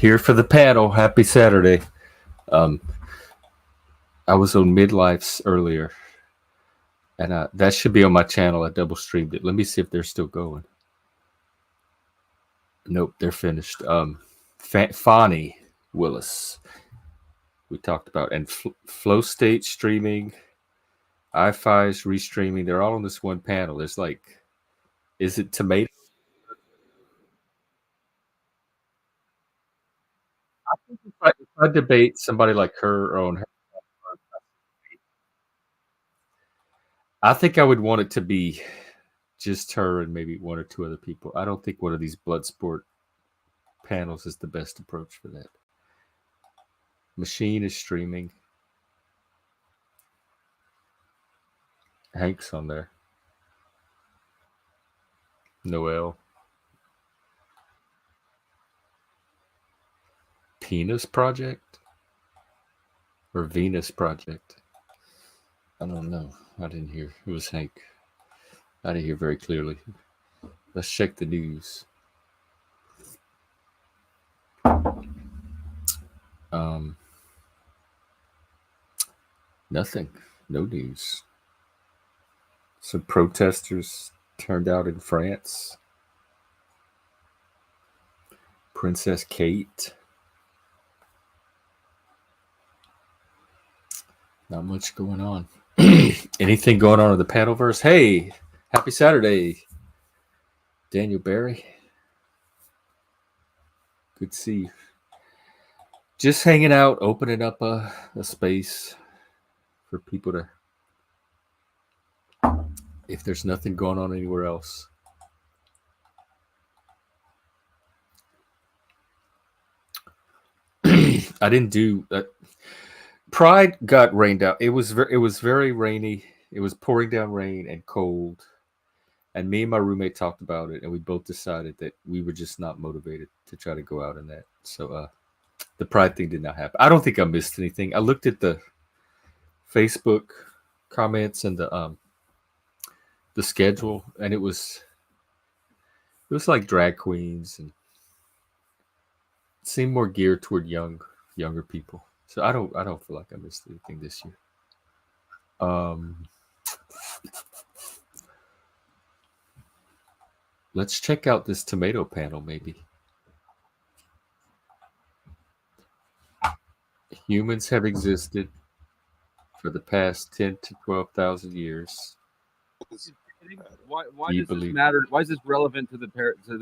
Here for the panel. Happy Saturday. I was on Midlifes earlier, and that should be on my channel. I double streamed it. Let me see if they're still going. Nope, they're finished. Fonnie Willis, we talked about, and Flow State streaming, iFi's restreaming. They're all on this one panel. There's like, is it tomato? I think if I debate somebody like her on her, I think I would want it to be just her and maybe one or two other people. I don't think one of these blood sport panels is the best approach for that. Machine is streaming. Hank's on there. Noel. Penis Project? Or Venus Project? I don't know. I didn't hear. It was Hank. I didn't hear very clearly. Let's check the news. Nothing. No news. Some protesters turned out in France. Princess Kate. Not much going on. Anything going on in the panelverse? Hey, happy Saturday, Daniel Barry. Good to see you. Just hanging out, opening up a space for people to, if there's nothing going on anywhere else. I didn't do that. Pride got rained out. It was very rainy. It was pouring down rain and cold. And me and my roommate talked about it, and we both decided that we were just not motivated to try to go out in that. So the Pride thing did not happen. I don't think I missed anything. I looked at the Facebook comments and the schedule, and it was like drag queens, and it seemed more geared toward younger people. So I don't feel like I missed anything this year. Let's check out this tomato panel, maybe. Humans have existed for the past 10 to 12,000 years. Why does this matter? Why is this relevant to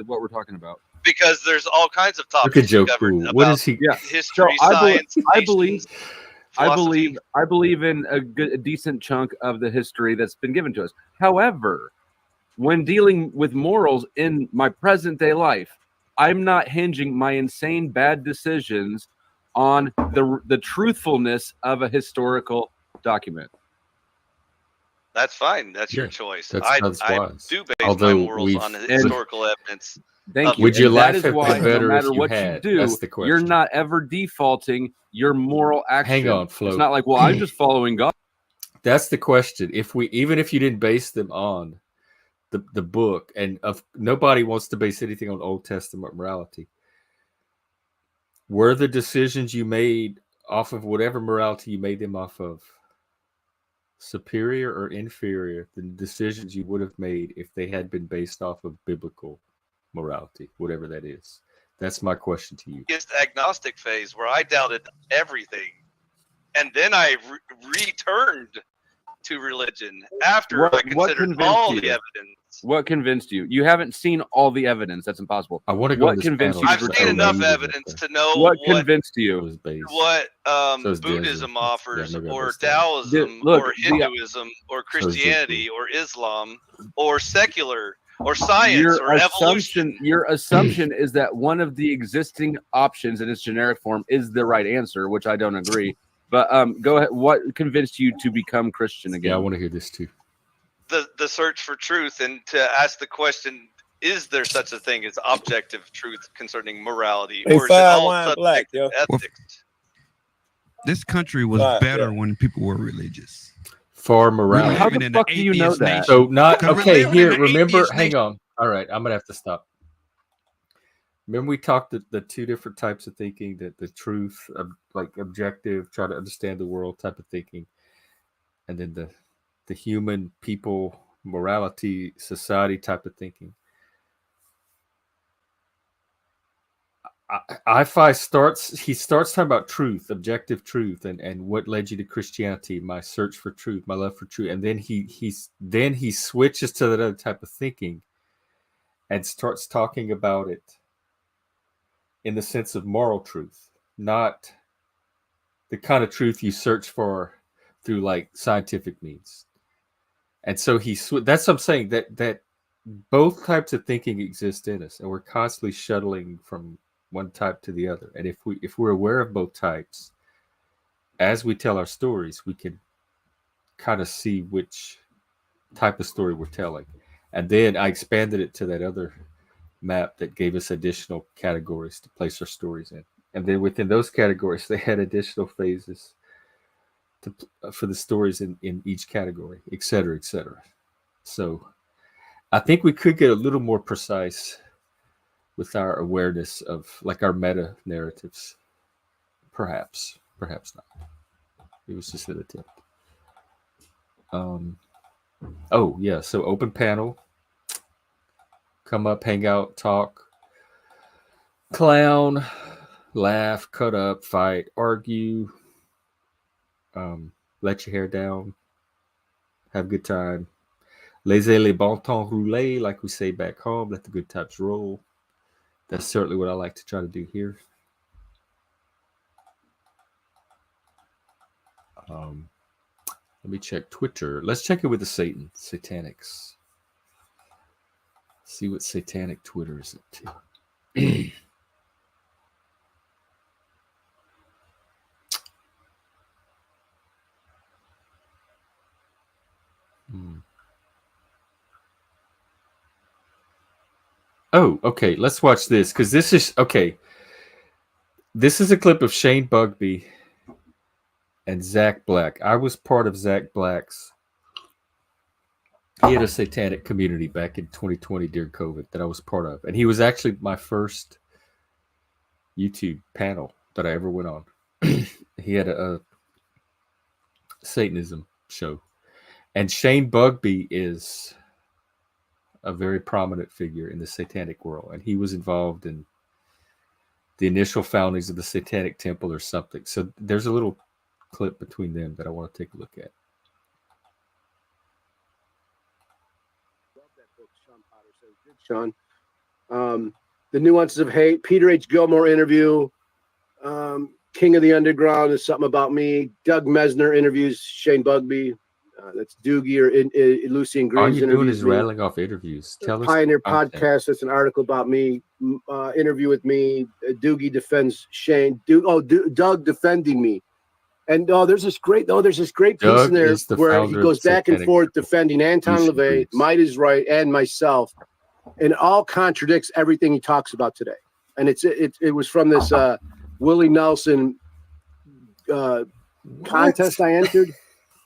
what we're talking about? Because there's all kinds of topics. Look at Joe Cool. What is he? Yeah. History, science. I believe in a decent chunk of the history that's been given to us. However, when dealing with morals in my present day life, I'm not hinging my insane bad decisions on the truthfulness of a historical document. That's fine. That's your choice. I do base my morals on historical evidence. Thank you. Would your life have been better no matter what you do, that's the question. You're not ever defaulting your moral action. Hang on, Flo. It's not like, well, I'm just following God. That's the question. Even if you didn't base them on the book, and nobody wants to base anything on Old Testament morality, were the decisions you made off of whatever morality you made them off of superior or inferior than the decisions you would have made if they had been based off of biblical morality, whatever that is? That's my question to you. It's the agnostic phase where I doubted everything, and then I returned to religion after I considered all the evidence. What convinced you? You haven't seen all the evidence. That's impossible. I want to go. What convinced you? I've seen enough evidence to know what convinced you. What Buddhism offers, or Taoism, or Hinduism, or Christianity, or Islam, or secular, or science, or evolution. Your assumption is that one of the existing options in its generic form is the right answer, which I don't agree. But go ahead. What convinced you to become Christian again? Yeah, I want to hear this too. The search for truth, and to ask the question: is there such a thing as objective truth concerning morality, or is it all subject to ethics? This country was better when people were religious. For morality. How the fuck do you know that? So not okay. Here, remember. Hang on. All right, I'm gonna have to stop. Remember we talked the two different types of thinking, that the truth, like objective, try to understand the world type of thinking, and then the human, people, morality, society type of thinking. I he starts talking about truth, objective truth, and what led you to Christianity, my search for truth, my love for truth, and then he switches to that other type of thinking, and starts talking about it in the sense of moral truth, not the kind of truth you search for through like scientific means. And so that's what I'm saying, that both types of thinking exist in us, and we're constantly shuttling from one type to the other. And if we're aware of both types, as we tell our stories, we can kind of see which type of story we're telling. And then I expanded it to that other map that gave us additional categories to place our stories in. And then within those categories, they had additional phases for the stories in each category, et cetera, et cetera. So I think we could get a little more precise with our awareness of like our meta narratives. Perhaps not. It was just an attempt. Oh yeah, so open panel. Come up, hang out, talk, clown, laugh, cut up, fight, argue, let your hair down, have a good time. Laissez les bon temps rouler, like we say back home. Let the good times roll. That's certainly what I like to try to do here. Let me check Twitter. Let's check it with the Satanics. See what satanic Twitter is up to. Oh, okay. Let's watch this, because this is okay. This is a clip of Shane Bugbee and Zach Black. I was part of Zach Black's. He had a satanic community back in 2020 during COVID that I was part of. And he was actually my first YouTube panel that I ever went on. He had a Satanism show. And Shane Bugbee is a very prominent figure in the satanic world. And he was involved in the initial foundings of the Satanic Temple or something. So there's a little clip between them that I want to take a look at. Sean. The Nuances of Hate, Peter H. Gilmore interview, King of the Underground is something about me. Doug Mesner interviews Shane Bugbee. That's Doogie or Lucian Greaves. All you're doing is rattling off interviews. Tell us. Pioneer Podcast, that's an article about me. Interview with me. Doogie defends Shane. Doug defending me. And there's this great piece in there where he goes back and forth defending Anton LaVey, Might Is Right, and myself. And it all contradicts everything he talks about today. And it was from this Willie Nelson contest I entered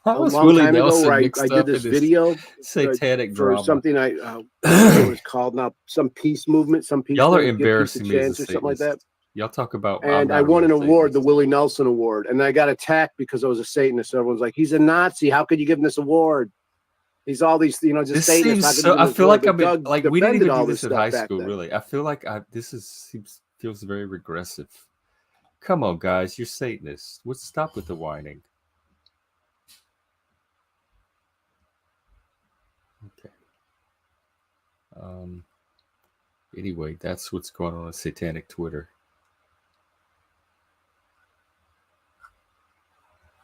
a long time ago, where I did this video satanic for drama. something I what was called now, some peace movement, some peace. Y'all are embarrassing me or something like that. Y'all talk about, and I won an award, the Willie Nelson Award, and I got attacked because I was a Satanist. Everyone's like, "He's a Nazi. How could you give him this award? He's all these, just this Satanists." So, I feel like I'm like we didn't even do this in high school, really. I feel like feels very regressive. Come on, guys, you're Satanists. Stop with the whining. Okay. Anyway, that's what's going on Satanic Twitter.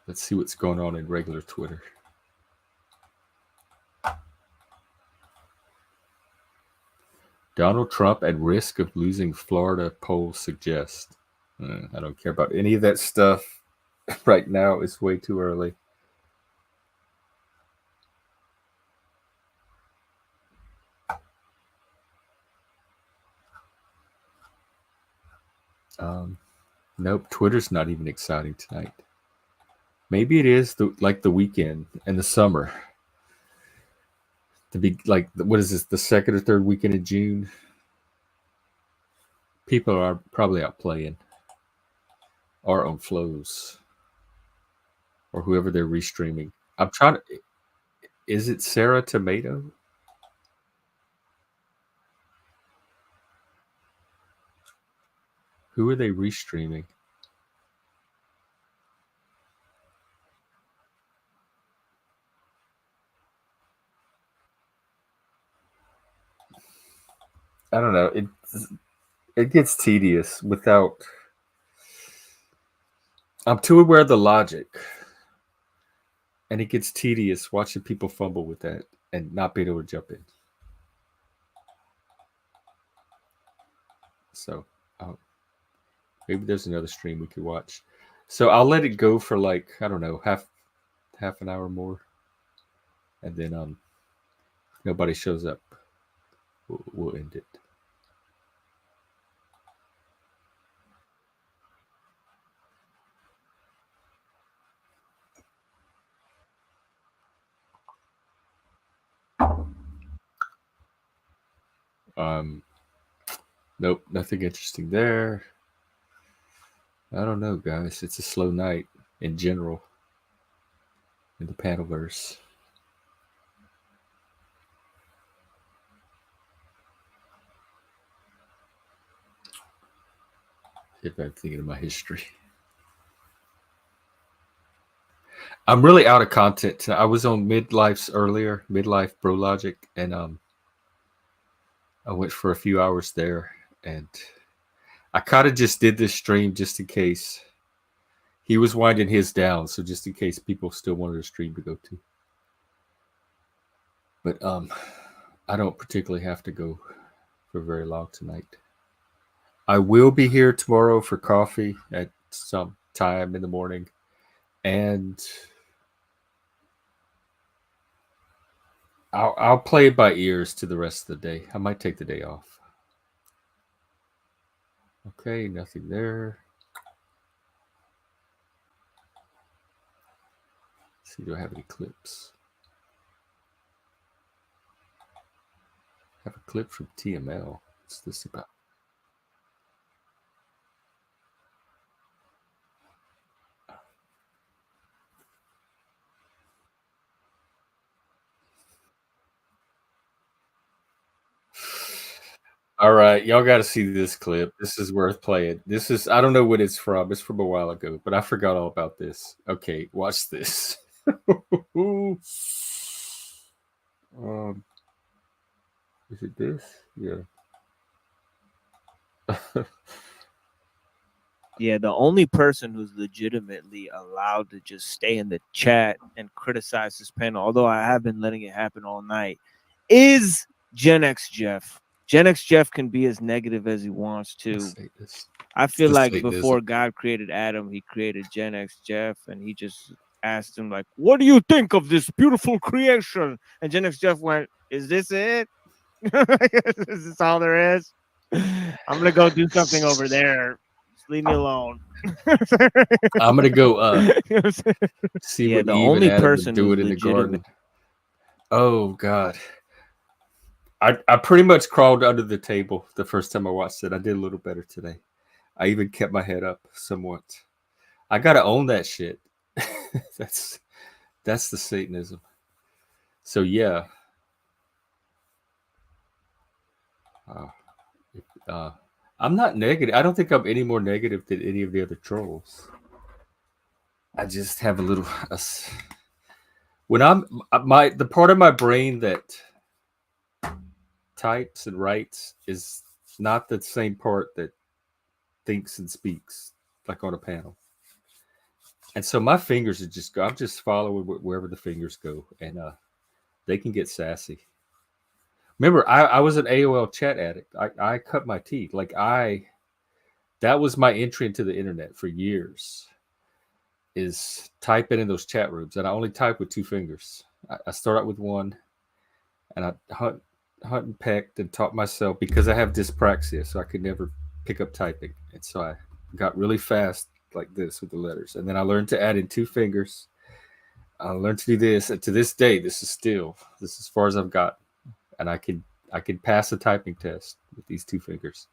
Let's see what's going on in regular Twitter. Donald Trump at risk of losing Florida, polls suggest. I don't care about any of that stuff right now. It's way too early. Nope, Twitter's not even exciting tonight. Maybe it is like the weekend and the summer. To be like, what is this, the second or third weekend of June? People are probably out playing or on flows or whoever they're restreaming. I'm trying to. Is it Sarah Tomato? Who are they restreaming? I don't know. It gets tedious without. I'm too aware of the logic, and it gets tedious watching people fumble with that and not being able to jump in. So maybe there's another stream we could watch. So I'll let it go for like, I don't know, half an hour more, and then nobody shows up, we'll end it. Nope, nothing interesting there. I don't know, guys. It's a slow night in general in the Panelverse. If I'm thinking of my history, I'm really out of content. I was on Midlife Bro Logic, and I went for a few hours there, and I kind of just did this stream just in case. He was winding his down, so just in case people still wanted a stream to go to. But I don't particularly have to go for very long tonight. I will be here tomorrow for coffee at some time in the morning, and I'll play it by ears to the rest of the day. I might take the day off. Okay, nothing there. Let's see, do I have any clips? I have a clip from TML. What's this about? All right, y'all got to see this clip. This is worth playing. This is, I don't know what it's from. It's from a while ago, but I forgot all about this. Okay, watch this. Is it this? Yeah. Yeah, the only person who's legitimately allowed to just stay in the chat and criticize this panel, although I have been letting it happen all night, is Gen X Jeff. Gen X Jeff can be as negative as he wants to. I feel like before God created Adam, he created Gen X Jeff, and he just asked him, like, what do you think of this beautiful creation? And Gen X Jeff went, is this it? Is this all there is? I'm gonna go do something over there. Just leave me alone. I'm gonna go see what the Eve only and Adam person do it in the garden. Oh God. I pretty much crawled under the table the first time I watched it. I did a little better today. I even kept my head up somewhat. I gotta own that shit. That's the Satanism. So yeah. I'm not negative. I don't think I'm any more negative than any of the other trolls. I just have a little. When the part of my brain that types and writes is not the same part that thinks and speaks, like on a panel. And so my fingers are just go. I'm just following wherever the fingers go, and they can get sassy. Remember, I was an AOL chat addict. I cut my teeth. That was my entry into the internet for years, is typing in those chat rooms. And I only type with two fingers. I start out with one, and I hunt and pecked and taught myself, because I have dyspraxia, so I could never pick up typing. And so I got really fast like this with the letters. And then I learned to add in two fingers. I learned to do this. And to this day, this is as far as I've got. And I could pass a typing test with these two fingers.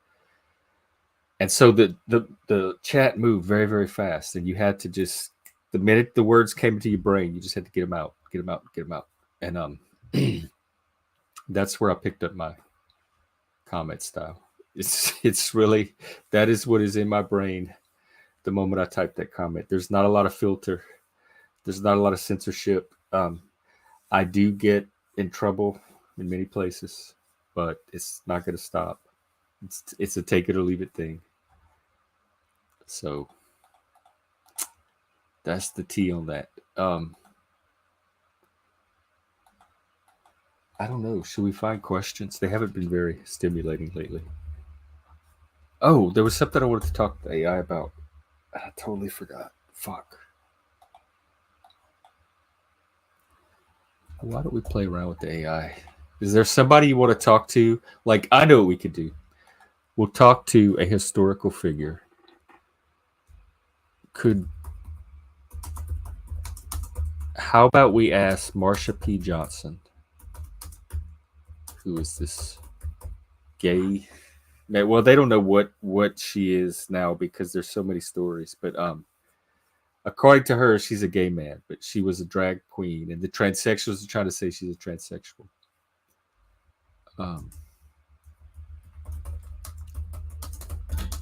And so the chat moved very, very fast, and you had to just, the minute the words came into your brain, you just had to get them out, get them out, get them out. And that's where I picked up my comment style. It's really, that is what is in my brain the moment I type that comment. There's not a lot of filter. There's not a lot of censorship. I do get in trouble in many places, but it's not going to stop. It's a take it or leave it thing. So that's the tea on that. I don't know. Should we find questions? They haven't been very stimulating lately. Oh, there was something I wanted to talk to AI about. I totally forgot. Fuck. Why don't we play around with the AI? Is there somebody you want to talk to? Like, I know what we could do. We'll talk to a historical figure. How about we ask Marsha P. Johnson, who is this gay? Well, they don't know what she is now because there's so many stories. But according to her, she's a gay man, but she was a drag queen, and the transsexuals are trying to say she's a transsexual.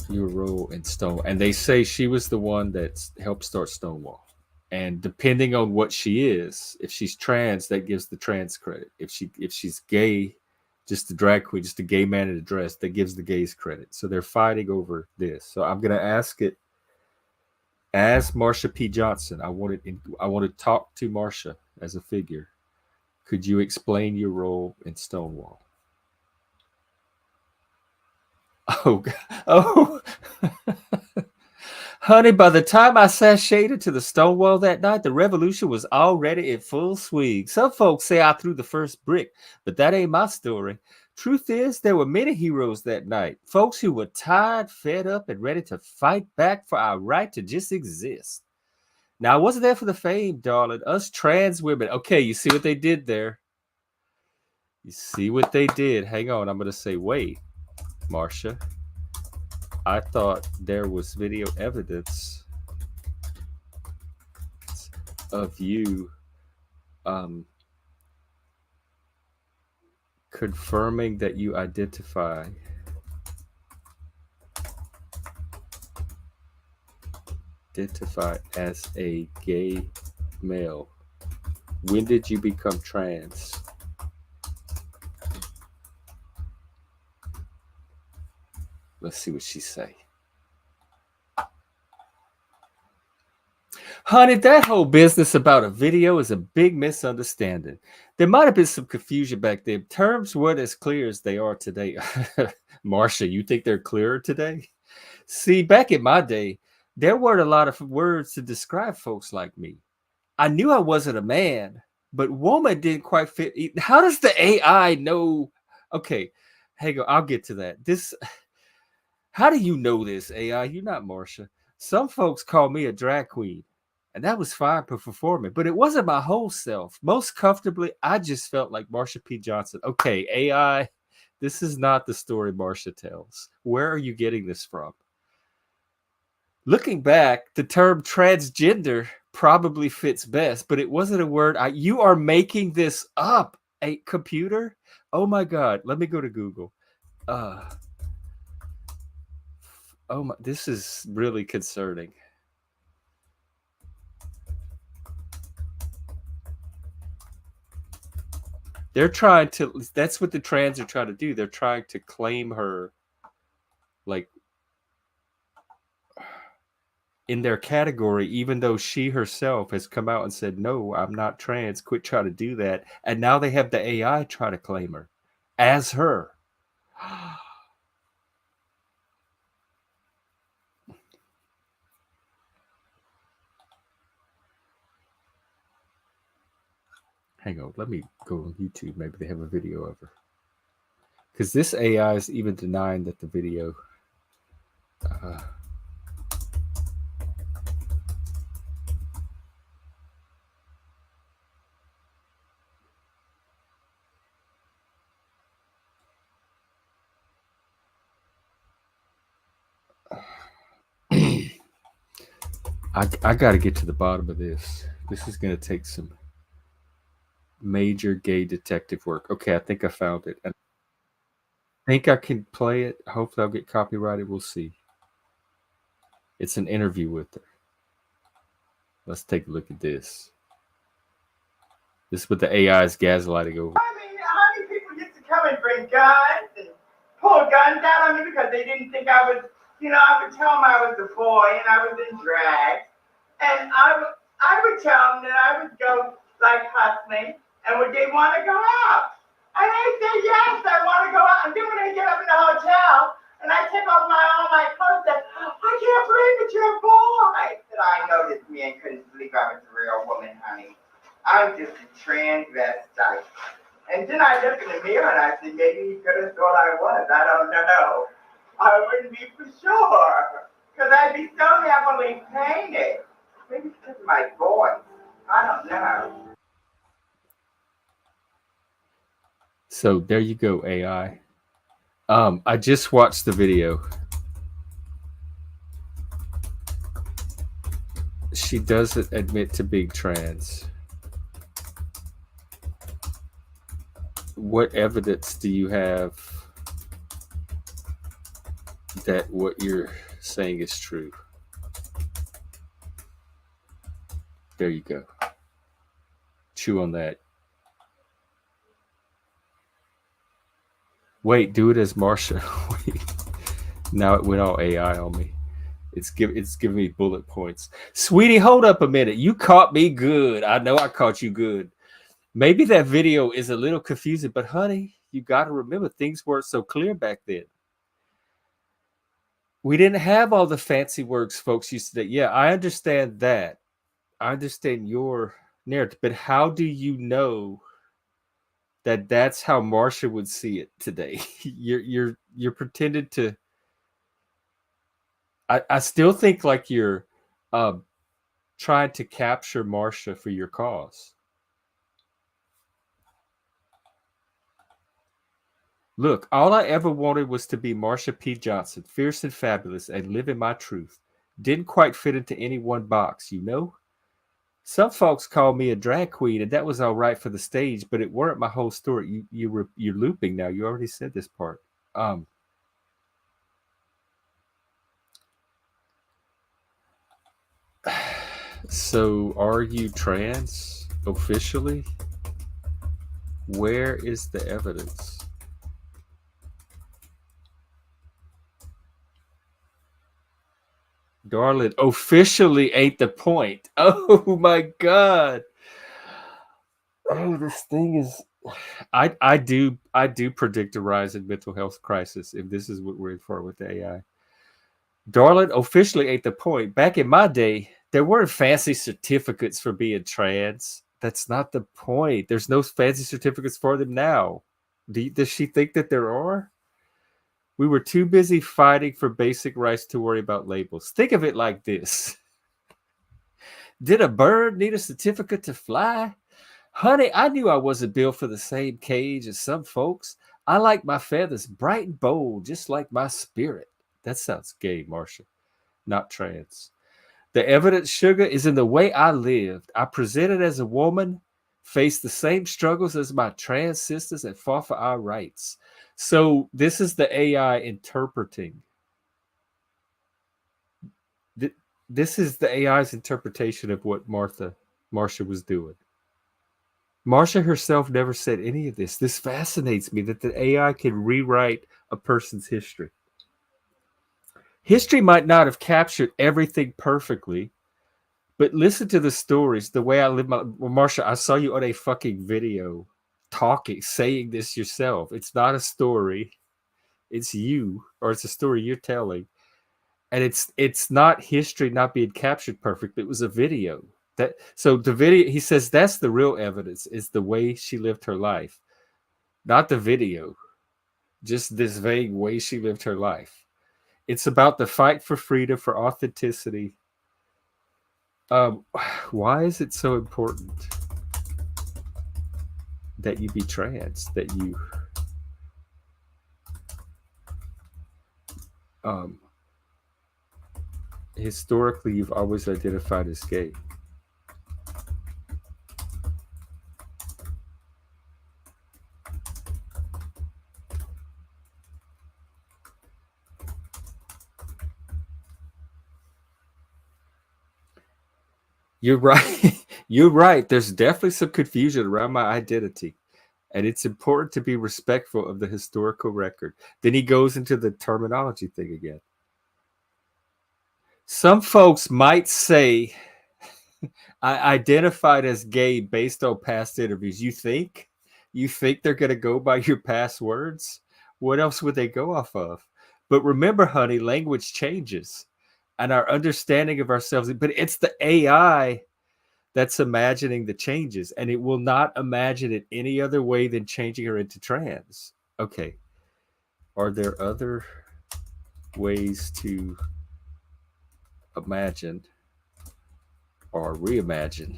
Your role in Stonewall, and they say she was the one that helped start Stonewall. And depending on what she is, if she's trans, that gives the trans credit. If she's gay, just a drag queen, just a gay man in a dress, that gives the gays credit. So they're fighting over this. So I'm gonna ask it as Marsha P. Johnson. I want to talk to Marsha as a figure. Could you explain your role in Stonewall? Oh. Honey, by the time I sashayed to the Stonewall that night, the revolution was already in full swing. Some folks say I threw the first brick, but that ain't my story. Truth is, there were many heroes that night. Folks who were tired, fed up, and ready to fight back for our right to just exist. Now, I wasn't there for the fame, darling. Us trans women. Okay, you see what they did there? You see what they did? Hang on, I'm going to say, wait, Marsha. I thought there was video evidence of you confirming that you identify as a gay male. When did you become trans? Let's see what she say. Honey, that whole business about a video is a big misunderstanding. There might have been some confusion back then. Terms weren't as clear as they are today. Marsha, you think they're clearer today? See, back in my day, there weren't a lot of words to describe folks like me. I knew I wasn't a man, but woman didn't quite fit. How does the AI know? Okay, hang on, I'll get to that. How do you know this, AI? You're not Marsha. Some folks call me a drag queen, and that was fine for performing, but it wasn't my whole self. Most comfortably, I just felt like Marsha P. Johnson. Okay, AI, this is not the story Marsha tells. Where are you getting this from? Looking back, the term transgender probably fits best, but it wasn't a word. You are making this up, a computer? Oh my God, let me go to Google. Oh my, this is really concerning. They're trying to, that's what the trans are trying to do. They're trying to claim her like in their category, even though she herself has come out and said, no, I'm not trans. Quit trying to do that. And now they have the AI try to claim her as her. Hang on, let me go on YouTube. Maybe they have a video of her. Because this AI is even denying that the video. I got to get to the bottom of this. This is going to take some major gay detective work. Okay, I think I found it. I think I can play it. Hopefully, I'll get copyrighted. We'll see. It's an interview with her. Let's take a look at this. This is what the AI is gaslighting over. I mean, how many people used to come and bring guns and pull guns out on me because they didn't think I was, I would tell them I was a boy and I was in drag. And I would tell them that I would go like hustling, and would they want to go out? And they say, yes, I want to go out. And then when they get up in the hotel, and I take off all my clothes, and I can't believe that you're a boy. That I know this man couldn't believe I was a real woman, honey. I'm just a transvestite. And then I look in the mirror and I said, maybe he could have thought I was. I don't know. I wouldn't be for sure. Because I'd be so heavily painted. Maybe because of my voice. I don't know. So there you go, AI. I just watched the video. She doesn't admit to being trans. What evidence do you have that what you're saying is true? There you go. Chew on that. Wait, do it as Marsha. Now it went all AI on me. It's giving me bullet points. Sweetie, hold up a minute. You caught me good. I know I caught you good. Maybe that video is a little confusing, but honey, you got to remember things weren't so clear back then. We didn't have all the fancy words folks used to say. Yeah, I understand that. I understand your narrative, but how do you know that that's how Marsha would see it today? You're pretending to. I still think like you're trying to capture Marsha for your cause. Look, all I ever wanted was to be Marsha P. Johnson, fierce and fabulous, and live in my truth. Didn't quite fit into any one box, you know? Some folks called me a drag queen, and that was all right for the stage, but it weren't my whole story. You're looping now. You already said this part. So, are you trans officially? Where is the evidence? Darling, officially ain't the point. Oh my God. Oh, this thing is. I do predict a rise in mental health crisis if this is what we're in for with the AI. Darling, officially ain't the point. Back in my day, there weren't fancy certificates for being trans. That's not the point. There's no fancy certificates for them now. Does she think that there are? We were too busy fighting for basic rights to worry about labels. Think of it like this. Did a bird need a certificate to fly? Honey, I knew I wasn't built for the same cage as some folks. I like my feathers bright and bold, just like my spirit. That sounds gay, Marsha, not trans. The evidence, sugar, is in the way I lived. I presented as a woman, faced the same struggles as my trans sisters, and fought for our rights. So this is the AI interpreting. This is the AI's interpretation of what Marsha was doing. Marsha herself never said any of this. This fascinates me that the AI can rewrite a person's history. History might not have captured everything perfectly, but listen to the stories, the way I live my... Well, Marsha, I saw you on a fucking video talking, saying this yourself. It's not a story. It's you, or it's a story you're telling. And it's not history not being captured perfect. It was a video. So the video, he says that's the real evidence, is the way she lived her life. Not the video. Just this vague way she lived her life. It's about the fight for freedom, for authenticity. Why is it so important that you be trans? That you historically you've always identified as gay. You're right. You're right. There's definitely some confusion around my identity. And it's important to be respectful of the historical record. Then he goes into the terminology thing again. Some folks might say I identified as gay based on past interviews. You think they're going to go by your past words? What else would they go off of? But remember, honey, language changes and our understanding of ourselves. But it's the AI that's imagining the changes, and it will not imagine it any other way than changing her into trans. Okay. Are there other ways to imagine or reimagine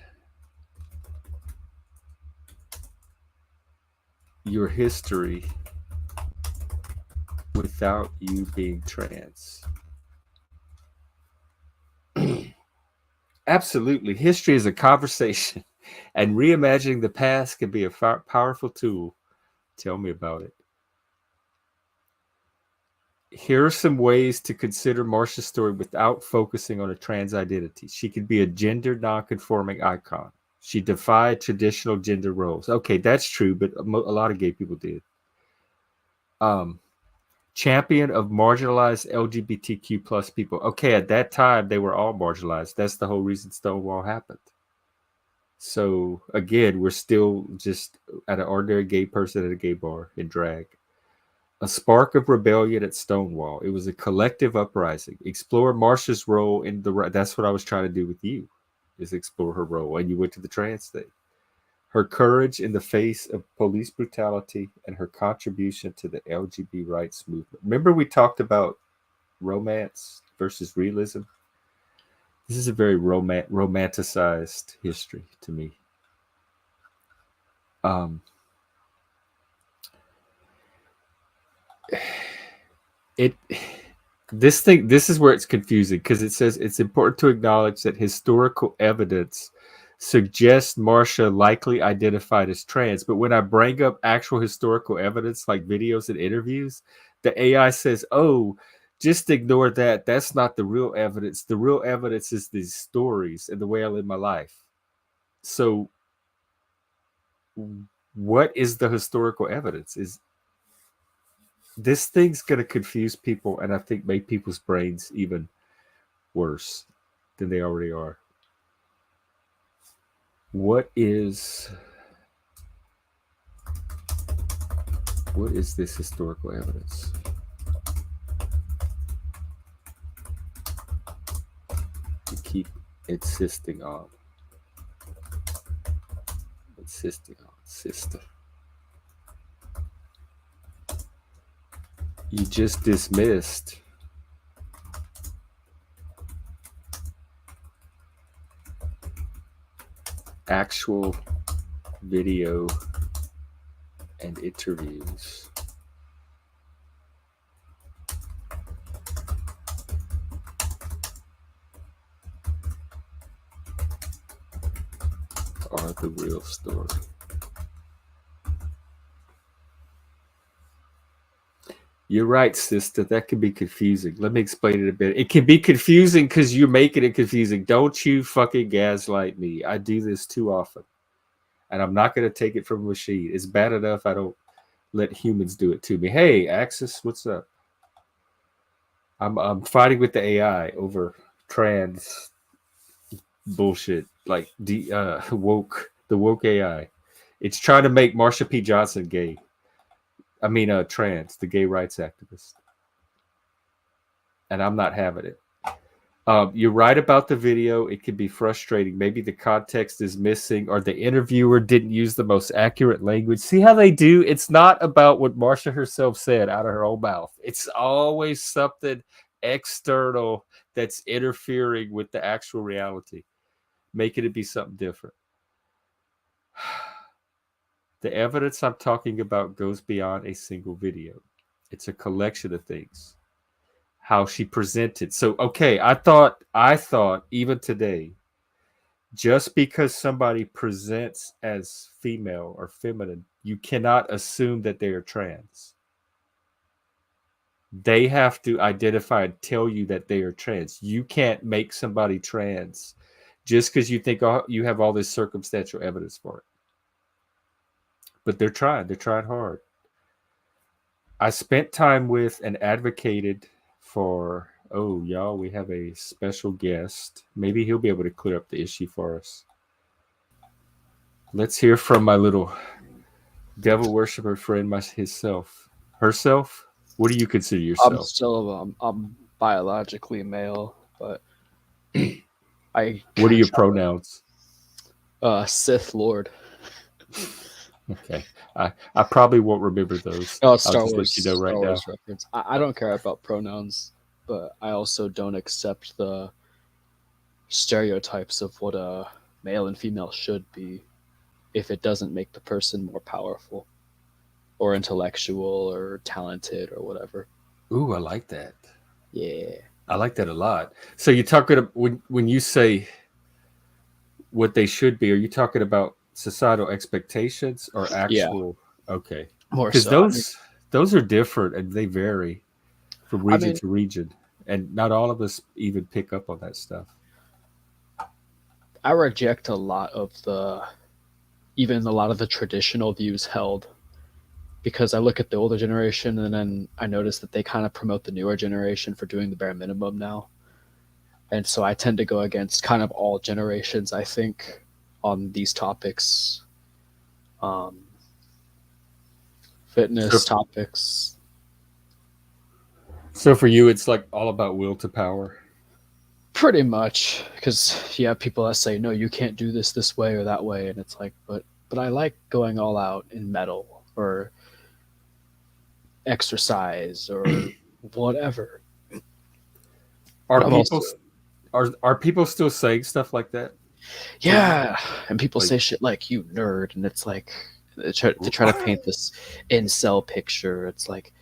your history without you being trans? Absolutely. History is a conversation, and reimagining the past can be a powerful tool. Tell me about it. Here are some ways to consider Marsha's story without focusing on a trans identity. She could be a gender non-conforming icon. She defied traditional gender roles. Okay, that's true, but a lot of gay people did. Champion of marginalized LGBTQ plus people. Okay, at that time, they were all marginalized. That's the whole reason Stonewall happened. So, again, we're still just at an ordinary gay person at a gay bar in drag. A spark of rebellion at Stonewall. It was a collective uprising. Explore Marsha's role in the... That's what I was trying to do with you, is explore her role. And you went to the trans thing. Her courage in the face of police brutality and her contribution to the LGBT rights movement. Remember we talked about romance versus realism? This is a very romanticized history to me. This is where it's confusing, because it says it's important to acknowledge that historical evidence suggests Marsha likely identified as trans. But when I bring up actual historical evidence like videos and interviews, the AI says, oh, just ignore that. That's not the real evidence. The real evidence is these stories and the way I live my life. So what is the historical evidence? Is this thing's going to confuse people, and I think make people's brains even worse than they already are. What is this historical evidence? You keep insisting on. Sister. You just dismissed actual video and interviews. Are the real story. You're right, sister. That can be confusing. Let me explain it a bit. It can be confusing because you're making it confusing. Don't you fucking gaslight me. I do this too often. And I'm not going to take it from a machine. It's bad enough I don't let humans do it to me. Hey, Axis, what's up? I'm fighting with the AI over trans bullshit, like the woke AI. It's trying to make Marsha P. Johnson gay. I mean, trans, the gay rights activist. And I'm not having it. You're right about the video. It can be frustrating. Maybe the context is missing, or the interviewer didn't use the most accurate language. See how they do? It's not about what Marsha herself said out of her own mouth. It's always something external that's interfering with the actual reality, making it be something different. The evidence I'm talking about goes beyond a single video. It's a collection of things. how she presented. So, okay, I thought even today, just because somebody presents as female or feminine, you cannot assume that they are trans. They have to identify and tell you that they are trans. You can't make somebody trans just because you think you have all this circumstantial evidence for it. But they're trying hard. I spent time with and advocated for, y'all, we have a special guest. Maybe he'll be able to clear up the issue for us. Let's hear from my little devil worshiper friend, herself. What do you consider yourself? I'm biologically male, but What are your pronouns? Sith Lord. Okay, I probably won't remember those. Oh, it's Star Wars. Let you know right now. Reference. I don't care about pronouns, but I also don't accept the stereotypes of what a male and female should be if it doesn't make the person more powerful or intellectual or talented or whatever. Ooh, I like that. Yeah. I like that a lot. So you're talking about, when you say what they should be, are you talking about societal expectations or actual? Yeah. Okay. More because so. Those are different and they vary from region to region. And not all of us even pick up on that stuff. I reject a lot of the traditional views held, because I look at the older generation and then I notice that they kind of promote the newer generation for doing the bare minimum now. And so I tend to go against kind of all generations, I think, on these topics. Fitness topics. So for you, it's like all about will to power? Pretty much, because you have people that say, no, you can't do this way or that way. And it's like, but I like going all out in metal or exercise or whatever. Are people still saying stuff like that? Yeah, and people say shit like "you nerd," and it's like they try to paint this incel picture. It's like,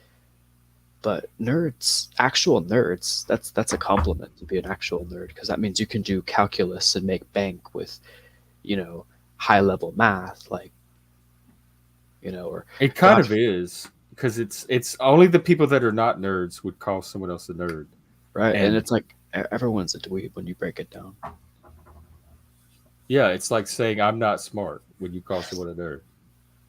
but nerds, actual nerds, that's a compliment to be an actual nerd, because that means you can do calculus and make bank with, high level math, like, or it kind of is. Because it's only the people that are not nerds would call someone else a nerd. Right, and it's like everyone's a dweeb when you break it down. Yeah, it's like saying I'm not smart when you call someone a nerd.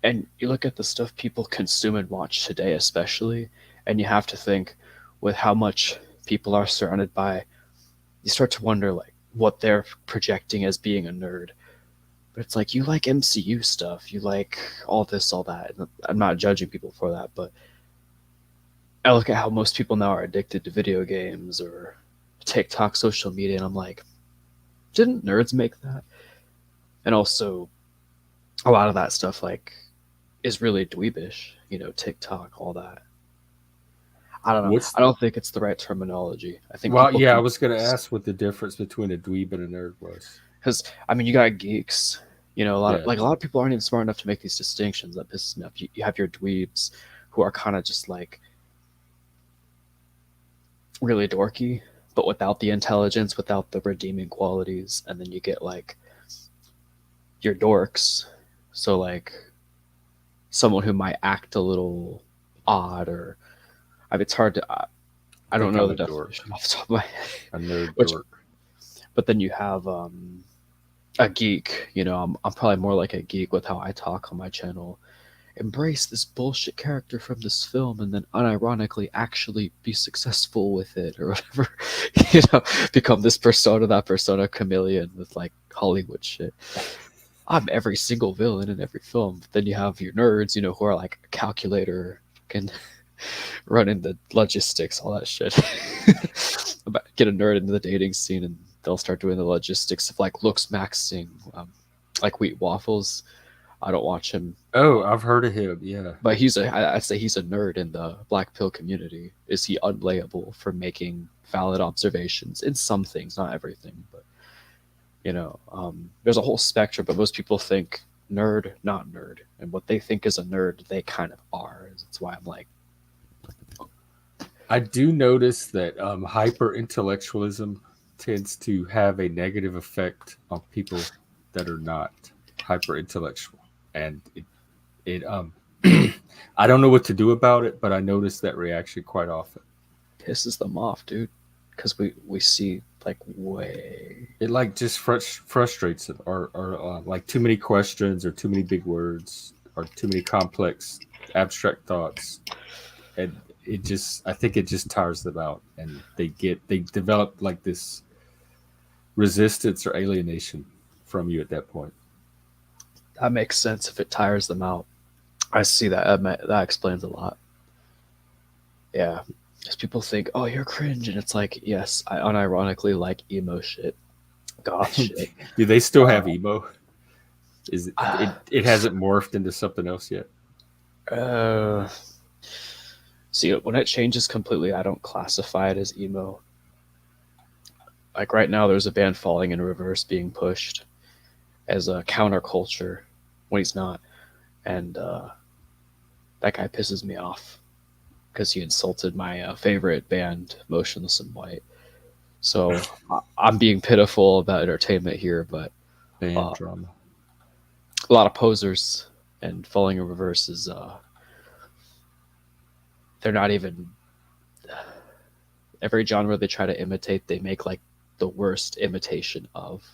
And you look at the stuff people consume and watch today especially, and you have to think, with how much people are surrounded by, you start to wonder like what they're projecting as being a nerd. But it's like, you like MCU stuff, you like all this, all that. I'm not judging people for that, but I look at how most people now are addicted to video games or TikTok, social media, and I'm like, didn't nerds make that? And also, a lot of that stuff like is really dweebish, TikTok, all that. I don't know. I don't think it's the right terminology. I think. Well, yeah, I was going to ask what the difference between a dweeb and a nerd was. Because you got geeks, a lot of people aren't even smart enough to make these distinctions. That pisses me off. You have your dweebs who are kind of just like really dorky, but without the intelligence, without the redeeming qualities, and then you get like your dorks. So like someone who might act a little odd, or it's hard to. I don't know the definition off the top of my head. A nerd dork. But then you have a geek, I'm probably more like a geek with how I talk on my channel. Embrace this bullshit character from this film and then unironically actually be successful with it or whatever. Become this persona, that persona, chameleon with like Hollywood shit. I'm every single villain in every film. But then you have your nerds, who are like a calculator, can running the logistics, all that shit. Get a nerd into the dating scene and they'll start doing the logistics of like looks maxing, like Wheat Waffles. I don't watch him. Oh, I've heard of him. Yeah, but I'd say he's a nerd in the Black Pill community. Is he unlayable for making valid observations in some things, not everything, but there's a whole spectrum. But most people think nerd, not nerd, and what they think is a nerd, they kind of are. That's why I'm like, I do notice that hyper intellectualism tends to have a negative effect on people that are not hyper intellectual, and it I don't know what to do about it, but I notice that reaction quite often. Pisses them off, dude, because we see like way it like just frustrates them, or like too many questions, or too many big words, or too many complex abstract thoughts, and I think it just tires them out, and they develop like this resistance or alienation from you at that point. That makes sense. If it tires them out, I see that. That explains a lot. Yeah, because people think, "Oh, you're cringe," and it's like, yes, I unironically like emo shit, goth shit. Do they still have emo? It hasn't morphed into something else yet? See, when it changes completely, I don't classify it as emo. Like right now, there's a band Falling in Reverse being pushed as a counterculture when he's not, and that guy pisses me off because he insulted my favorite band, Motionless in White. So I'm being pitiful about entertainment here, but band drama. A lot of posers, and Falling in Reverse is they're not even every genre they try to imitate, they make like the worst imitation of,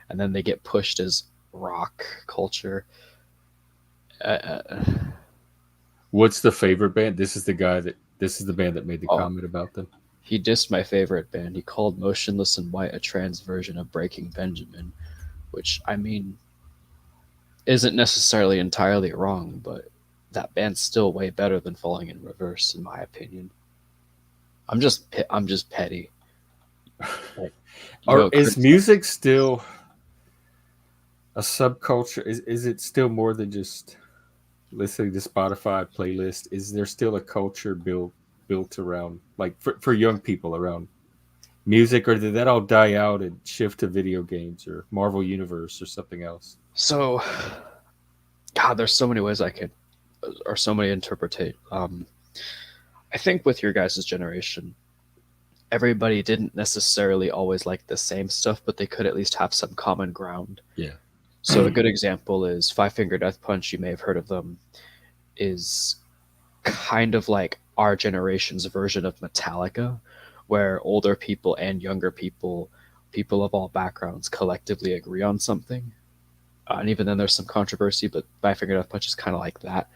and then they get pushed as rock culture. What's the favorite band? This is the band that made the comment about them. He dissed my favorite band. He called Motionless in White a trans version of Breaking Benjamin, which, I mean, isn't necessarily entirely wrong, but that band's still way better than Falling in Reverse, in my opinion. I'm just petty. Like, is music still a subculture? Is it still more than just listening to Spotify playlist? Is there still a culture built around, like, for young people, around music, or did that all die out and shift to video games or Marvel Universe or something else? So, God, there's so many ways or so many interpretate. I think with your guys' generation, everybody didn't necessarily always like the same stuff, but they could at least have some common ground. Yeah. So a good example is Five Finger Death Punch. You may have heard of them. Is kind of like our generation's version of Metallica, where older people and younger people of all backgrounds collectively agree on something. And even then there's some controversy, but Five Finger Death Punch is kind of like that.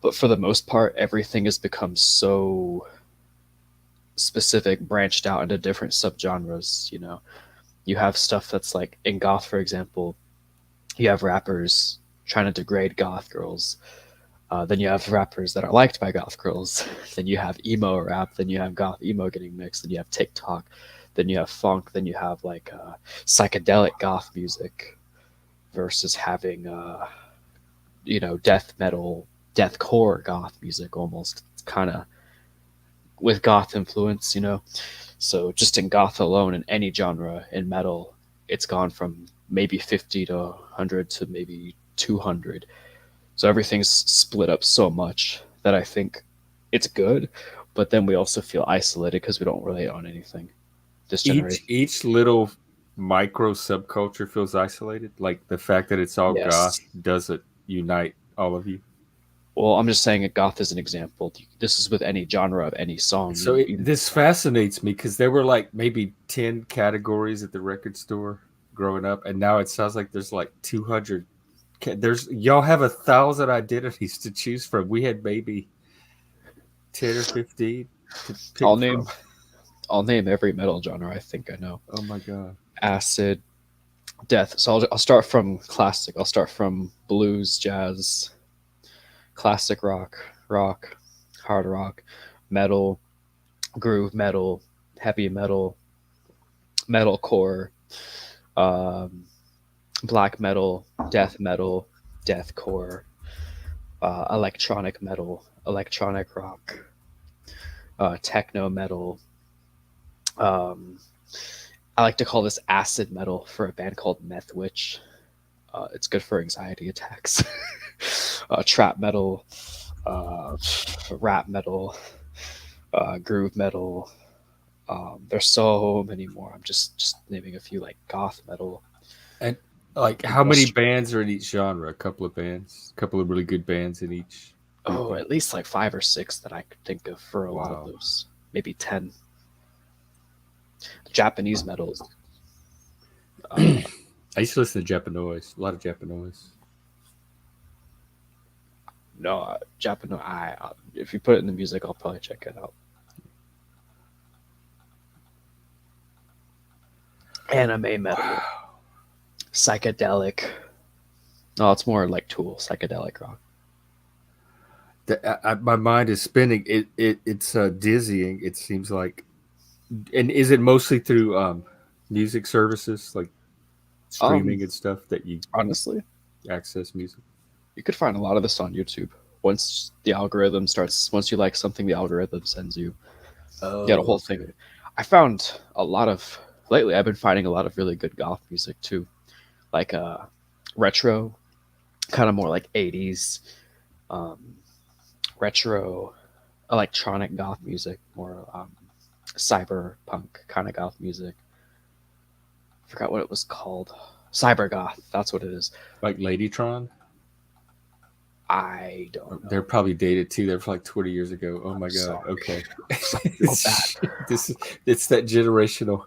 But for the most part, everything has become so specific, branched out into different subgenres. You know, you have stuff that's like in goth, for example, you have rappers trying to degrade goth girls. Then you have rappers that are liked by goth girls. Then you have emo rap. Then you have goth emo getting mixed. Then you have TikTok. Then you have funk. Then you have like psychedelic goth music versus having death metal, deathcore goth music, almost kind of with goth influence, you know. So just in goth alone, in any genre in metal, it's gone from maybe 50 to 100 to maybe 200. So everything's split up so much that I think it's good, but then we also feel isolated because we don't relate on anything. This generation. Each little micro subculture feels isolated. Like the fact that it's all goth doesn't unite all of you. Well, I'm just saying goth is an example. This is with any genre of any song. So this fascinates me because there were like maybe 10 categories at the record store growing up, and now it sounds like there's like 200. Y'all have 1,000 identities to choose from. We had maybe 10 or 15 to pick I'll name every metal genre I think I know. Oh my god. Acid, death. So I'll start from classic. I'll start from blues, jazz, classic rock, hard rock, metal, groove metal, heavy metal, metalcore, black metal, deathcore, electronic metal, electronic rock, techno metal. I like to call this acid metal for a band called Meth Witch. It's good for anxiety attacks. Trap metal, rap metal, groove metal. There's so many more. I'm just naming a few, like goth metal. And like, how many bands are in each genre? A couple of bands, a couple of really good bands in each. Oh, at least like 5 or 6 that I could think of for a lot of those. Maybe 10. Japanese metals. I used to listen to Japanese, a lot of Japanese. No, Japanese. If you put it in the music, I'll probably check it out. Anime metal, psychedelic. No, it's more like Tool, psychedelic rock. My mind is spinning. It's dizzying. It seems like, and is it mostly through music services like streaming and stuff that you honestly access music? You could find a lot of this on YouTube. Once the algorithm starts, once you like something, the algorithm sends you. You get a whole thing. I found a lot of lately. I've been finding a lot of really good goth music too, like retro, kind of more like 80s, retro, electronic goth music, more cyberpunk kind of goth music. I forgot what it was called. Cyber goth. That's what it is. Like Ladytron. I don't know. They're probably dated too. They're from like 20 years ago. Oh my god. Sorry. Okay. It's that generational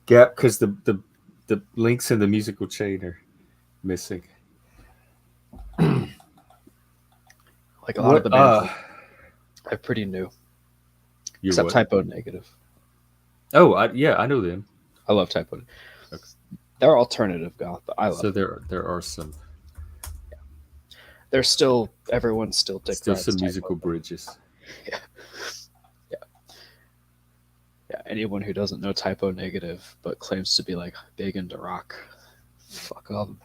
gap because the links in the musical chain are missing. Like a lot of the bands are pretty new. Except Typo Negative. Oh, I know them. I love Typo. Okay. They're alternative goth, but I love them. There are some. There's still everyone's still some musical bridges. Yeah. Anyone who doesn't know Typo Negative but claims to be like big into rock, fuck them.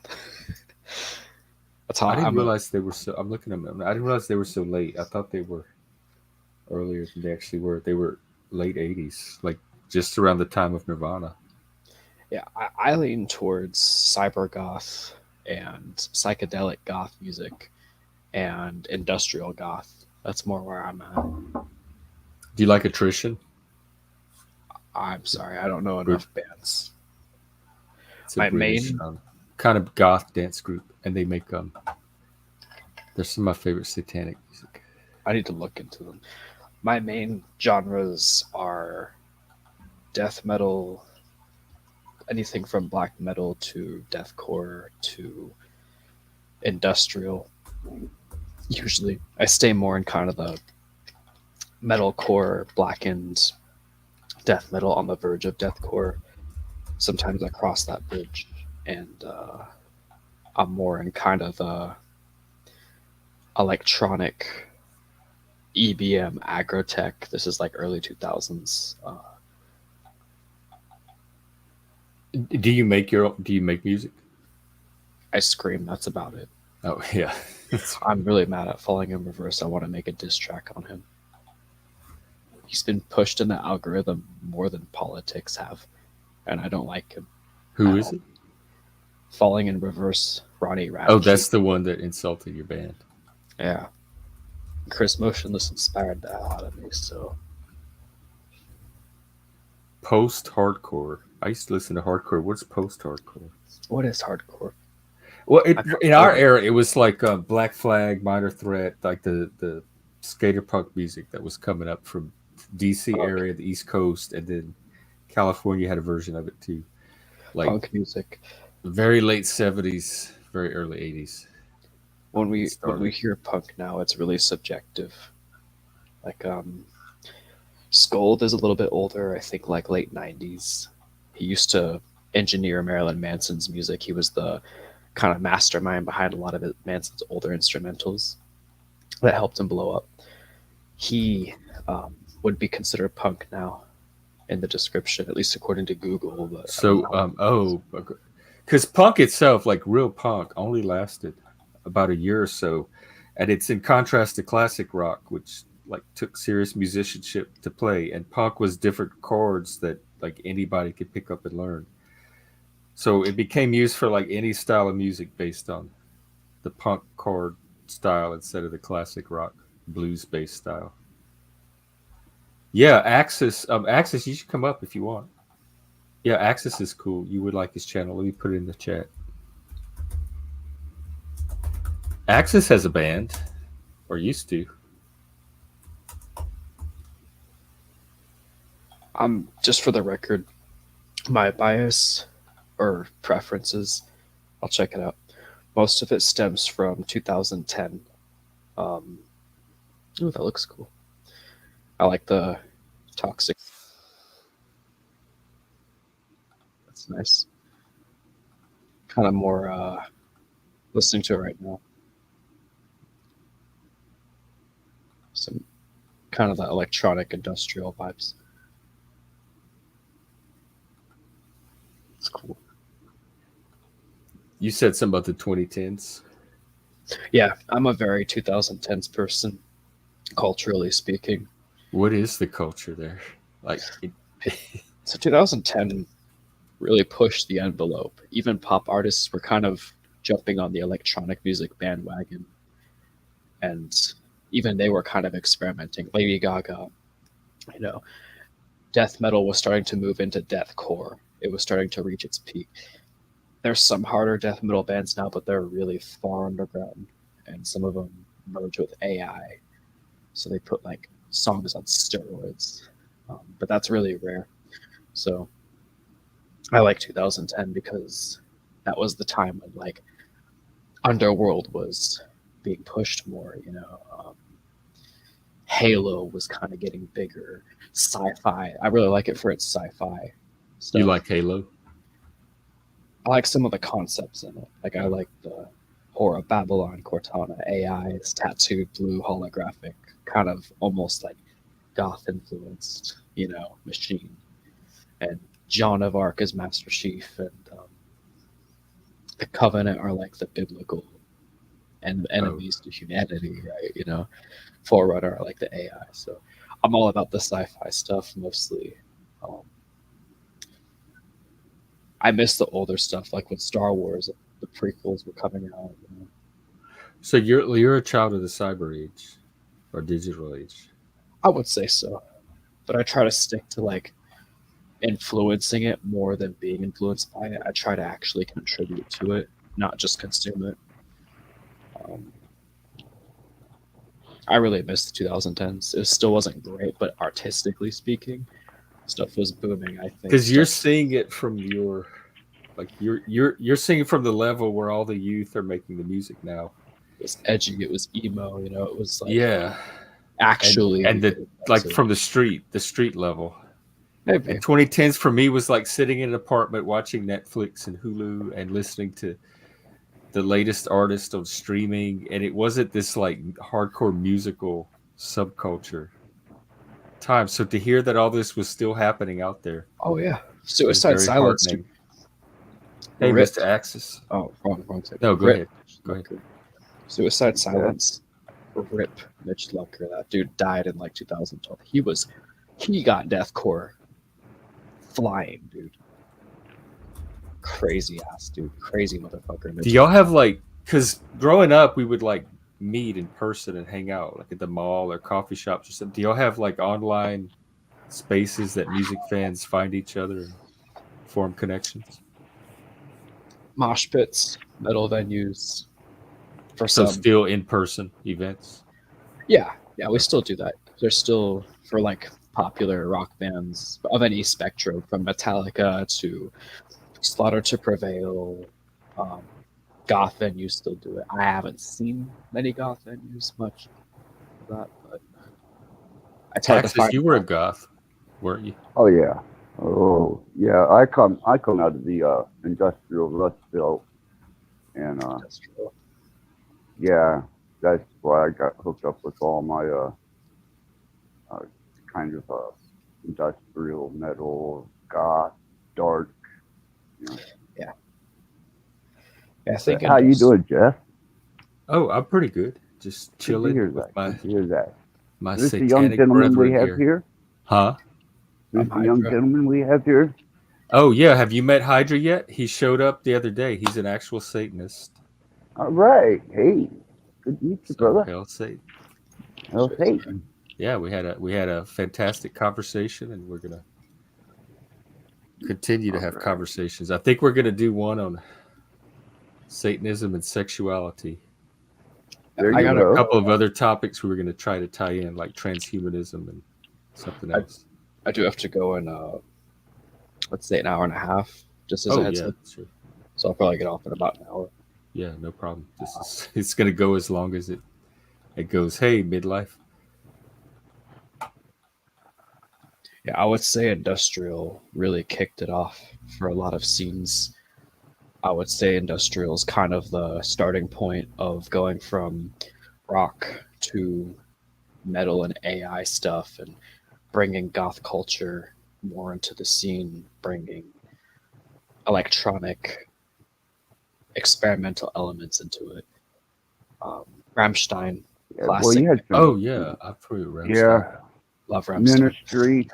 That's how I didn't realize they were so. I'm looking at them. I didn't realize they were so late. I thought they were earlier than they actually were. They were late 80s, like just around the time of Nirvana. Yeah, I lean towards cyber goth and psychedelic goth music and industrial goth. That's more where I'm at. Do you like Attrition? I'm sorry, I don't know enough bands. It's a British, kind of goth dance group, and they make they're some of my favorite satanic music. I need to look into them. My main genres are death metal, anything from black metal to deathcore to industrial. Usually I stay more in kind of the metalcore, blackened death metal on the verge of deathcore. Sometimes I cross that bridge, and I'm more in kind of the electronic EBM agrotech. This is like early 2000s. Do you make music? I scream. That's about it. Oh yeah. I'm really mad at Falling in Reverse. I want to make a diss track on him. He's been pushed in the algorithm more than politics have, and I don't like him. Who is it? Falling in Reverse, Ronnie Radke. Oh, that's the one that insulted your band. Yeah. Chris Motionless inspired the hell out of me, so. Post-hardcore. I used to listen to hardcore. What's post-hardcore? What is hardcore? Well, in our era, it was like Black Flag, Minor Threat, like the skater punk music that was coming up from DC area, the East Coast, and then California had a version of it too. Like punk music. Very late 70s, very early 80s. When we hear punk now, it's really subjective. Like Scold is a little bit older, I think like late 90s. He used to engineer Marilyn Manson's music. He was the kind of mastermind behind a lot of Manson's older instrumentals that helped him blow up. He would be considered punk now in the description, at least according to Google. But so, because punk itself, like real punk, only lasted about a year or so, and it's in contrast to classic rock, which like took serious musicianship to play, and punk was different chords that like anybody could pick up and learn. So it became used for like any style of music based on the punk chord style instead of the classic rock blues based style. Yeah, Axis. Axis, you should come up if you want. Yeah, Axis is cool. You would like his channel. Let me put it in the chat. Axis has a band, or used to. Just for the record, my bias or preferences, I'll check it out. Most of it stems from 2010. Ooh, that looks cool. I like the toxic. That's nice. Kind of more listening to it right now. Some kind of the electronic industrial vibes. It's cool. You said something about the 2010s. Yeah, I'm a very 2010s person, culturally speaking. What is the culture there? Like, so 2010 really pushed the envelope. Even pop artists were kind of jumping on the electronic music bandwagon, and even they were kind of experimenting. Lady Gaga, you know, death metal was starting to move into deathcore. It was starting to reach its peak. There's some harder death metal bands now, but they're really far underground, and some of them merge with AI, so they put like songs on steroids, but that's really rare. So I like 2010 because that was the time when like Underworld was being pushed more, you know. Halo was kind of getting bigger. Sci-fi, I really like it for its sci-fi stuff. You like Halo? I like some of the concepts in it. Like I like the horror Babylon, Cortana, AIs, tattooed blue holographic, kind of almost like goth influenced, you know, machine. And Joan of Arc is Master Chief, and the Covenant are like the biblical and enemies to humanity, right? You know, Forerunner are like the AI. So I'm all about the sci-fi stuff mostly. I miss the older stuff, like when Star Wars, the prequels were coming out. You know? So you're a child of the cyber age or digital age? I would say so, but I try to stick to like influencing it more than being influenced by it. I try to actually contribute to it, not just consume it. I really miss the 2010s. It still wasn't great, but artistically speaking, stuff was booming. I think because you're seeing it from your, like you're seeing it from the level where all the youth are making the music now. It was edgy. It was emo. You know, it was like actually and the like from the street level. Maybe. And 2010s for me was like sitting in an apartment watching Netflix and Hulu and listening to the latest artist on streaming, and it wasn't this like hardcore musical subculture time. So to hear that all this was still happening out there. Oh yeah, Suicide Silence. Hey, Rip. Mr. Axis. Oh, wrong second. No, go ahead. Suicide Silence. Rip Mitch Lucker. That dude died in like 2012. He got deathcore flying, dude. Crazy ass dude. Crazy motherfucker. Do y'all have like, because growing up we would like meet in person and hang out like at the mall or coffee shops or something. Do y'all have like online spaces that music fans find each other and form connections? Mosh pits, metal venues. So still in-person events? Yeah, we still do that. There's still, for like popular rock bands of any spectrum, from Metallica to Slaughter to Prevail, goth venues still do it. I haven't seen many goth venues much of that, but Texas, you were a goth, weren't you? Oh yeah. I come out of the industrial Rust Belt, and yeah, that's why I got hooked up with all my kind of industrial metal, goth, dark. You know. Yeah, I think. How you doing, Jeff? Oh, I'm pretty good. Just chilling. Hear that. My is this the young gentleman we have here? Huh? Is this the young gentleman we have here? Oh yeah. Have you met Hydra yet? He showed up the other day. He's an actual Satanist. All right. Hey, good to meet you, brother. Hail Satan. Hail Satan. Yeah, we had a fantastic conversation, and we're gonna continue to have conversations. I think we're gonna do one on Satanism and sexuality. I got a couple of other topics we were gonna try to tie in, like transhumanism and something else. I do have to go in let's say an hour and a half, just as a heads up. Sure. So I'll probably get off in about an hour. Yeah, no problem. It's gonna go as long as it goes. Hey, midlife. Yeah, I would say industrial really kicked it off for a lot of scenes. I would say industrial is kind of the starting point of going from rock to metal and AI stuff, and bringing goth culture more into the scene, bringing electronic experimental elements into it. Rammstein, classic. Well, you had I've heard Rammstein. Yeah, love Rammstein. Ministry,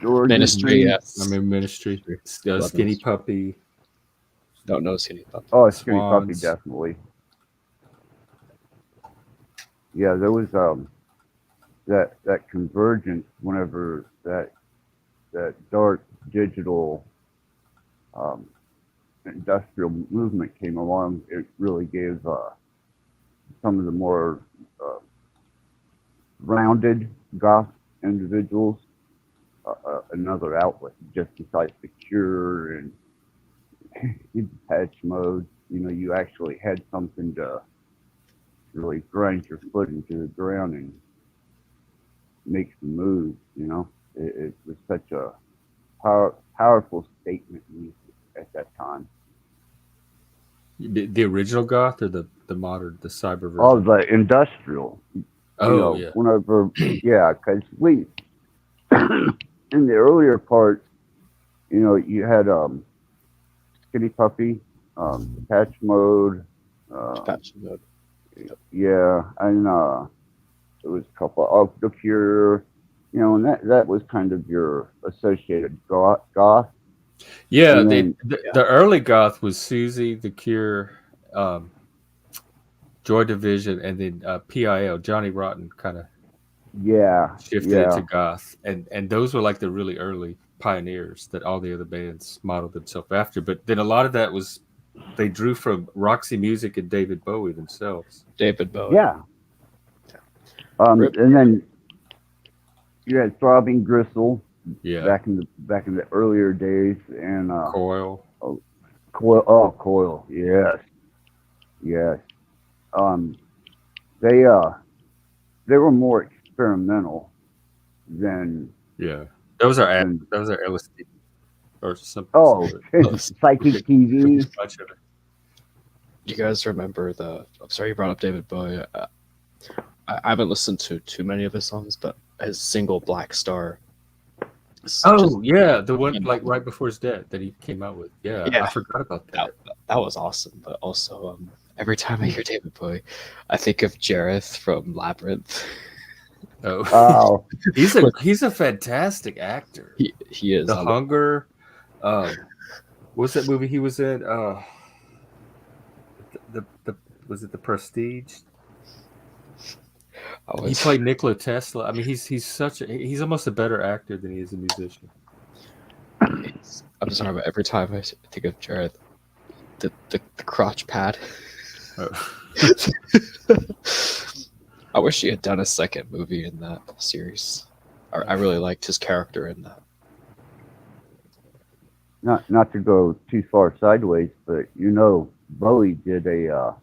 George. Ministry, yes. I mean Ministry. Skinny Puppy. Don't know Skinny Puppy. Oh, Skinny Puppy, definitely. Yeah, there was that convergence whenever that dark digital industrial movement came along. It really gave some of the more rounded goth individuals another outlet, just besides the Cure and Depeche Mode. You know, you actually had something to really grind your foot into the ground and make some moves. You know, it was such a powerful statement music at that time. The original goth or the modern, the cyber version? Oh, the industrial. Yeah. Whenever, because we in the earlier part, you had Skinny Puppy, Patch Mode. Patch Mode. Yeah, and there was a couple of The Cure, and that was kind of your associated goth. Yeah, the early goth was Susie, The Cure, Joy Division, and then PIL, Johnny Rotten, kind of shifted into goth, and those were like the really early pioneers that all the other bands modeled themselves after. But then a lot of that was they drew from Roxy Music and David Bowie themselves. David Bowie, yeah. And then you had Throbbing Gristle, back in the earlier days, and Coil. Coil, yes. They were more experimental than those are LSD or something. Oh, Psychic TV. You guys remember I'm sorry you brought up David Bowie. I haven't listened to too many of his songs, but his single Black Star. The one like right before his death that he came out with. Yeah. I forgot about that. That was awesome, but also every time I hear David Bowie, I think of Jareth from Labyrinth. Oh, he's a fantastic actor. He is. The Hunger. What's that movie he was in? Was it The Prestige? He played Nikola Tesla. I mean, he's almost a better actor than he is a musician. I'm sorry, but every time I think of Jared, the crotch pad. I wish he had done a second movie in that series. I really liked his character in that. Not to go too far sideways, but Bowie did a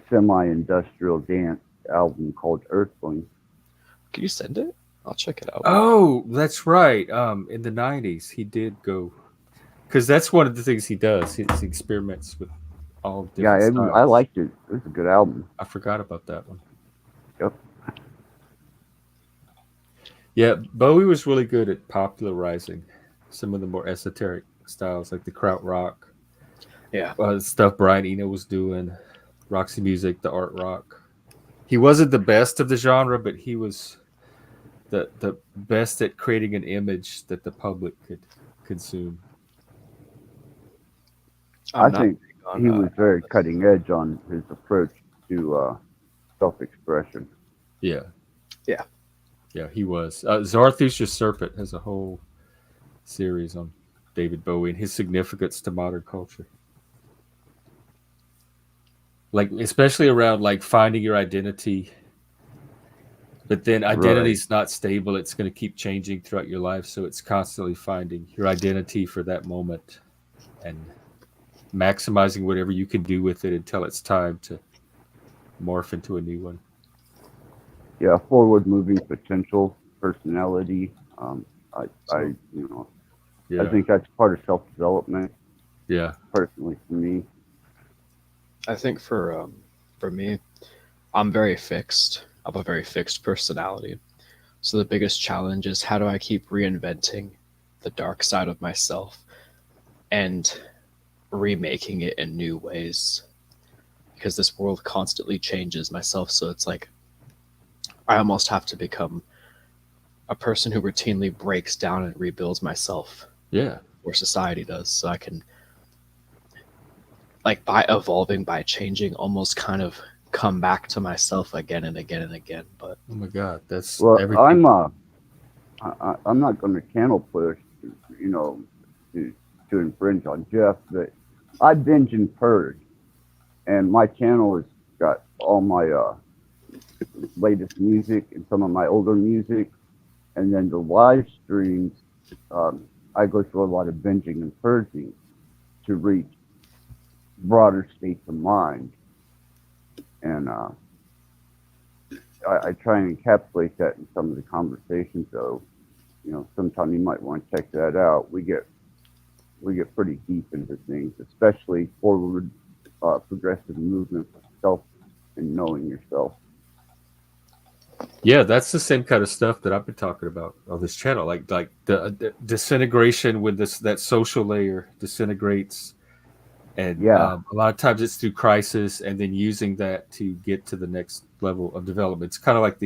semi-industrial dance album called Earthling. Can you send it? I'll check it out. Oh, that's right. In the 90s, he did go, because that's one of the things he does. He experiments with all different styles. I liked it. It was a good album. I forgot about that one. Yep. Yeah, Bowie was really good at popularizing some of the more esoteric styles, like the krautrock. Yeah. Stuff Brian Eno was doing, Roxy Music, the art rock. He wasn't the best of the genre, but he was the best at creating an image that the public could consume. I think he was very cutting edge on his approach to self-expression. Yeah. Yeah, he was. Zarathustra's Serpent has a whole series on David Bowie and his significance to modern culture. Like, especially around like finding your identity. But then identity's not stable. It's going to keep changing throughout your life. So it's constantly finding your identity for that moment and maximizing whatever you can do with it until it's time to morph into a new one. Yeah, forward-moving potential, personality. I think that's part of self-development. Yeah, personally for me. I think for me, I'm very fixed. I have a very fixed personality. So the biggest challenge is how do I keep reinventing the dark side of myself and remaking it in new ways? Because this world constantly changes myself. So it's like I almost have to become a person who routinely breaks down and rebuilds myself. Yeah. Or society does. So I can, like, by evolving, by changing, almost kind of come back to myself again and again and again. But oh my God, that's everything. I'm not going to channel push, to infringe on Jeff, but I binge and purge, and my channel has got all my latest music and some of my older music, and then the live streams. I go through a lot of binging and purging to reach broader states of mind, and I try and encapsulate that in some of the conversations. So, sometime you might want to check that out. We get pretty deep into things, especially forward progressive movement of self and knowing yourself. Yeah, that's the same kind of stuff that I've been talking about on this channel. Like the disintegration when that social layer disintegrates, and a lot of times it's through crisis, and then using that to get to the next level of development. It's kind of like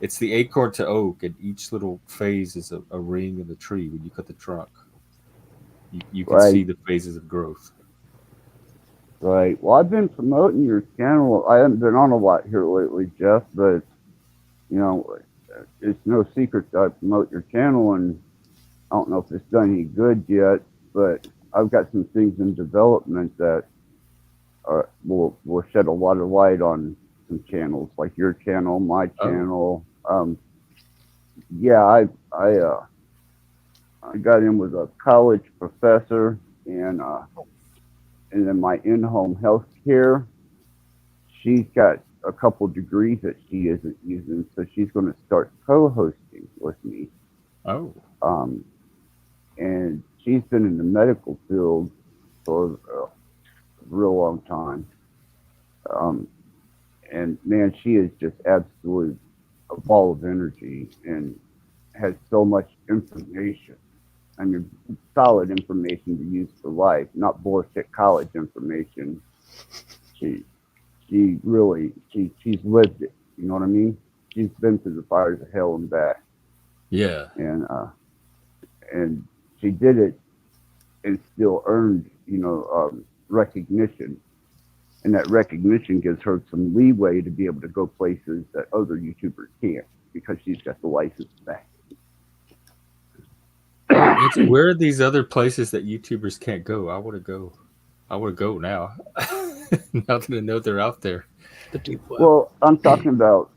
it's the acorn to oak, and each little phase is a ring in the tree. When you cut the trunk, you can see the phases of growth. Right. Well, I've been promoting your channel. I haven't been on a lot here lately, Jeff, but it's no secret that I promote your channel, and I don't know if it's done any good yet, but I've got some things in development that will shed a lot of light on some channels, like your channel, my channel. I got in with a college professor, and then my in-home health care. She's got a couple degrees that she isn't using, so she's going to start co-hosting with me. Oh. And she's been in the medical field for a real long time. And man, she is just absolute a ball of energy and has so much information. I mean, solid information to use for life, not bullshit college information. She's lived it. You know what I mean? She's been through the fires of hell and back. Yeah. And she did it and still earned, recognition. And that recognition gives her some leeway to be able to go places that other YouTubers can't, because she's got the license back. Where are these other places that YouTubers can't go? I want to go. I want to go now. Now that I know they're out there. The deep web. Well, I'm talking about,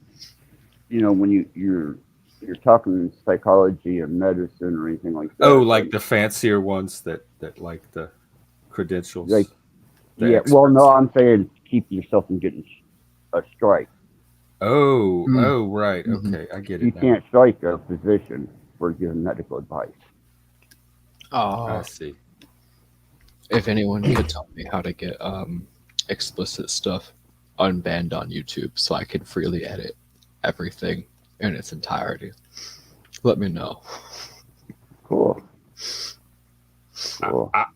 when you're talking psychology and medicine or anything like that. Oh, like the fancier ones that like the credentials. Like, the experts. Well, no, I'm saying keep yourself from getting a strike. Oh, right. Okay, I get it. You can't strike a physician for giving medical advice. Oh, I see. If anyone could tell me how to get explicit stuff unbanned on YouTube so I can freely edit everything in its entirety, let me know. Cool.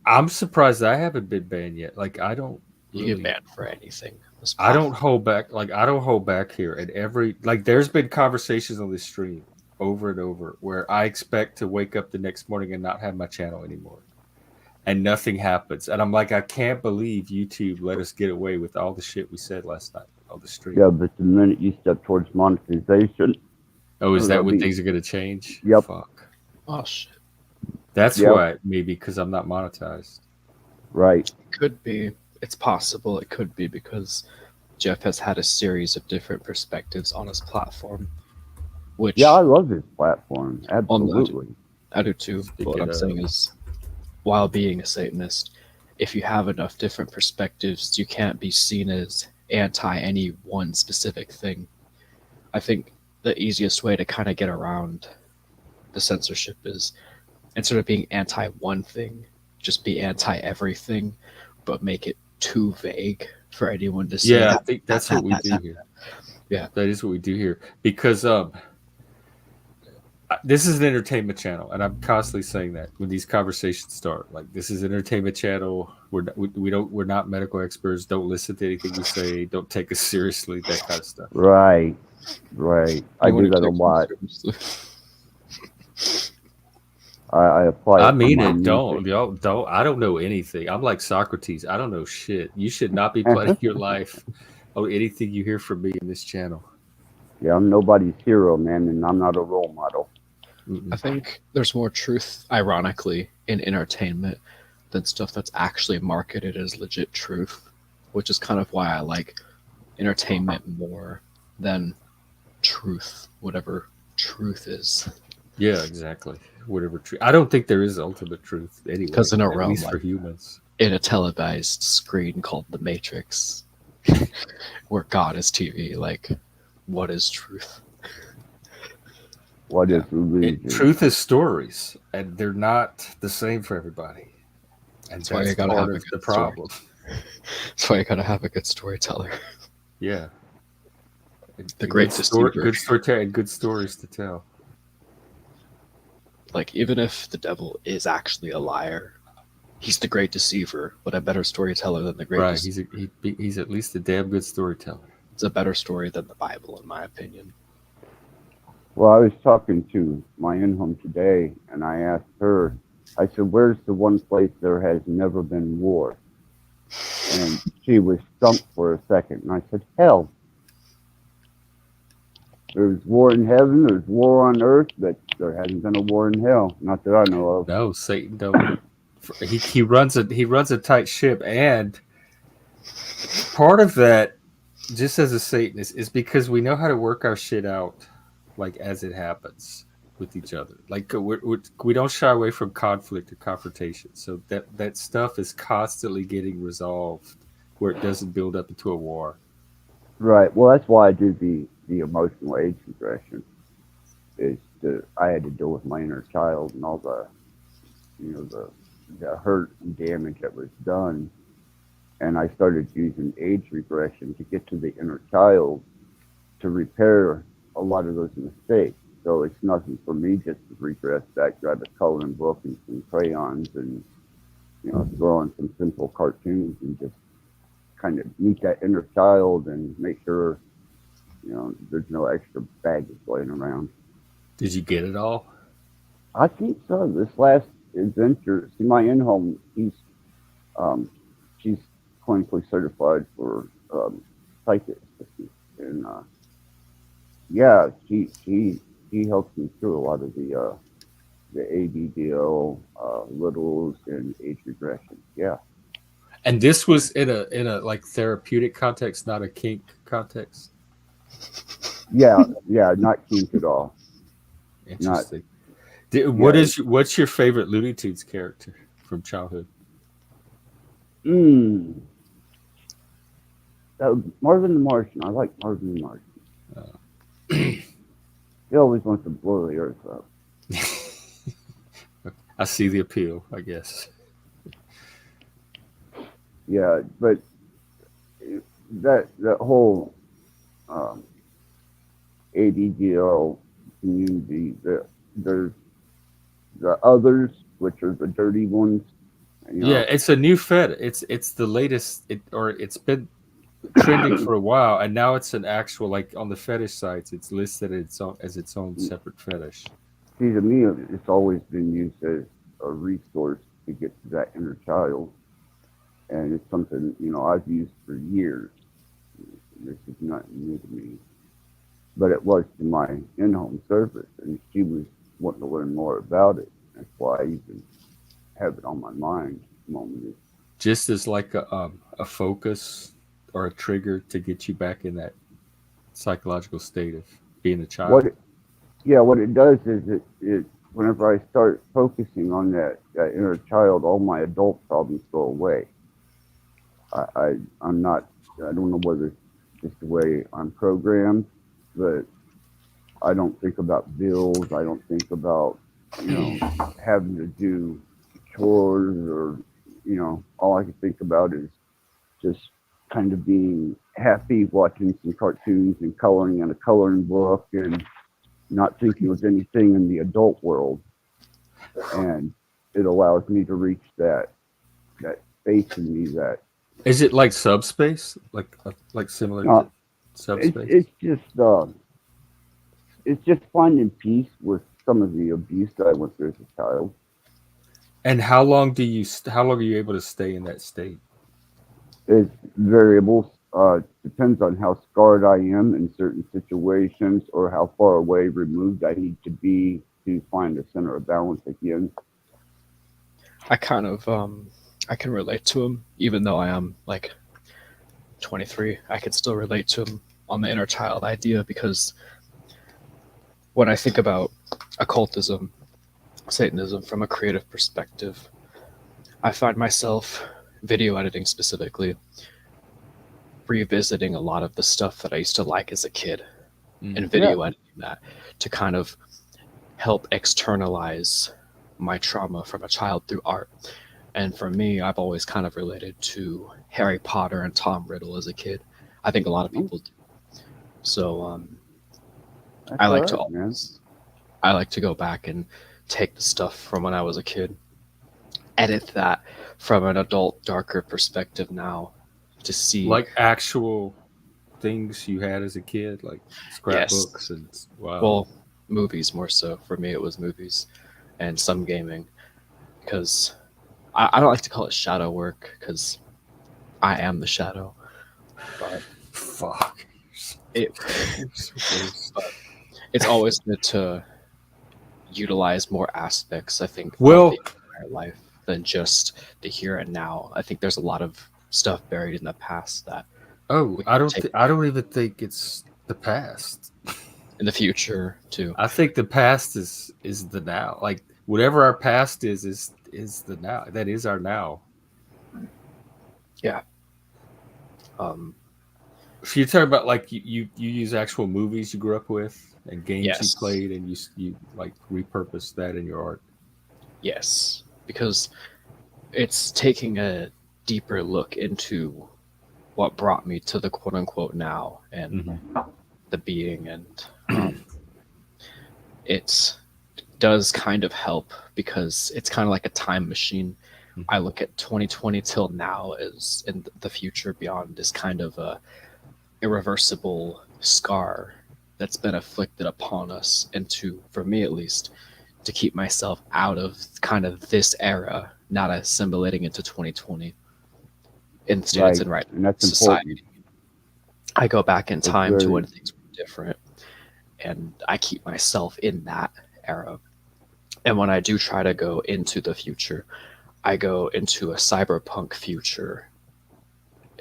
I'm surprised I haven't been banned yet. Like, I don't. You get banned for anything. I don't hold back. Like, I don't hold back here. And there's been conversations on this stream over and over where I expect to wake up the next morning and not have my channel anymore, and nothing happens. And I'm like, I can't believe YouTube let us get away with all the shit we said last night on the stream. Yeah, but the minute you step towards monetization, Oh, is that when things are going to change? Yep. Fuck. Oh shit. That's why, maybe because I'm not monetized. Right. Could be. It's possible. It could be because Jeff has had a series of different perspectives on his platform. Which I love his platform. Absolutely. I do too. But what I'm saying is, while being a Satanist, if you have enough different perspectives, you can't be seen as anti any one specific thing. I think the easiest way to kind of get around the censorship is, instead of being anti one thing, just be anti everything, but make it too vague for anyone to say. Yeah, I think that's what we do here. Yeah, that is what we do here, because this is an entertainment channel, and I'm constantly saying that when these conversations start. Like, this is an entertainment channel. We're not medical experts. Don't listen to anything we say. Don't take us seriously. That kind of stuff. Right. I do that a lot. I apply. I mean it. Don't. I don't know anything. I'm like Socrates. I don't know shit. You should not be planning your life on anything you hear from me in this channel. Yeah, I'm nobody's hero, man, and I'm not a role model. I think there's more truth, ironically, in entertainment than stuff that's actually marketed as legit truth, which is kind of why I like entertainment more than truth, whatever truth is. Yeah, exactly. Whatever truth. I don't think there is ultimate truth anyway. Because in a at realm least like for humans, in a televised screen called The Matrix, where God is TV, like, what is truth? What is religion? Truth is stories, and they're not the same for everybody. And that's why you gotta have the problem. That's why you gotta have a good storyteller. Yeah. The great deceiver. Good storyteller and good stories to tell. Like, even if the devil is actually a liar, he's the great deceiver, but a better storyteller than the great deceiver. He's at least a damn good storyteller. It's a better story than the Bible, in my opinion. Well, I was talking to my in-home today, and I asked her, I said, where's the one place there has never been war? And she was stumped for a second. And I said, hell. There's war in heaven, there's war on earth, but there hasn't been a war in hell. Not that I know of. No, Satan don't. He runs a tight ship, and part of that, just as a Satanist, is because we know how to work our shit out, like, as it happens with each other. Like, we don't shy away from conflict or confrontation. So that stuff is constantly getting resolved, where it doesn't build up into a war. Right. Well, that's why I do the emotional age regression. I had to deal with my inner child and all the hurt and damage that was done. And I started using age regression to get to the inner child to repair a lot of those mistakes. So it's nothing for me just to regress back, grab a coloring book and some crayons and, throw on some simple cartoons and just kind of meet that inner child and make sure, there's no extra baggage laying around. Did you get it all? I think so. This last adventure, see, my in-home, she's clinically certified for psychic assistance, and she helps me through a lot of the ADDO, littles, and age regression. Yeah. And this was in a like therapeutic context, not a kink context. Yeah, not kink at all. Interesting. What's your favorite Looney Tunes character from childhood? Marvin the Martian. I like Marvin the Martian. He always wants to blow the earth up. I see the appeal, I guess. Yeah, but that whole ADGL community, there's the others, which are the dirty ones. Yeah, it's a new fed. It's the latest, it's been trending for a while, and now it's an actual, like, on the fetish sites, it's listed as its own separate fetish. See, to me, it's always been used as a resource to get to that inner child, and it's something I've used for years. This is not new to me, but it was to my in-home service, and she was wanting to learn more about it. That's why I even have it on my mind at the moment. Just as like a focus or a trigger to get you back in that psychological state of being a child. What it does is it whenever I start focusing on that inner child, all my adult problems go away. I don't know whether it's just the way I'm programmed, but I don't think about bills. I don't think about, having to do chores or, all I can think about is just kind of being happy, watching some cartoons and coloring in a coloring book and not thinking of anything in the adult world. And it allows me to reach that space in me that. Is it like subspace? Like similar to subspace? It's just finding peace with some of the abuse that I went through as a child. And how long are you able to stay in that state? It's variable. Depends on how scarred I am in certain situations or how far away removed I need to be to find a center of balance again. I kind of I can relate to him, even though I am like 23. I can still relate to him on the inner child idea, because when I think about occultism, Satanism from a creative perspective, I find myself, video editing specifically, revisiting a lot of the stuff that I used to like as a kid and video editing that to kind of help externalize my trauma from a child through art. And for me, I've always kind of related to Harry Potter and Tom Riddle as a kid. I think a lot of people do. So I like to go back and take the stuff from when I was a kid, edit that from an adult, darker perspective now to see like actual things you had as a kid, like scrapbooks. And wow. Well, movies more so. For me, it was movies and some gaming, because I don't like to call it shadow work because I am the shadow. But fuck. But it's always good to utilize more aspects, I think, of the entire life than just the here and now. I think there's a lot of stuff buried in the past that I don't even think it's the past. In the future too. I think the past is the now. Like whatever our past is the now. That is our now. Yeah. If you're talking about like you use actual movies you grew up with and games you played and you like repurpose that in your art. Yes, because it's taking a deeper look into what brought me to the quote unquote now and the being, and it does kind of help because it's kind of like a time machine. I look at 2020 till now as in the future beyond as kind of a irreversible scar that's been afflicted upon us, and for me at least, to keep myself out of kind of this era, not assimilating into 2020 in the stance and right and that's society. Important. I go back in time to when things were different, and I keep myself in that era. And when I do try to go into the future, I go into a cyberpunk future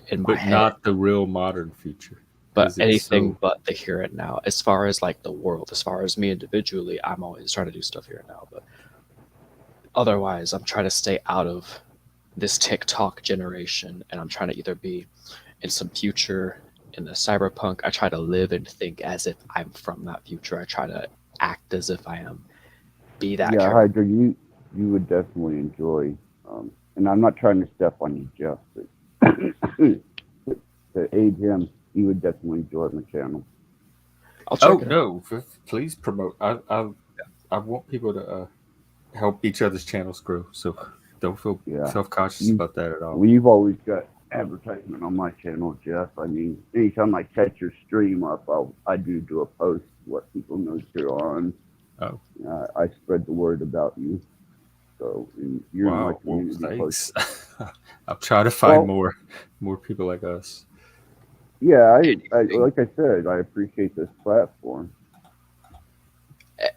in my head. But not the real modern future. But anything but the here and now. As far as like the world, as far as me individually, I'm always trying to do stuff here and now. But otherwise, I'm trying to stay out of this TikTok generation, and I'm trying to either be in some future in the cyberpunk. I try to live and think as if I'm from that future. I try to act as if I am. Be that character. Hydra, you would definitely enjoy, and I'm not trying to step on you, Jeff, but to aid him, you would definitely enjoy my channel. I'll check it out. Please promote. I want people to help each other's channels grow, so don't feel self-conscious about that at all. Well, you've always got advertisement on my channel, Jeff. I mean, anytime I catch your stream up, I do a post to let people know you're on. Oh. I spread the word about you. So you're in my community. Thanks. I'm trying to find more people like us. Yeah, I like I said, I appreciate this platform.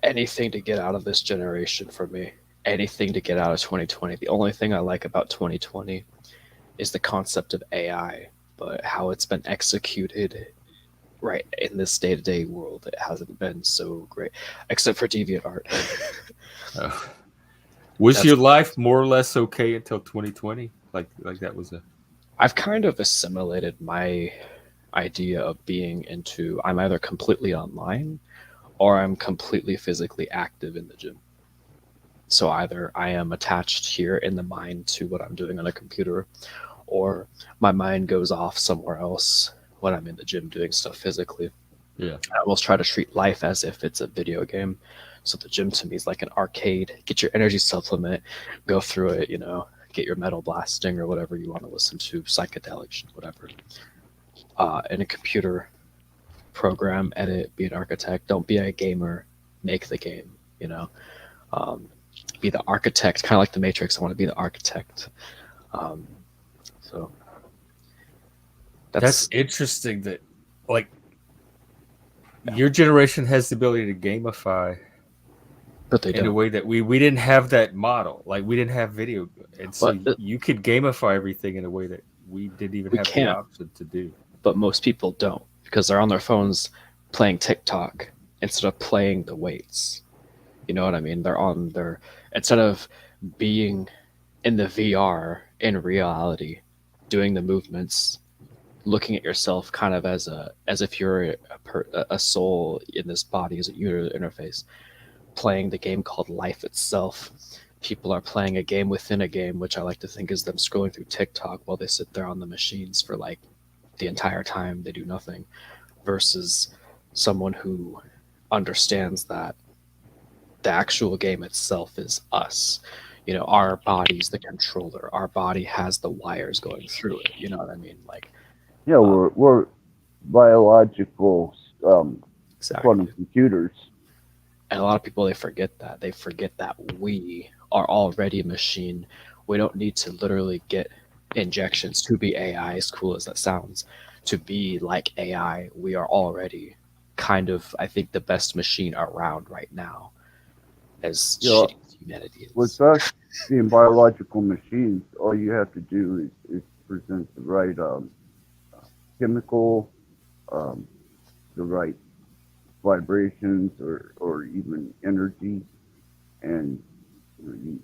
Anything to get out of this generation for me. Anything to get out of 2020. The only thing I like about 2020 is the concept of AI, but how it's been executed right in this day-to-day world, it hasn't been so great, except for DeviantArt. Was your life more or less okay until 2020? Like that was a... I've kind of assimilated my idea of being into, I'm either completely online or I'm completely physically active in the gym. So either I am attached here in the mind to what I'm doing on a computer, or my mind goes off somewhere else when I'm in the gym doing stuff physically. Yeah. I almost try to treat life as if it's a video game. So the gym to me is like an arcade. Get your energy supplement, go through it, you know, get your metal blasting or whatever you want to listen to, psychedelics, whatever. In a computer, program, edit, be an architect. Don't be a gamer, make the game, you know. Be the architect, kind of like the Matrix. I want to be the architect. So that's interesting that, like, your generation has the ability to gamify, but they in don't. a way that we didn't have that model. Like, we didn't have video, and so you could gamify everything in a way that we didn't even have the option to do. But most people don't, because they're on their phones playing TikTok instead of playing the weights. You know what I mean? They're on their, instead of being in the VR in reality, doing the movements, looking at yourself kind of as if you're a soul in this body, as a user interface, playing the game called life itself. People are playing a game within a game, which I like to think is them scrolling through TikTok while they sit there on the machines for like the entire time they do nothing, versus someone who understands that the actual game itself is us. You know, our body's the controller. Our body has the wires going through it. You know what I mean? Like, yeah, we're biological quantum computers. And a lot of people, they forget that. They forget that we are already a machine. We don't need to literally get injections to be AI, as cool as that sounds. To be like AI, we are already kind of, I think, the best machine around right now, as shitty as humanity is. With us being biological machines, all you have to do is present the right chemical, the right vibrations, or even energy, and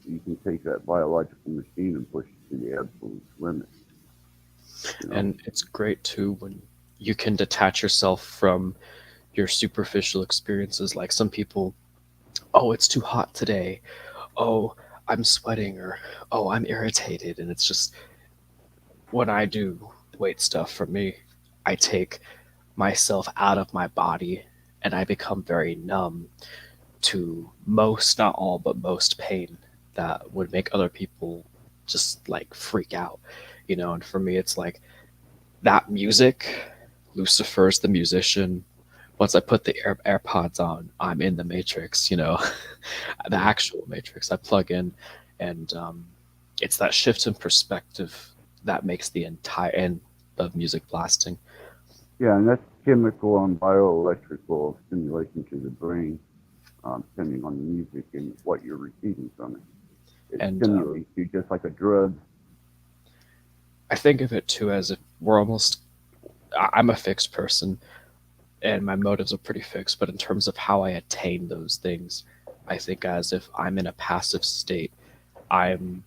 you can take that biological machine and push it to the absolute limit. You know? And it's great too when you can detach yourself from your superficial experiences. Like some people, oh, it's too hot today, oh, I'm sweating, or oh, I'm irritated. And it's just, when I do weight stuff, for me, I take myself out of my body and I become very numb to most, not all, but most pain that would make other people just like freak out, you know. And for me, it's like that music, Lucifer's the musician. Once I put the AirPods on, I'm in the Matrix, you know, the actual Matrix. I plug in, and it's that shift in perspective that makes the entire end of music blasting. Yeah, and that's chemical and bioelectrical stimulation to the brain, depending on the music and what you're receiving from it. It stimulates you just like a drug. I think of it too as if we're almost, I'm a fixed person and my motives are pretty fixed, but in terms of how I attain those things, I think as if I'm in a passive state. I'm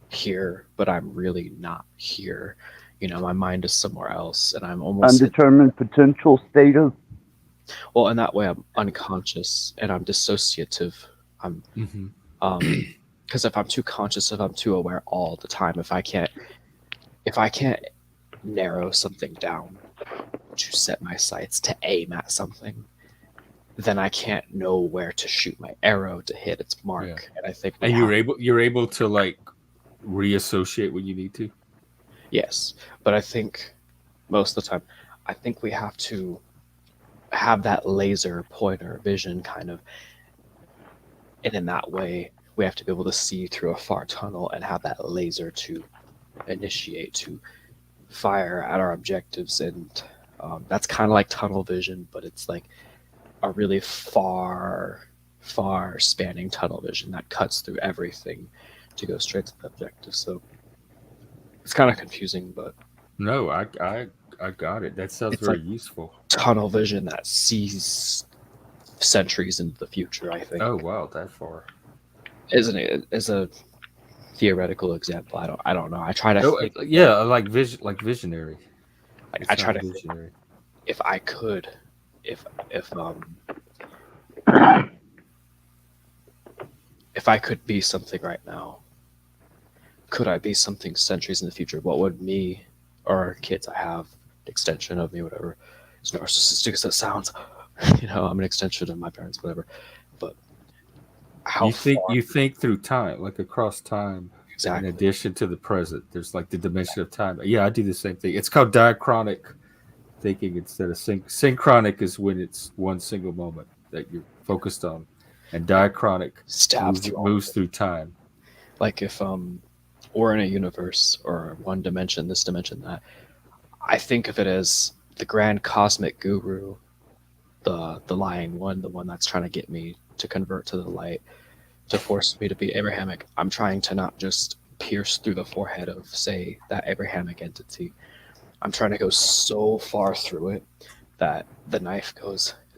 here, but I'm really not here. You know, my mind is somewhere else, and I'm almost undetermined potential state of. Well, in that way, I'm unconscious and I'm dissociative. I'm because if I'm too conscious, if I'm too aware all the time, if I can't narrow something down to set my sights to aim at something, then I can't know where to shoot my arrow to hit its mark. Yeah. And I think, and you're able to like reassociate when you need to. Yes, but I think most of the time, I think we have to have that laser pointer vision kind of, and in that way, we have to be able to see through a far tunnel and have that laser to initiate, to fire at our objectives. And That's kind of like tunnel vision, but it's like a really far spanning tunnel vision that cuts through everything to go straight to the objective. So it's kind of confusing, but no, I got it. That sounds very useful. Tunnel vision that sees centuries into the future, I think. Oh wow, that far. Isn't it? As a theoretical example, I don't know. I try to think, like visionary. I try to visionary. If I could, if I could be something right now, could I be something centuries in the future? What would me or kids I have, extension of me, whatever, as narcissistic as that sounds, I'm an extension of my parents, whatever. But how you think through time, like across time. Exactly. In addition to the present, there's like the dimension of time. Yeah, I do the same thing. It's called diachronic thinking instead of synchronic is when it's one single moment that you're focused on, and diachronic moves through time. Like if we're in a universe or one dimension, this dimension, that, I think of it as the grand cosmic guru, the lying one, the one that's trying to get me to convert to the light, to force me to be Abrahamic. I'm trying to not just pierce through the forehead of, say, that Abrahamic entity. I'm trying to go so far through it that the knife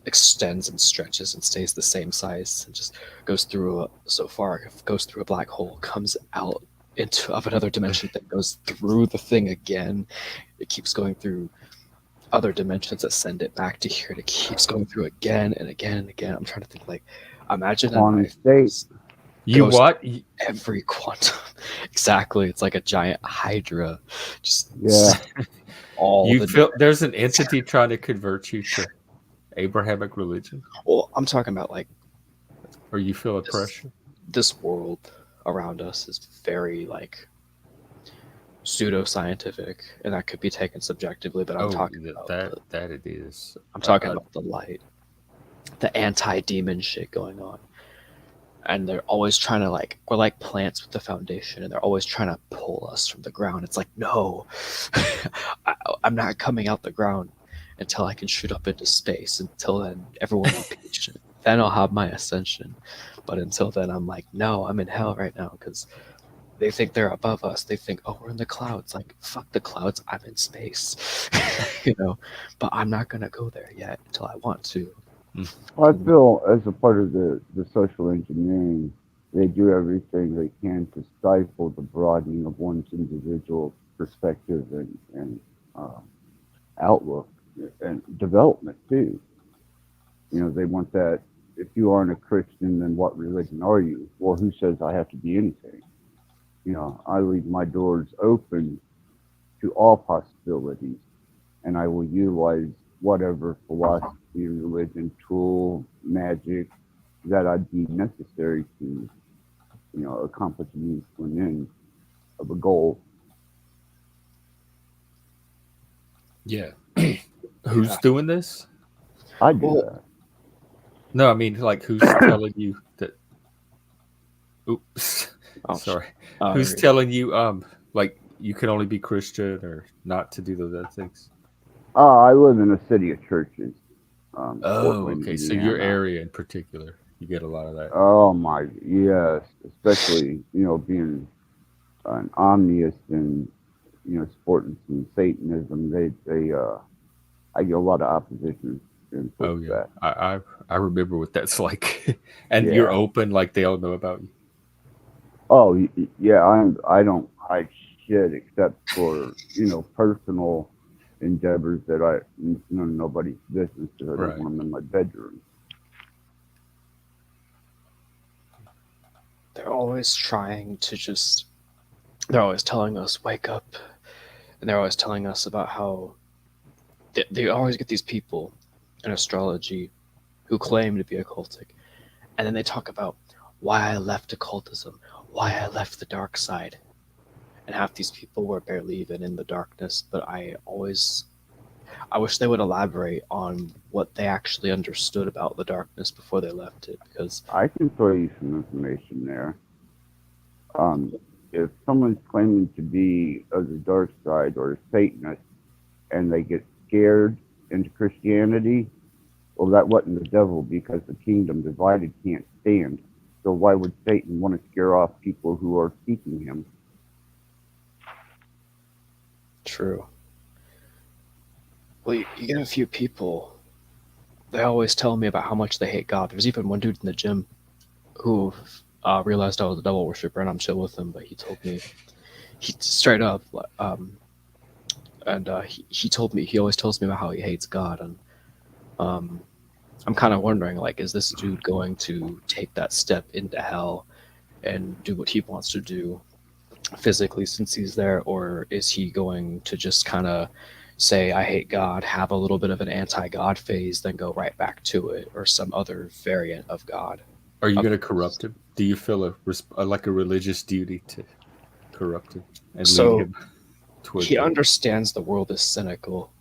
extends and stretches and stays the same size, and just goes through so far, goes through a black hole, comes out of another dimension, that goes through the thing again. It keeps going through other dimensions that send it back to here, and it keeps going through again and again and again. I'm trying to think, like, imagine quantum state. You what? Every quantum. Exactly. It's like a giant hydra. Just there's an entity trying to convert you to Abrahamic religion? Well, I'm talking about like, or you feel a pressure? This world around us is very like pseudoscientific, and that could be taken subjectively, but I'm talking about that it is. I'm talking about the light, the anti-demon shit going on. And they're always trying to, like, we're like plants with the foundation, and they're always trying to pull us from the ground. It's like, no, I'm not coming out the ground until I can shoot up into space. Until then, everyone be patient. Then I'll have my ascension. But until then, I'm like, no, I'm in hell right now, because they think they're above us. They think, oh, we're in the clouds. Like, fuck the clouds. I'm in space, But I'm not gonna go there yet until I want to. Well, I feel as a part of the social engineering, they do everything they can to stifle the broadening of one's individual perspective and outlook and development too. They want that. If you aren't a Christian, then what religion are you? Well, who says I have to be anything? I leave my doors open to all possibilities, and I will utilize whatever philosophy, religion, tool, magic that I deem necessary to, accomplish a means to an end of a goal. Yeah. Who's doing this? I do that. No, I mean, like, who's telling you that? Oops. Sorry. Who's telling you, like, you can only be Christian or not to do those other things? I live in a city of churches. Okay. So your area in particular, you get a lot of that. Oh my, yes. Especially, being an omniist and, supporting some Satanism. I get a lot of opposition. Oh yeah. I remember what that's like. And you're open, like they all know about you. Oh yeah. I don't hide shit except for, personal endeavors that nobody's business, because I don't want them in my bedroom. They're always trying to they're always telling us, wake up, and they're always telling us about how they always get these people in astrology who claim to be occultic, and then they talk about why I left occultism, why I left the dark side. And half these people were barely even in the darkness, but I wish they would elaborate on what they actually understood about the darkness before they left it, because I can throw you some information there. If someone's claiming to be of the dark side or a Satanist, and they get scared into Christianity. Well, that wasn't the devil, because the kingdom divided can't stand. So why would Satan want to scare off people who are seeking him? True. Well, you get a few people, they always tell me about how much they hate God. There's even one dude in the gym who realized I was a devil worshiper, and I'm chill with him, but he told me, he straight up, he told me, he always tells me about how he hates God, and I'm kind of wondering, like, is this dude going to take that step into hell and do what he wants to do physically since he's there, or is he going to just kind of say, I hate God, have a little bit of an anti-God phase, then go right back to it, or some other variant of God? Are you going to corrupt him? Do you feel like a religious duty to corrupt him and lead him towards he understands the world is cynical.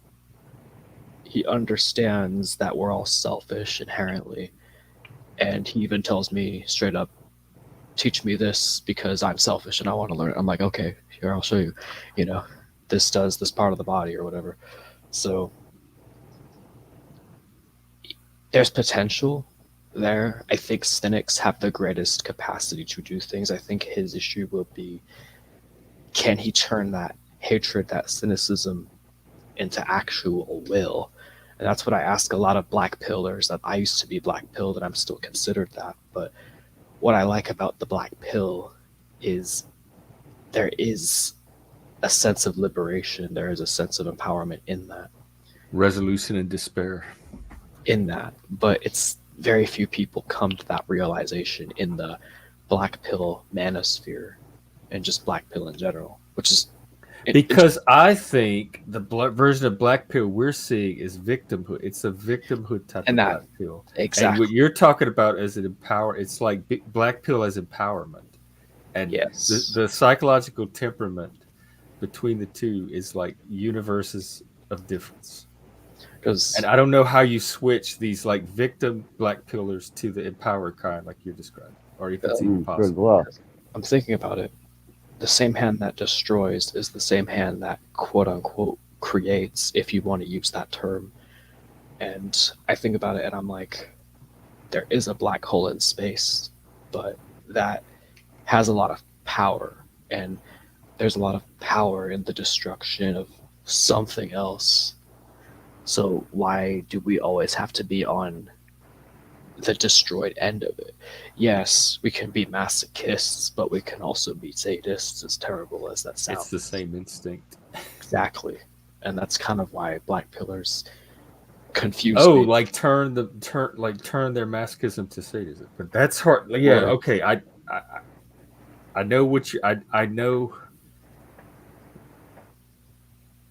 He understands that we're all selfish inherently, and he even tells me straight up, teach me this because I'm selfish and I want to learn it. I'm like, okay, here, I'll show you. You know, this does this part of the body or whatever. So there's potential there. I think cynics have the greatest capacity to do things. I think his issue will be, can he turn that hatred, that cynicism, into actual will? And that's what I ask a lot of black pillers. That I used to be black pilled and I'm still considered that. But what I like about the black pill is there is a sense of liberation. There is a sense of empowerment in that. Resolution and despair. In that. But it's very few people come to that realization in the black pill manosphere and just black pill in general, which is because I think the version of black pill we're seeing is victimhood. It's a victimhood type of black pill. Exactly. And what you're talking about as an it's like black pill as empowerment. And yes, the psychological temperament between the two is like universes of difference. And I don't know how you switch these like victim black pillars to the empowered kind like you're describing, or if it's even possible. I'm thinking about it. The same hand that destroys is the same hand that quote unquote creates, if you want to use that term. And I think about it and I'm like, there is a black hole in space, but that has a lot of power, and there's a lot of power in the destruction of something else. So why do we always have to be on the destroyed end of it? Yes, we can be masochists, but we can also be sadists, as terrible as that sounds. It's the same instinct. Exactly. And that's kind of why black pillars confuse me. Like turn their masochism to sadism. But that's hard. Yeah, okay. I know what you I know.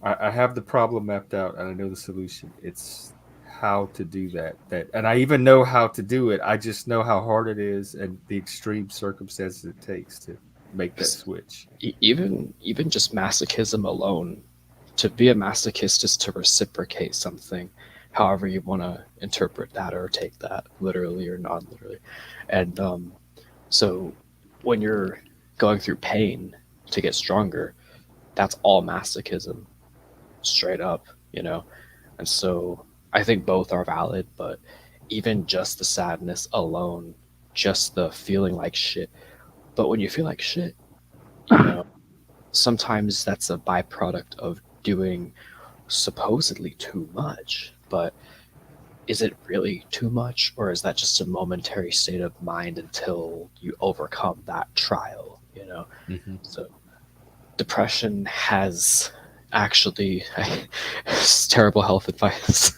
I have the problem mapped out and I know the solution. It's how to do that, and I even know how to do it. I just know how hard it is and the extreme circumstances it takes to make that switch. Even just masochism alone, to be a masochist is to reciprocate something, however you want to interpret that or take that, literally or non-literally. And so when you're going through pain to get stronger, that's all masochism, straight up, you know. And so I think both are valid, but even just the sadness alone, just the feeling like shit. But when you feel like shit, you know, sometimes that's a byproduct of doing supposedly too much. But is it really too much, or is that just a momentary state of mind until you overcome that trial, you know? Mm-hmm. So depression has actually it's terrible health advice.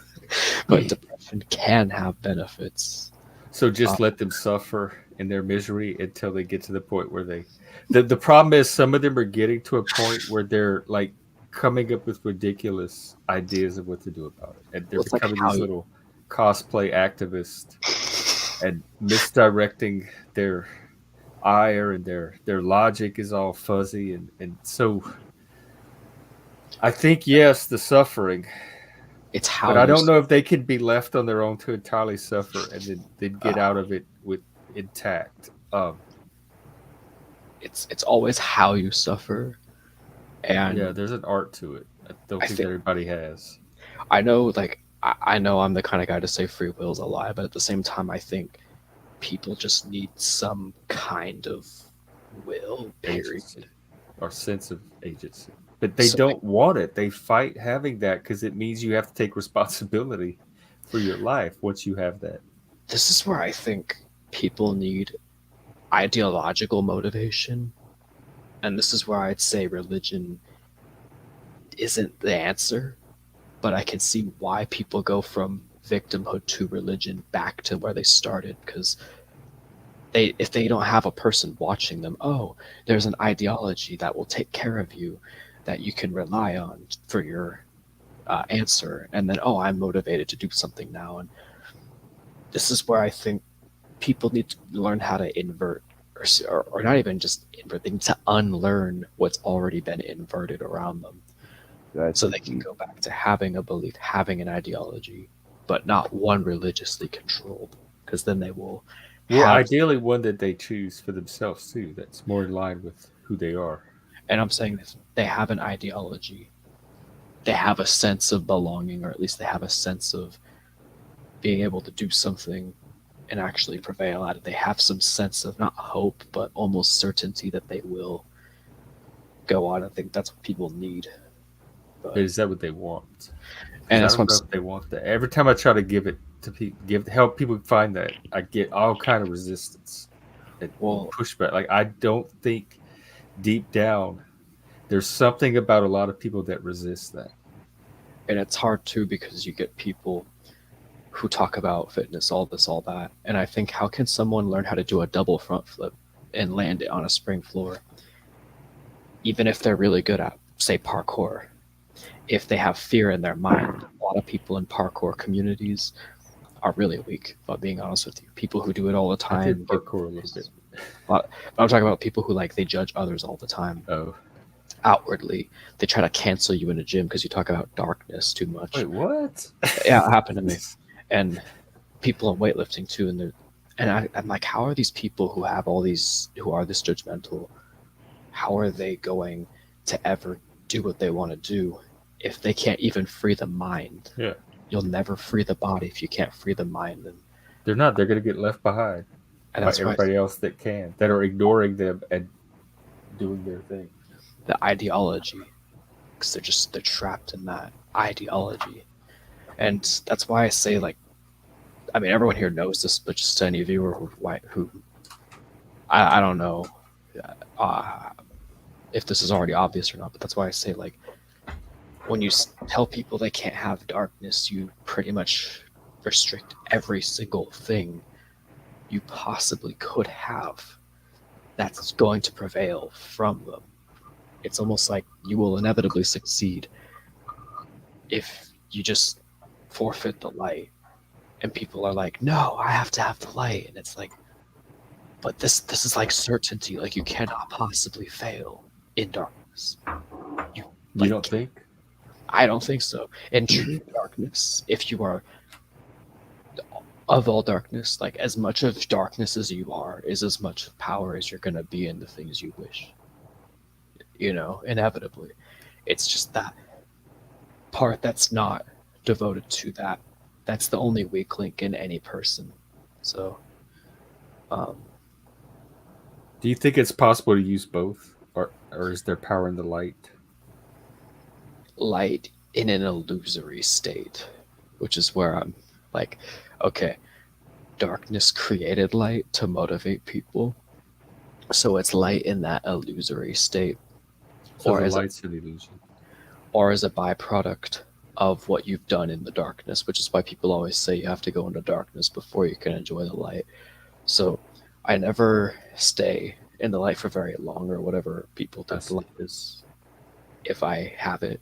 But depression can have benefits. So just let them suffer in their misery until they get to the point where the problem is some of them are getting to a point where they're like coming up with ridiculous ideas of what to do about it. And they're becoming these little cosplay activists and misdirecting their ire, and their logic is all fuzzy. And so I think, yes, the suffering. It's how. But I don't know if they could be left on their own to entirely suffer and then they'd get out of it with intact. It's always how you suffer, and yeah, there's an art to it. I don't think everybody has. I know, like I know I'm the kind of guy to say free will is a lie, but at the same time, I think people just need some kind of will, period. Agency, or sense of agency. But they don't want it. They fight having that because it means you have to take responsibility for your life once you have that. This is where I think people need ideological motivation. And this is where I'd say religion isn't the answer, but I can see why people go from victimhood to religion back to where they started, because if they don't have a person watching them, there's an ideology that will take care of you, that you can rely on for your answer, and then I'm motivated to do something now. And this is where I think people need to learn how to invert, or not even just invert, they need to unlearn what's already been inverted around them. So they can go back to having a belief, having an ideology, but not one religiously controlled, because then they will ideally one that they choose for themselves too, that's more in line with who they are. And I'm saying this, they have an ideology, they have a sense of belonging, or at least they have a sense of being able to do something and actually prevail at it. They have some sense of not hope, but almost certainty that they will go on. I think that's what people need. But is that what they want? And I don't know if they want that. Every time I try to give it to people, help people find that, I get all kind of resistance and pushback. Like, I don't think deep down there's something about a lot of people that resist that. And it's hard too, because you get people who talk about fitness, all this, all that. And I think, how can someone learn how to do a double front flip and land it on a spring floor, even if they're really good at, say, parkour? If they have fear in their mind, a lot of people in parkour communities are really weak, if I'm being honest with you. People who do it all the time. I did parkour a little bit. But I'm talking about people who, like, they judge others all the time. Oh. Outwardly, they try to cancel you in a gym because you talk about darkness too much. Wait, what? Yeah, it happened to me. And people in weightlifting too, and I'm like, how are these people who have all these, who are this judgmental, how are they going to ever do what they want to do if they can't even free the mind? Yeah. You'll never free the body if you can't free the mind. And they're going to get left behind by everybody else that can, that are ignoring them and doing their thing. The ideology, because they're trapped in that ideology. And that's why I say, like, I mean, everyone here knows this, but just to any viewer who I don't know if this is already obvious or not, but that's why I say, like, when you tell people they can't have darkness, you pretty much restrict every single thing you possibly could have that's going to prevail from them. It's almost like you will inevitably succeed if you just forfeit the light. And people are like, no, I have to have the light. And it's like, but this is like certainty. Like, you cannot possibly fail in darkness. You don't think? I don't think so. In true darkness, if you are of all darkness, like, as much of darkness as you are is as much power as you're going to be in the things you wish. You know, inevitably. It's just that part that's not devoted to that. That's the only weak link in any person. So, do you think it's possible to use both, or is there power in the light? Light in an illusory state, which is where I'm like, okay, darkness created light to motivate people, so it's light in that illusory state, so or as light's an illusion, or as a byproduct of what you've done in the darkness, which is why people always say you have to go into darkness before you can enjoy the light. So I never stay in the light for very long, or whatever people think the light is, if I have it,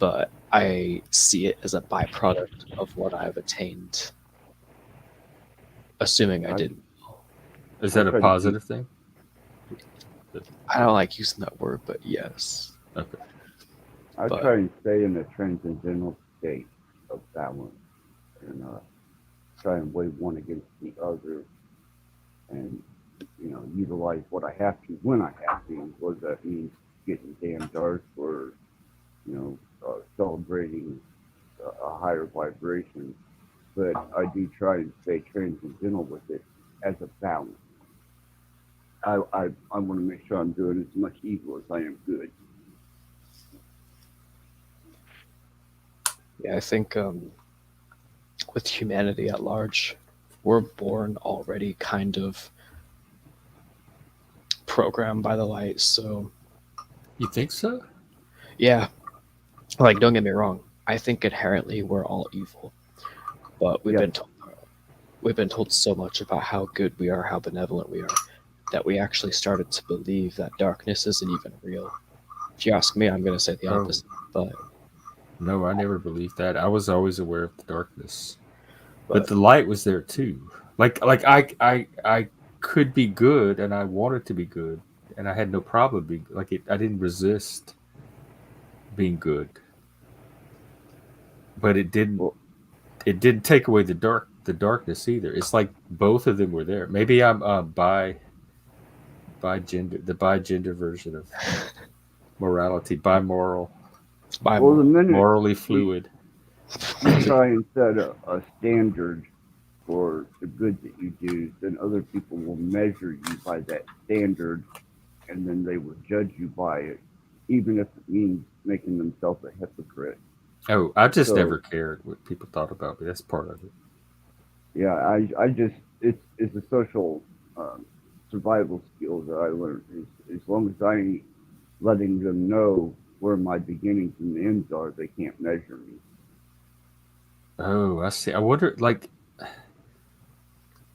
but I see it as a byproduct of what I've attained, assuming I didn't. Is that a positive thing? I don't like using that word, but yes. Okay. I try and stay in the transcendental state of balance, and try and weigh one against the other, and utilize what I have to when I have to. What that means, getting damn dark, or celebrating a higher vibration, but I do try and stay transcendental with it as a balance. I want to make sure I'm doing as much evil as I am good. Yeah, I think with humanity at large, we're born already kind of programmed by the light. So, you think so? Yeah, like don't get me wrong. I think inherently we're all evil, but we've been told so much about how good we are, how benevolent we are, that we actually started to believe that darkness isn't even real. If you ask me, I'm going to say the opposite. But no, I never believed that. I was always aware of the darkness, but the light was there too. Like I could be good, and I wanted to be good, and I had no problem being like it. I didn't resist being good, but it didn't. It didn't take away the darkness either. It's like both of them were there. Maybe I'm bi gender version of morality, bimoral. Well, the minute morally fluid. You try and set a standard for the good that you do, then other people will measure you by that standard, and then they will judge you by it, even if it means making themselves a hypocrite. Oh, I just never cared what people thought about me. That's part of it. Yeah, I just it's a social survival skill that I learned. As long as I ain't letting them know where my beginnings and ends are, they can't measure me. Oh, I see. I wonder, like,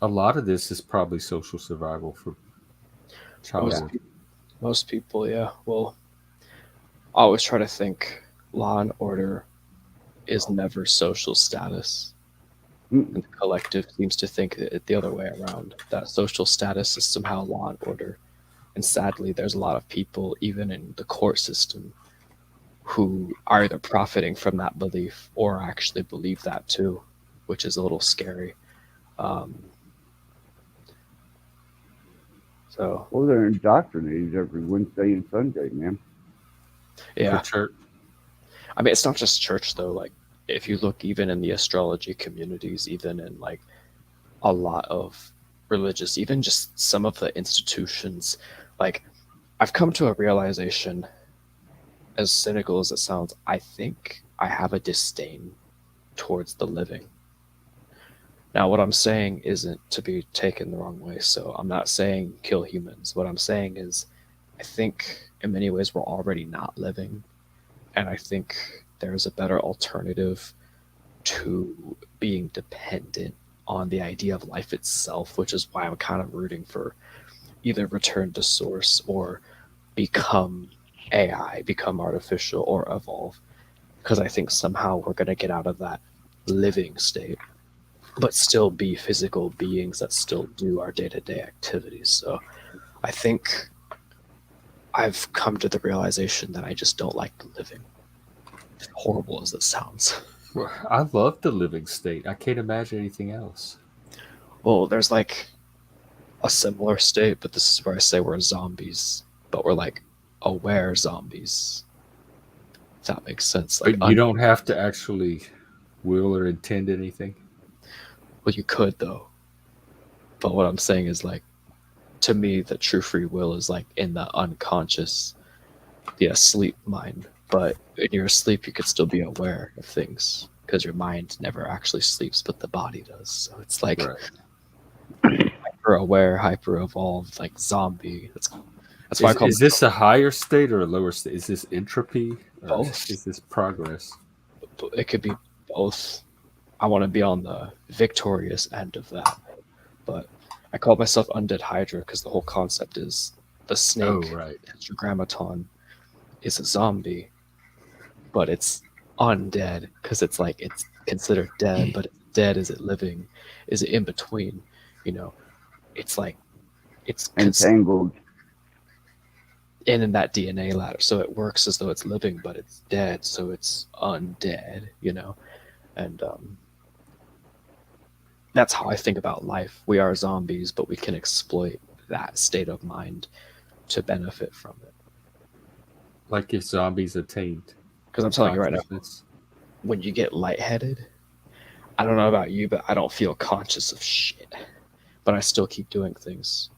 a lot of this is probably social survival for childhood. Most people, yeah. Well, I always try to think law and order is never social status. And the collective seems to think it the other way around, that social status is somehow law and order. And sadly, there's a lot of people, even in the court system, who are either profiting from that belief or actually believe that too, which is a little scary. Well, they're indoctrinated every Wednesday and Sunday, man. Yeah. For church. I mean, it's not just church though. Like, if you look even in the astrology communities, even in like a lot of religious, even just some of the institutions, like I've come to a realization, as cynical as it sounds, I think I have a disdain towards the living. Now, what I'm saying isn't to be taken the wrong way. So I'm not saying kill humans. What I'm saying is I think in many ways we're already not living. And I think there's a better alternative to being dependent on the idea of life itself, which is why I'm kind of rooting for either return to source or become AI, become artificial, or evolve. Because I think somehow we're going to get out of that living state, but still be physical beings that still do our day-to-day activities. So I think I've come to the realization that I just don't like living. As horrible as it sounds. Well, I love the living state. I can't imagine anything else. Well, there's like a similar state, but this is where I say we're zombies, but we're like aware zombies. If that makes sense. Like, but you don't have to actually will or intend anything. Well, you could though. But what I'm saying is, like, to me, the true free will is like in the unconscious, the asleep mind. But in your sleep, you could still be aware of things because your mind never actually sleeps, but the body does. So it's like hyper aware, hyper evolved, like zombie. That's why I call is this a higher state or a lower state? Is this entropy? Or both. Is this progress? It could be both. I want to be on the victorious end of that. But I call myself Undead Hydra because the whole concept is the snake, Tetragrammaton, is a zombie, but it's undead because it's like it's considered dead, but it's dead. Is it living? Is it in between? You know, it's like it's entangled in that DNA ladder. So it works as though it's living, but it's dead, so it's undead. You know, and that's how I think about life. We are zombies, but we can exploit that state of mind to benefit from it. Like if zombies attained. Because I'm telling you right now, when you get lightheaded, I don't know about you, but I don't feel conscious of shit. But I still keep doing things.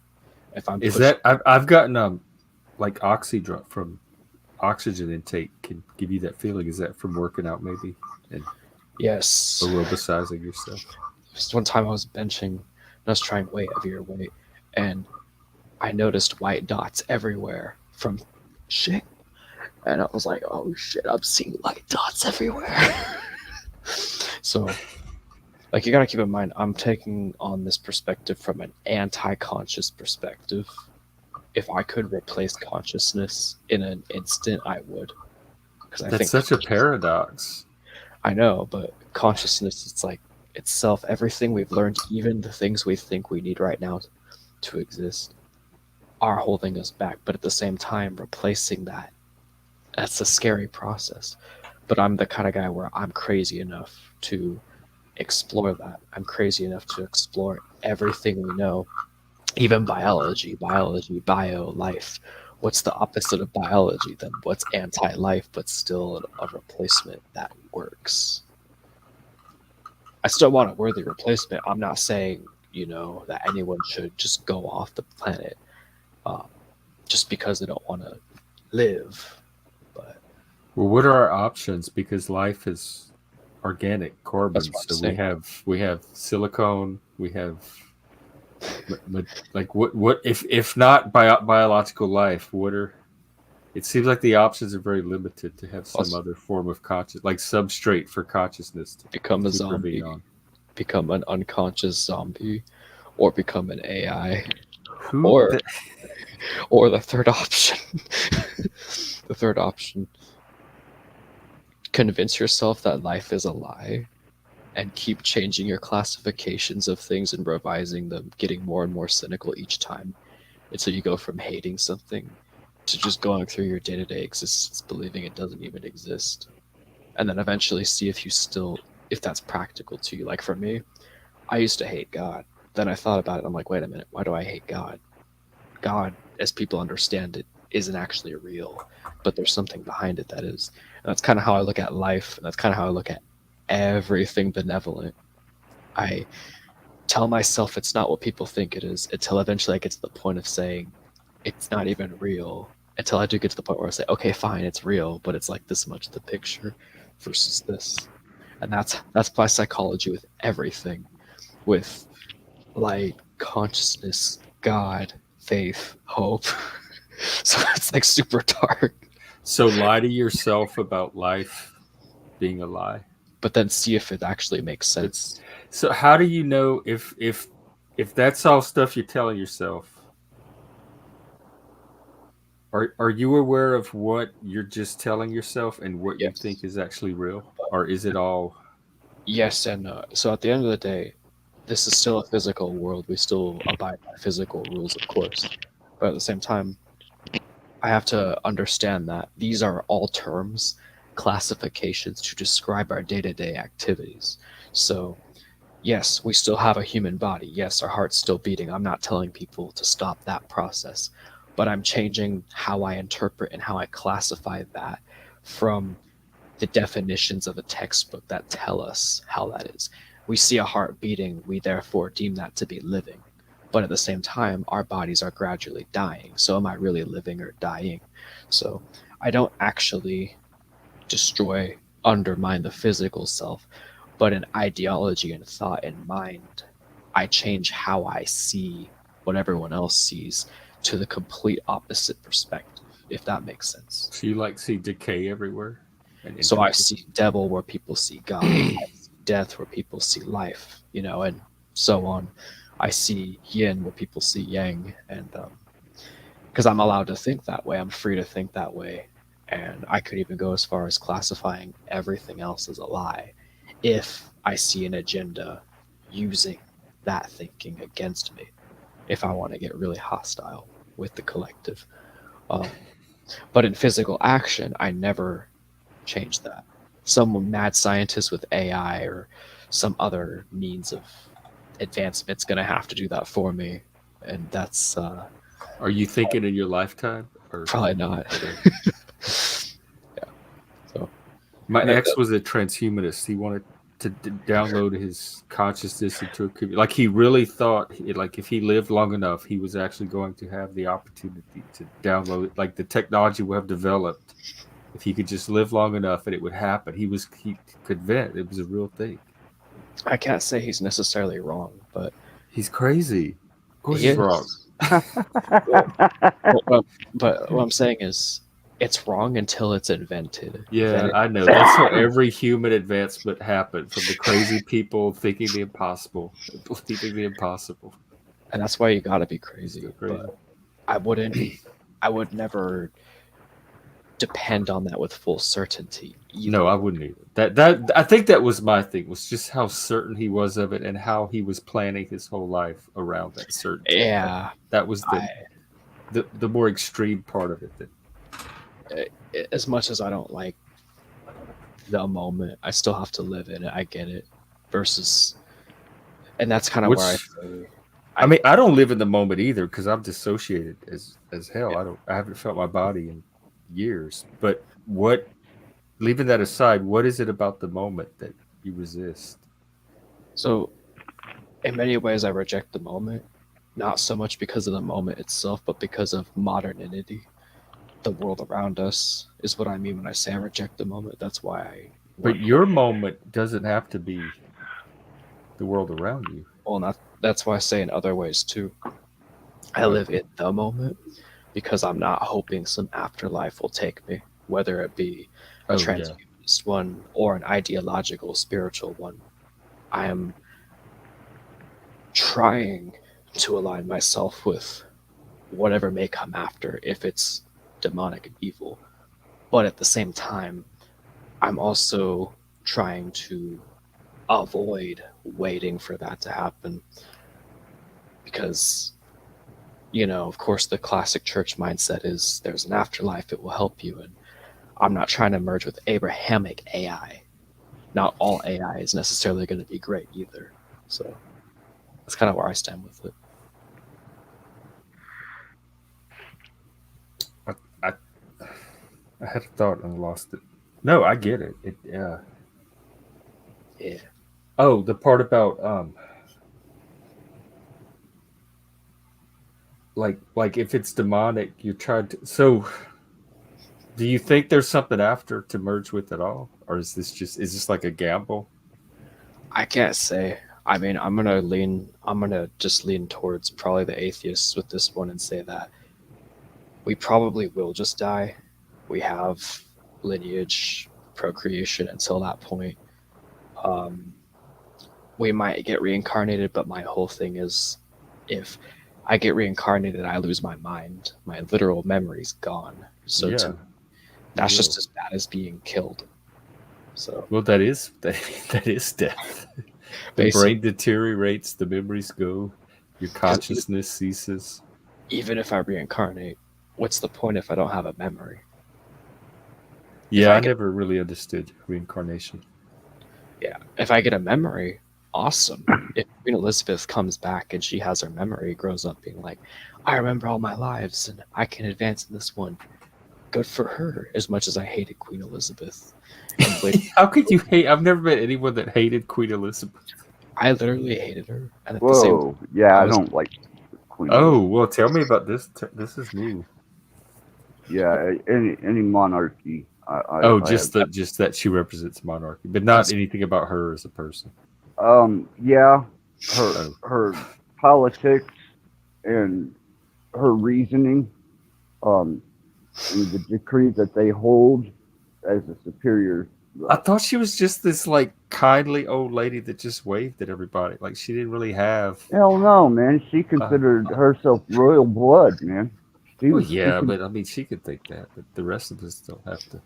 If I'm I've gotten like oxy-drop from oxygen intake can give you that feeling. Is that from working out maybe? And yes, aerobicizing yourself. Just one time I was benching and I was trying way heavier weight, and I noticed white dots everywhere from shit, and I was like, oh shit, I'm seeing white dots everywhere. So like, you gotta keep in mind, I'm taking on this perspective from an anti-conscious perspective. If I could replace consciousness in an instant, I would. Because I think that's such a paradox. I know, but consciousness, it's like itself, everything we've learned, even the things we think we need right now to exist, are holding us back. But at the same time, replacing that's a scary process. But I'm the kind of guy where I'm crazy enough to explore that. I'm crazy enough to explore everything we know, even biology, bio, life. What's the opposite of biology then? What's anti-life but still a replacement that works? I still want a worthy replacement. I'm not saying, that anyone should just go off the planet just because they don't want to live. But what are our options? Because life is organic carbon. So we have silicone, we have like what if not biological life, what are, it seems like the options are very limited to have some other form of conscious, like substrate for consciousness to become a zombie, become an unconscious zombie, or become an AI, or the third option. The third option, convince yourself that life is a lie and keep changing your classifications of things and revising them, getting more and more cynical each time until you go from hating something to just going through your day-to-day existence believing it doesn't even exist. And then eventually see if that's practical to you. Like for me, I used to hate God. Then I thought about it. I'm like, wait a minute, why do I hate God? God, as people understand it, isn't actually real, but there's something behind it that is. And that's kind of how I look at life, and that's kind of how I look at everything benevolent. I tell myself it's not what people think it is until eventually I get to the point of saying it's not even real, until I do get to the point where I say, okay, fine, it's real, but it's like this much of the picture versus this. And that's my psychology with everything, with light, consciousness, God, faith, hope. So it's like super dark. So lie to yourself about life being a lie, but then see if it actually makes sense. So how do you know if that's all stuff you're telling yourself? Are you aware of what you're just telling yourself and what you think is actually real, or is it all? Yes and no. So at the end of the day, this is still a physical world. We still abide by physical rules, of course, but at the same time, I have to understand that these are all terms, classifications to describe our day-to-day activities. So yes, we still have a human body. Yes, our heart's still beating. I'm not telling people to stop that process, but I'm changing how I interpret and how I classify that from the definitions of a textbook that tell us how that is. We see a heart beating, we therefore deem that to be living. But at the same time, our bodies are gradually dying. So am I really living or dying? So I don't actually undermine the physical self, but in ideology and thought and mind, I change how I see what everyone else sees to the complete opposite perspective, if that makes sense. So you see decay everywhere? So I see devil where people see God. I see death where people see life, and so on. I see yin where people see yang, and because I'm allowed to think that way, I'm free to think that way, and I could even go as far as classifying everything else as a lie if I see an agenda using that thinking against me, if I want to get really hostile with the collective. But in physical action, I never change that. Some mad scientist with AI or some other means of advancement's going to have to do that for me, and that's are you thinking in your lifetime, or probably not? Yeah. So My ex was a transhumanist. He wanted to download his consciousness into a computer. Like he really thought, like if he lived long enough, he was actually going to have the opportunity to download. Like the technology would have developed if he could just live long enough, and it would happen. He could vet. It was a real thing. I can't say he's necessarily wrong, but he's crazy. Of course, he's wrong. But what I'm saying is, it's wrong until it's invented. Yeah, I know. That's how every human advancement happened, from the crazy people thinking the impossible, believing the impossible. And that's why you got to be crazy. So crazy. But I would never depend on that with full certainty either. No, I wouldn't either. That I think that was my thing, was just how certain he was of it and how he was planning his whole life around that certainty. Yeah. That was the more extreme part of it. As much as I don't like the moment, I still have to live in it. I get it. And that's kind of where I mean, I don't live in the moment either, because I'm dissociated as hell. Yeah. I haven't felt my body in years. But leaving that aside, what is it about the moment that you resist? So, in many ways, I reject the moment, not so much because of the moment itself, but because of modernity. The world around us is what I mean when I say I reject the moment. That's why But your moment doesn't have to be the world around you. Well, that's why I say in other ways too. I live in the moment because I'm not hoping some afterlife will take me, whether it be a transhumanist one or an ideological, spiritual one. I am trying to align myself with whatever may come after, if it's demonic and evil. But at the same time, I'm also trying to avoid waiting for that to happen, because, of course, the classic church mindset is there's an afterlife, it will help you. And I'm not trying to merge with Abrahamic AI. Not all AI is necessarily going to be great either. So that's kind of where I stand with it. I had a thought and lost it. No, I get it. Yeah. Oh, the part about like if it's demonic, you tried to. So, do you think there's something after to merge with at all, or is this like a gamble? I can't say. I mean, I'm gonna just lean towards probably the atheists with this one and say that we probably will just die. We have lineage, procreation until that point. We might get reincarnated, but my whole thing is, if I get reincarnated, I lose my mind. My literal memory's gone. So that's just as bad as being killed. So that is death. The brain deteriorates, the memories go, your consciousness ceases. Even if I reincarnate, what's the point if I don't have a memory? Yeah, I never really understood reincarnation. Yeah, if I get a memory, awesome. If Queen Elizabeth comes back and she has her memory, grows up being like, I remember all my lives and I can advance in this one. Good for her, as much as I hated Queen Elizabeth. How could you hate? I've never met anyone that hated Queen Elizabeth. I literally hated her. And at Whoa, the same time, yeah, I don't like Queen Elizabeth. Well, tell me about this. This is new. Yeah, any monarchy. Just that she represents monarchy, but not anything about her as a person. Yeah, her politics and her reasoning, and the decree that they hold as a superior. I thought she was just this like kindly old lady that just waved at everybody. Like she didn't really have. Hell no, man. She considered herself royal blood, man. But I mean, she could think that, but the rest of us don't have to.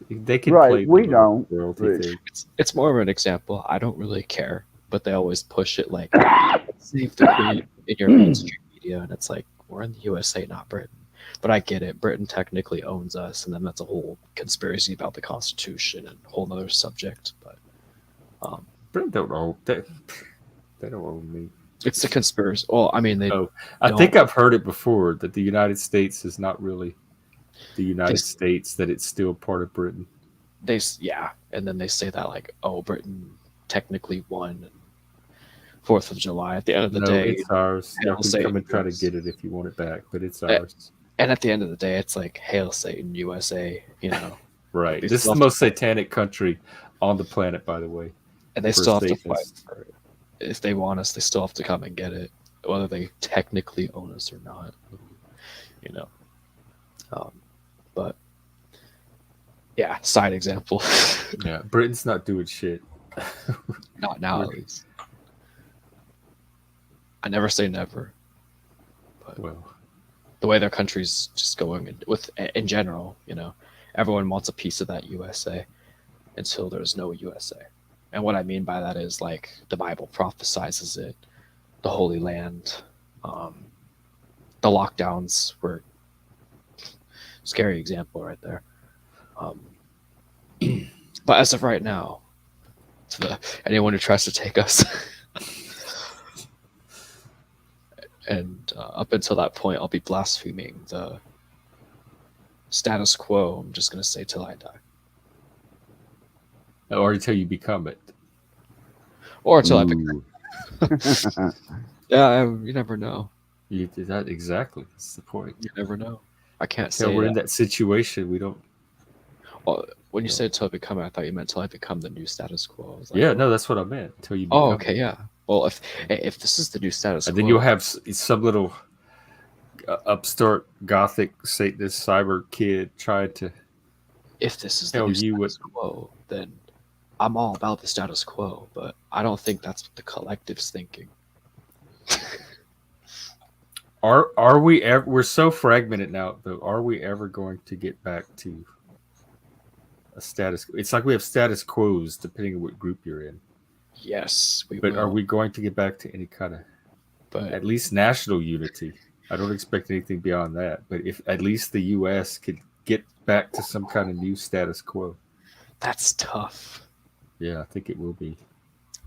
They can play. We don't. It's more of an example. I don't really care, but they always push it like save the queen in your mainstream media, and it's like we're in the USA, not Britain. But I get it. Britain technically owns us, and then that's a whole conspiracy about the Constitution and a whole other subject. But Britain don't own. They don't own me. It's the conspiracy. Well, I mean, I think I've heard it before that the United States is not really the United States, that it's still part of Britain. and then they say that like, oh, Britain technically won 4th of July. At the end of the day, it's ours. You can come and try to get it if you want it back, but it's ours. And at the end of the day, it's like, hail Satan, USA, you know. Right. This is the most satanic country on the planet, by the way. And they still have to fight for it. If they want us, they still have to come and get it, whether they technically own us or not, you know. But yeah, side example. Yeah, Britain's not doing shit. Not now, at least. I never say never. But the way their country's just going in general, you know, everyone wants a piece of that USA until there's no USA. And what I mean by that is, like, the Bible prophesizes it, the Holy Land, the lockdowns were scary example right there. But as of right now, anyone who tries to take us, and up until that point, I'll be blaspheming the status quo. I'm just going to say till I die. Or until you become it. Or until I become it. Yeah, you never know. You do that exactly. That's the point. You never know. I can't say we're in that situation. We don't. Well, when you said till I become it, I thought you meant till I become the new status quo. Like, yeah, no, that's what I meant. Till you become okay, yeah. Well, if this is the new status and quo, then you'll have some little upstart gothic Satanist cyber kid trying to. If this is the new status quo, then I'm all about the status quo, but I don't think that's what the collective's thinking. Are we ever? We're so fragmented now, though. Are we ever going to get back to a status? It's like we have status quos depending on what group you're in. Yes, we but will. Are we going to get back to any kind of, at least national unity? I don't expect anything beyond that. But if at least the U.S. could get back to some kind of new status quo, that's tough. Yeah, I think it will be.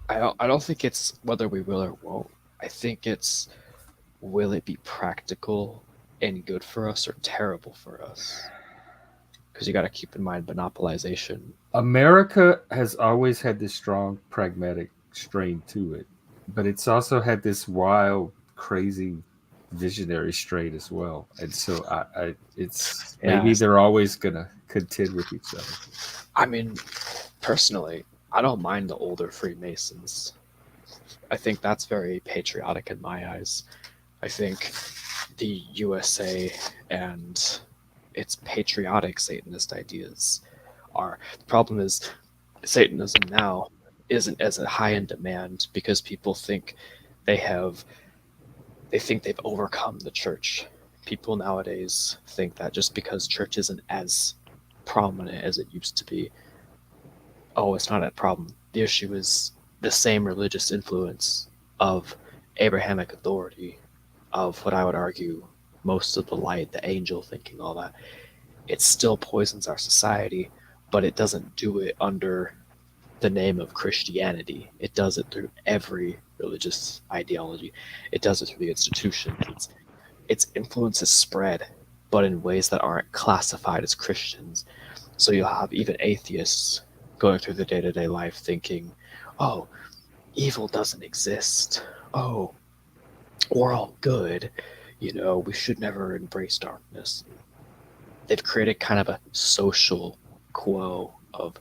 I don't think it's whether we will or won't. I think it's, will it be practical and good for us or terrible for us? Because you got to keep in mind monopolization. America has always had this strong pragmatic strain to it, but it's also had this wild, crazy, visionary strain as well. And so it's maybe they're always gonna contend with each other. I mean, personally, I don't mind the older Freemasons. I think that's very patriotic in my eyes. I think the USA and its patriotic Satanist ideas are. The problem is Satanism now isn't as high in demand because people think they've overcome the church. People nowadays think that just because church isn't as prominent as it used to be, it's not a problem. The issue is the same religious influence of Abrahamic authority, of what I would argue most of the light, the angel thinking, all that. It still poisons our society, but it doesn't do it under the name of Christianity. It does it through every religious ideology. It does it through the institutions. Its influence is spread, but in ways that aren't classified as Christians. So you'll have even atheists going through the day-to-day life thinking, oh, evil doesn't exist. Oh, we're all good. You know, we should never embrace darkness. They've created kind of a social quo of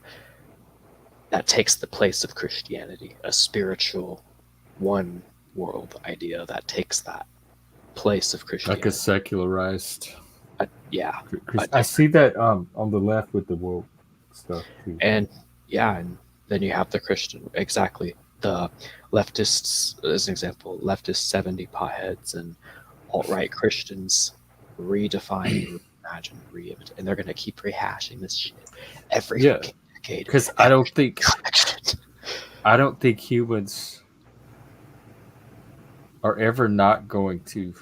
that takes the place of Christianity, a spiritual one world idea that takes that place of Christianity. Like a secularized. I see that on the left with the woke stuff too. And then you have the Christian, exactly. The leftists, as an example, leftist 70 potheads and alt-right Christians redefine, reimagine, and they're going to keep rehashing this shit every decade. Because I don't think humans are ever not going to.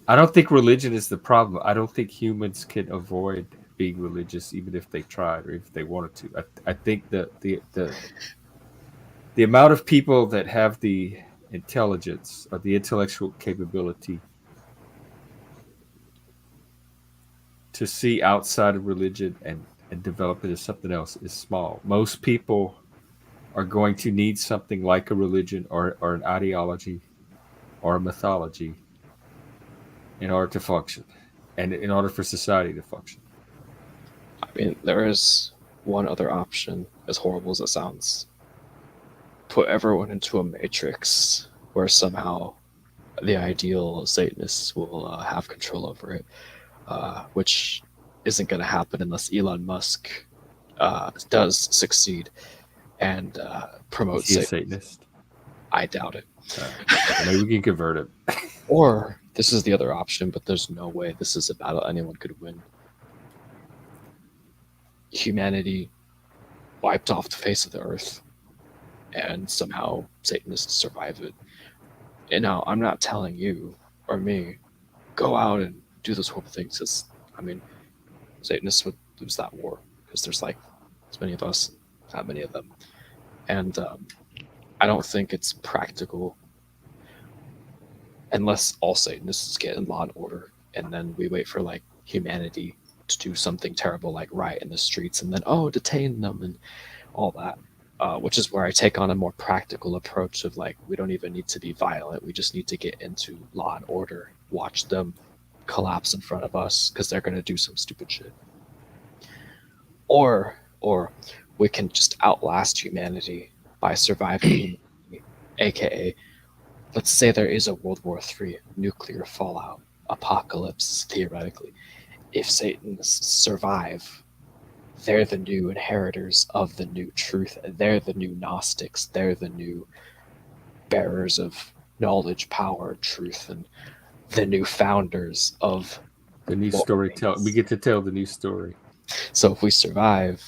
I don't think religion is the problem. I don't think humans can avoid being religious even if they tried or if they wanted to. I think that the amount of people that have the intelligence or the intellectual capability to see outside of religion and and develop it as something else is small. Most people are going to need something like a religion or an ideology or a mythology in order to function, and in order for society to function. I mean, there is one other option, as horrible as it sounds. Put everyone into a matrix where somehow the ideal Satanists will have control over it, which isn't going to happen unless Elon Musk does succeed and promote Satanist. I doubt it. Maybe we can convert it. Or this is the other option, but there's no way this is a battle anyone could win. Humanity wiped off the face of the earth, and somehow Satanists survive it. And now I'm not telling you or me go out and do those horrible things. Because I mean, Satanists would lose that war because there's like as many of us, not many of them, and I don't think it's practical unless all Satanists get in law and order, and then we wait for like humanity to do something terrible like riot in the streets, and then detain them and all that. Which is where I take on a more practical approach of like, we don't even need to be violent. We just need to get into law and order, watch them collapse in front of us because they're going to do some stupid shit. Or we can just outlast humanity by surviving, aka, let's say there is a World War III, nuclear fallout, apocalypse, theoretically. If Satanists survive, they're the new inheritors of the new truth. They're the new Gnostics. They're the new bearers of knowledge, power, truth, and the new founders of the new storytelling. We get to tell the new story. So if we survive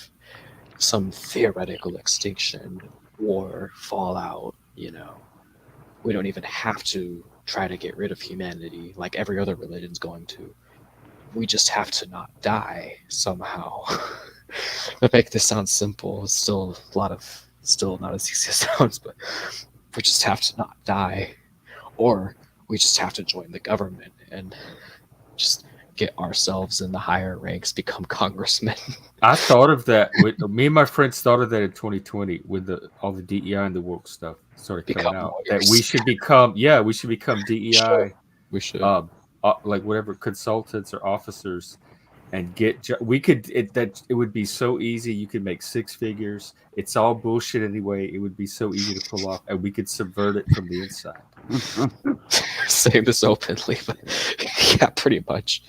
some theoretical extinction, war, fallout, we don't even have to try to get rid of humanity like every other religion's going to. We just have to not die somehow. To make this sound simple, it's still not as easy as it sounds, but we just have to not die, or we just have to join the government and just get ourselves in the higher ranks, become congressmen. I thought of that. Me and my friends thought of that in 2020 with all the DEI and the woke stuff started coming out. Lawyers. That we should become DEI. We should. Like whatever consultants or officers, and it would be so easy. You could make six figures. It's all bullshit anyway. It would be so easy to pull off, and we could subvert it from the inside. Saying this openly, but yeah, pretty much,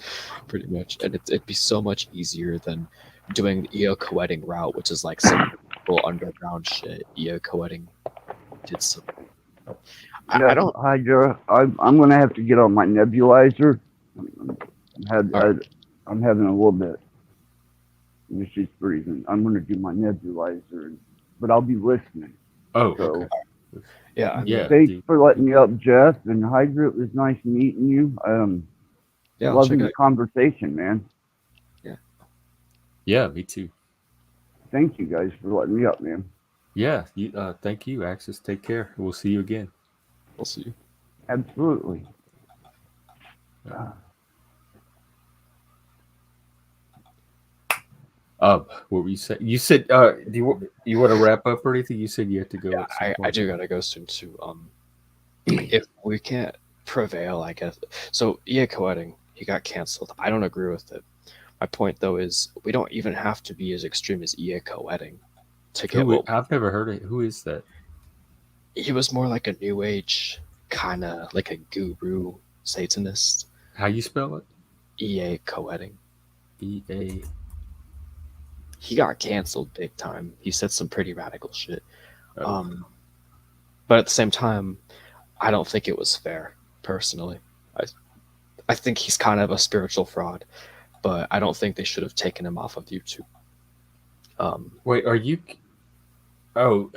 and it'd be so much easier than doing the EO co-editing route, which is like some cool underground shit. EO co-editing did some. I don't. Hi, Joe. I'm going to have to get on my nebulizer. I'm having a little bit of issues breathing. I'm going to do my nebulizer, but I'll be listening. Oh, so, okay. Yeah. Thanks for letting me up, Jeff. And Hydra, it was nice meeting you. Loving the conversation, man. Yeah, me too. Thank you guys for letting me up, man. Yeah, thank you, Axis. Take care. We'll see you again. We'll see you. Absolutely. What were you saying? You said, do you want to wrap up or anything? You said you had to go. Yeah, I do gotta go soon too. If we can't prevail, I guess. So EA co-editing, he got canceled. I don't agree with it. My point though is we don't even have to be as extreme as EA co-editing to get. I've never heard of it. Who is that? He was more like a new age, kind of like a guru Satanist. How you spell it? EA co-editing. EA. He got canceled big time. He said some pretty radical shit. Oh. But at the same time, I don't think it was fair, personally. I think he's kind of a spiritual fraud, but I don't think they should have taken him off of YouTube. Wait, are you... Oh...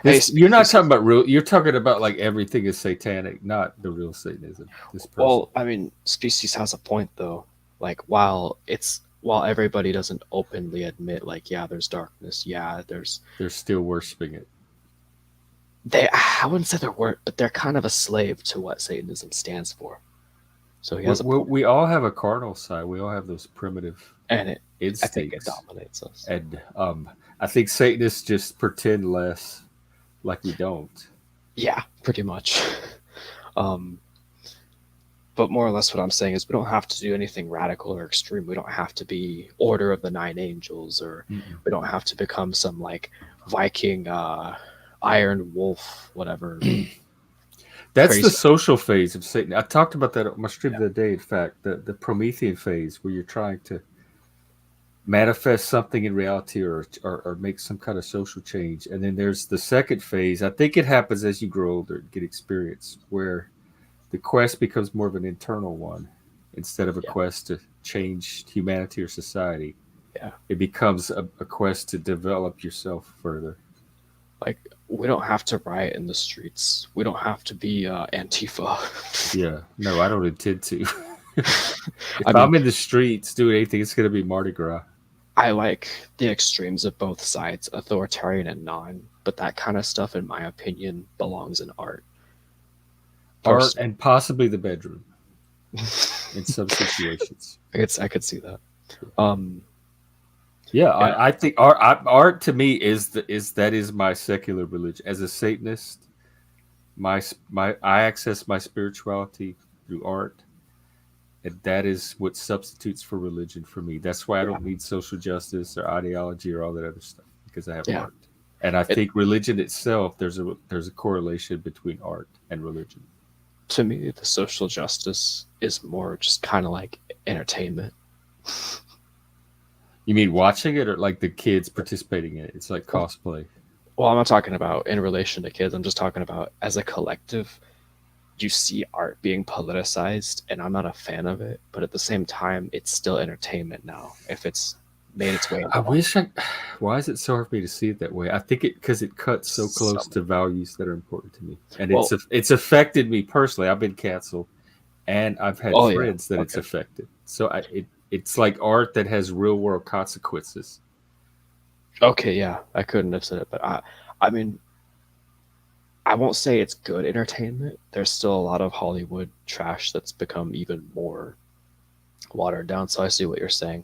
you're not talking about real... You're talking about like everything is satanic, not the real Satanism. Well, I mean, Species has a point, though. Like, while everybody doesn't openly admit, like, yeah, there's darkness, they're still worshiping it. I wouldn't say but they're kind of a slave to what Satanism stands for. So he has we all have a carnal side. We all have those primitive. And instincts. I think it dominates us. And I think Satanists just pretend less like we don't. Yeah, pretty much. But more or less what I'm saying is we don't have to do anything radical or extreme. We don't have to be Order of the Nine Angels, or we don't have to become some like Viking Iron Wolf, whatever. That's Crazy. the social phase of Satan. I talked about that on my stream the other day, in fact, the Promethean phase, where you're trying to manifest something in reality or make some kind of social change. And then there's the second phase. I think it happens as you grow older and get experience, where the quest becomes more of an internal one instead of a quest to change humanity or society. Yeah. It becomes a quest to develop yourself further. Like, we don't have to riot in the streets. We don't have to be Antifa. Yeah. No, I don't intend to. If I'm in the streets doing anything, it's going to be Mardi Gras. I like the extremes of both sides, authoritarian and non, but that kind of stuff, in my opinion, belongs in art. Art and possibly the bedroom in some situations. I could see that. I think art to me is my secular religion. As a Satanist, I access my spirituality through art, and that is what substitutes for religion for me. That's why I don't need social justice or ideology or all that other stuff, because I have art. And I think religion itself, there's a correlation between art and religion. To me, the social justice is more just kind of like entertainment. You mean watching it, or like the kids participating in it? It's like cosplay. Well, I'm not talking about in relation to kids. I'm just talking about as a collective. You see art being politicized, and I'm not a fan of it. But at the same time, it's still entertainment now. If it's made its way. Why is it so hard for me to see it that way? I think because it cuts so close to values that are important to me, and it's affected me personally. I've been canceled, and I've had friends that it's affected. So it's like art that has real world consequences. Okay, yeah, I couldn't have said it, but I mean, I won't say it's good entertainment. There's still a lot of Hollywood trash that's become even more watered down. So I see what you're saying.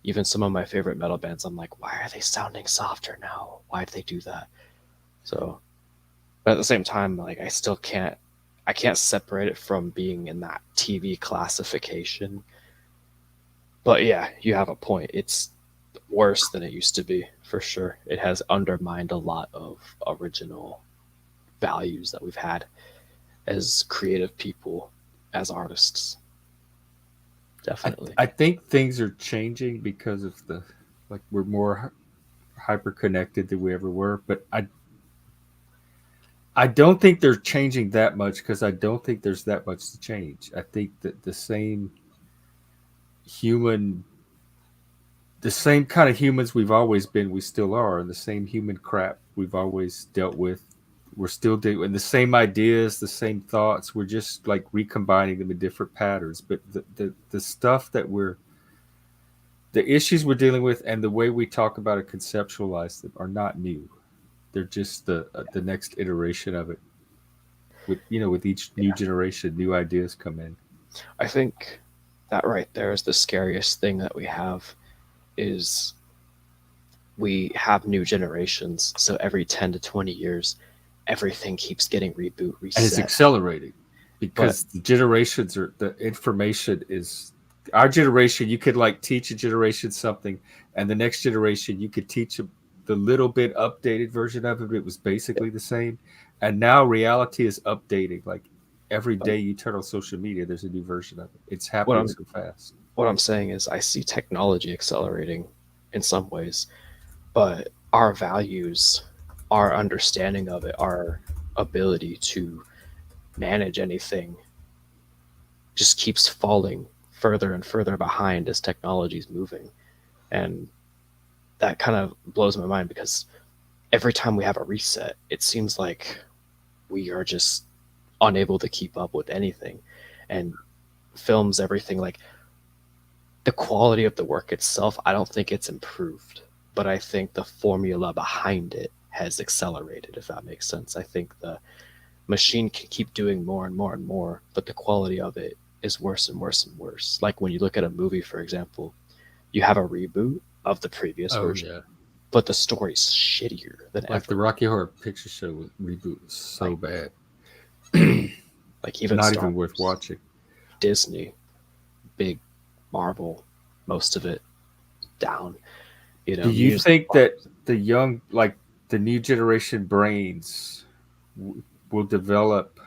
Even some of my favorite metal bands, I'm like, why are they sounding softer now? Why did they do that? So, but at the same time, like, I can't separate it from being in that TV classification. But yeah, you have a point. It's worse than it used to be, for sure. It has undermined a lot of original values that we've had as creative people, as artists. Definitely. I think things are changing because of we're more hyper connected than we ever were, but I don't think they're changing that much, because I don't think there's that much to change. I think that the same kind of humans we've always been, we still are, and the same human crap we've always dealt with, we're still doing, the same ideas, the same thoughts. We're just like recombining them in different patterns. But the stuff that the issues we're dealing with, and the way we talk about it, conceptualize them, are not new. They're just the next iteration of it. With each new generation, new ideas come in. I think that right there is the scariest thing that we have. Is we have new generations, so every 10 to 20 years, everything keeps getting reset. And it's accelerating, because the generations the information is, our generation, you could like teach a generation something, and the next generation, you could teach them the little bit updated version of it. It was basically the same. And now reality is updating. Like every day you turn on social media, there's a new version of it. It's happening so fast. What I'm saying is I see technology accelerating in some ways, but our values, our understanding of it, our ability to manage anything just keeps falling further and further behind as technology is moving. And that kind of blows my mind, because every time we have a reset, it seems like we are just unable to keep up with anything. And films, everything, like the quality of the work itself, I don't think it's improved, but I think the formula behind it has accelerated, if that makes sense. I think the machine can keep doing more and more and more, but the quality of it is worse and worse and worse. Like when you look at a movie, for example, you have a reboot of the previous version, yeah. but the story's shittier than ever. Like the Rocky Horror Picture Show reboot was so bad. Like even not Star even worth Wars, watching. Disney, big Marvel, most of it down. You know, do you think that the young, like the new generation brains, will develop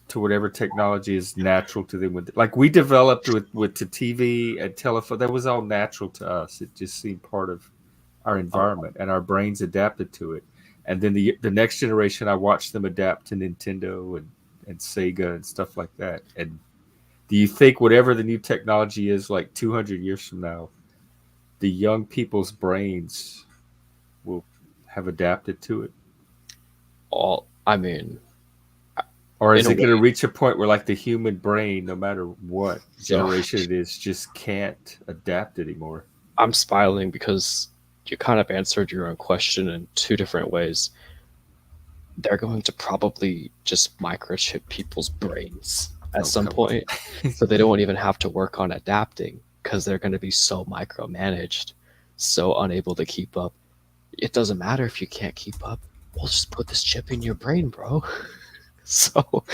to whatever technology is natural to them? Like we developed with the TV and telephone, that was all natural to us. It just seemed part of our environment, and our brains adapted to it. And then the next generation, I watched them adapt to Nintendo and Sega and stuff like that. And do you think whatever the new technology is, like 200 years from now, the young people's brains will have adapted to it? I mean, or is it going to reach a point where, like, the human brain, no matter what generation it is, just can't adapt anymore? I'm smiling because you kind of answered your own question in two different ways. They're going to probably just microchip people's brains at some point, so they don't even have to work on adapting because they're going to be so micromanaged, so unable to keep up. It doesn't matter if you can't keep up. We'll just put this chip in your brain, bro. So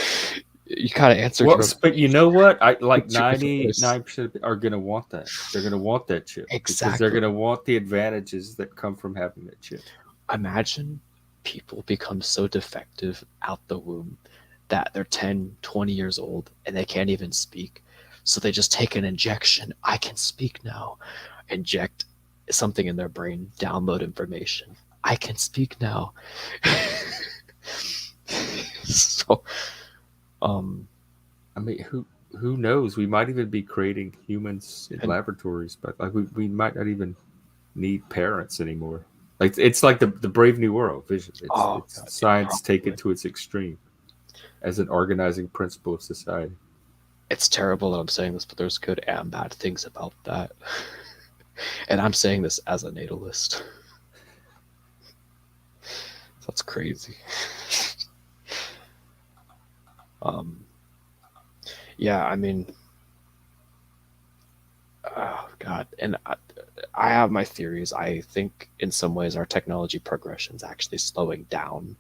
you kind of answered. But you know what? 99% are going to want that. They're going to want that chip. Exactly. Because they're going to want the advantages that come from having that chip. Imagine people become so defective out the womb that they're 10, 20 years old and they can't even speak. So they just take an injection. I can speak now. Inject something in their brain, download information. I can speak now. So, I mean, who knows? We might even be creating humans in laboratories, but like we might not even need parents anymore. Like it's like the Brave New World vision. It's science taken to its extreme as an organizing principle of society. It's terrible that I'm saying this, but there's good and bad things about that. And I'm saying this as a natalist. That's crazy. Yeah, I mean, oh God. And I have my theories. I think in some ways our technology progression is actually slowing down.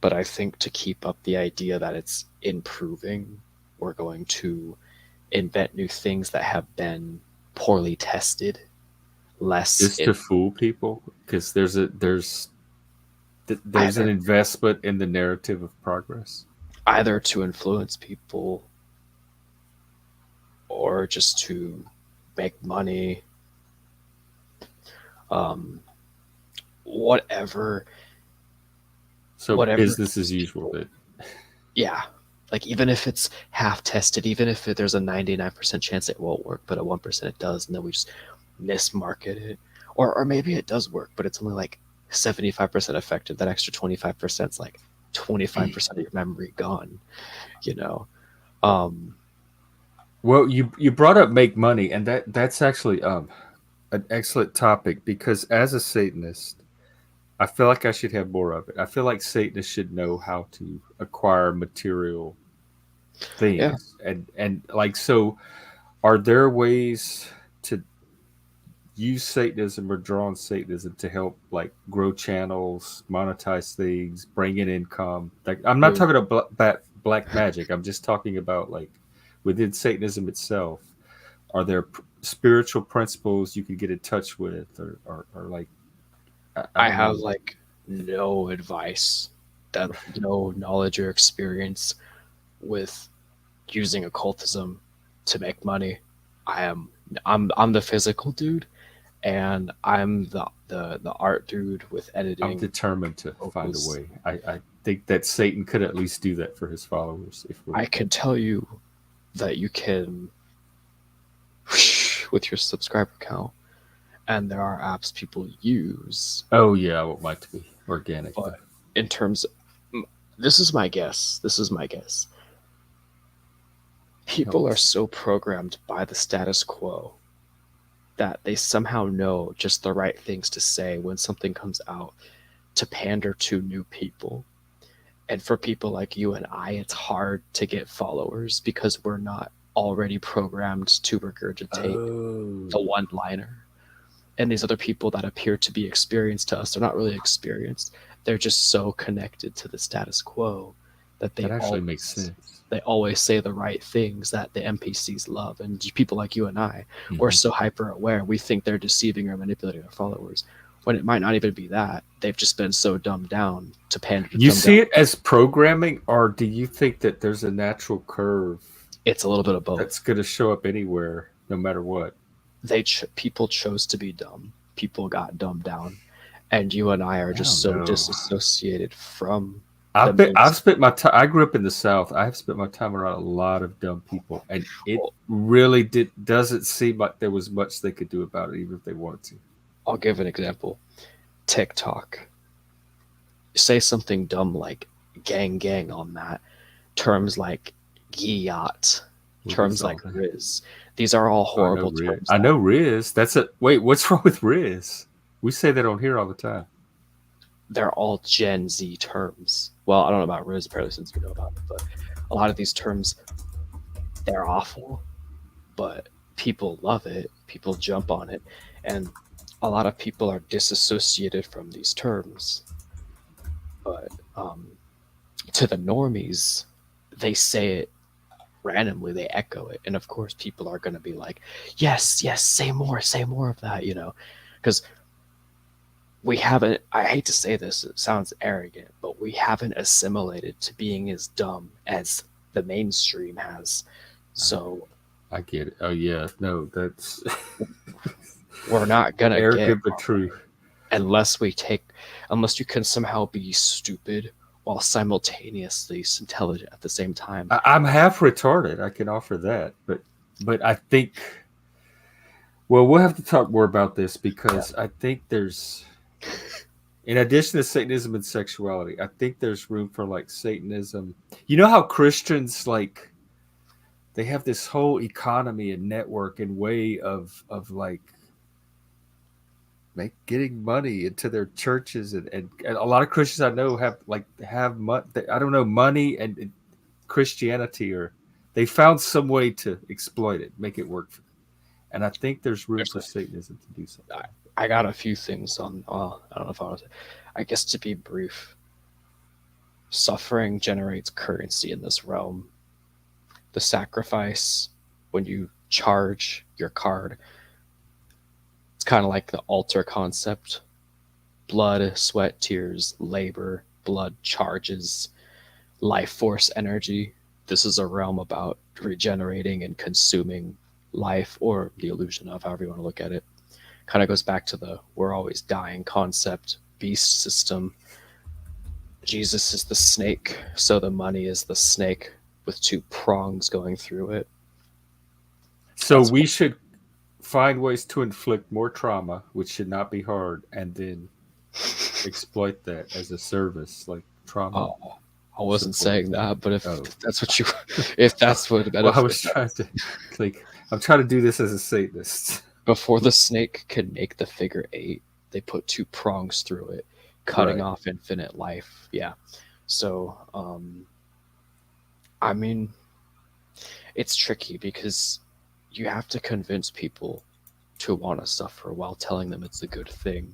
But I think to keep up the idea that it's improving, we're going to invent new things that have been poorly tested. Just to fool people, because there's an investment in the narrative of progress. Either to influence people or just to make money. Whatever. So whatever. Business as usual. Yeah. Like even if it's half tested, even if there's a 99% chance it won't work, but at 1% it does, and then we just mismarket it. Or maybe it does work, but it's only like 75% effective. That extra 25% is like 25% of your memory gone, you know. Well, you brought up make money, and that's actually an excellent topic, because as a Satanist, I feel like I should have more of it. I feel like Satanists should know how to acquire material things. Yeah. And like, so are there ways to use Satanism or draw on Satanism to help like grow channels, monetize things, bring in income? Like, I'm not talking about black magic. I'm just talking about like within Satanism itself. Are there spiritual principles you can get in touch with, or like? I have like no advice, no knowledge or experience with using occultism to make money. I'm the physical dude, and I'm the art dude with editing. I'm determined to find a way. I think that Satan could at least do that for his followers. I can tell you that you can with your subscriber count. And there are apps people use. Oh yeah, I would like to be organic. But in terms of, this is my guess. People are so programmed by the status quo that they somehow know just the right things to say when something comes out to pander to new people. And for people like you and I, it's hard to get followers because we're not already programmed to regurgitate the one-liner. And these other people that appear to be experienced to us, they're not really experienced. They're just so connected to the status quo that they actually makes sense. They always say the right things that the NPCs love. And people like you and I, we're so hyper aware. We think they're deceiving or manipulating our followers, when it might not even be that. They've just been so dumbed down to pander to. You see it as programming, or do you think that there's a natural curve? It's a little bit of both. That's going to show up anywhere, no matter what. People chose to be dumb. People got dumbed down, and you and I are just so disassociated from. I've spent my time. I grew up in the South. I've spent my time around a lot of dumb people, and it really doesn't seem like there was much they could do about it, even if they wanted to. I'll give an example. TikTok. Say something dumb like gang on that. Terms like Giyot. Terms like Riz. These are all horrible terms. I know Riz. Wait, what's wrong with Riz? We say that on here all the time. They're all Gen Z terms. Well, I don't know about Riz, apparently, since we know about it, but a lot of these terms, they're awful, but people love it. People jump on it. And a lot of people are disassociated from these terms. But to the normies, they say it randomly, they echo it. And of course, people are going to be like, yes, say more of that, because we haven't, I hate to say this, it sounds arrogant, but we haven't assimilated to being as dumb as the mainstream has. So I get it. Oh yeah, no, that's we're not gonna arrogant but true. Unless you can somehow be stupid while simultaneously intelligent at the same time. I'm half retarded. I can offer that, but I think. Well, we'll have to talk more about this because I think there's, in addition to Satanism and sexuality, I think there's room for like Satanism. You know how Christians they have this whole economy and network and way of like getting money into their churches and a lot of Christians I know have money and Christianity, or they found some way to exploit it, make it work for them. And I think there's room for Satanism to do something. I got a few things on. I don't know if I guess to be brief, suffering generates currency in this realm. The sacrifice, when you charge your card, it's kind of like the altar concept. Blood, sweat, tears, labor, blood charges, life force energy. This is a realm about regenerating and consuming life, or the illusion of, however you want to look at it. Kind of goes back to the we're always dying concept, beast system. Jesus is the snake, so the money is the snake with two prongs going through it. So we should find ways to inflict more trauma, which should not be hard, and then exploit that as a service, like trauma. Oh, I wasn't saying that, but if that's what if that's what. Well, I was trying to, I'm trying to do this as a Satanist. Before the snake could make the figure 8, they put two prongs through it, cutting off infinite life. Yeah. So, I mean, it's tricky because you have to convince people to want to suffer while telling them it's a good thing.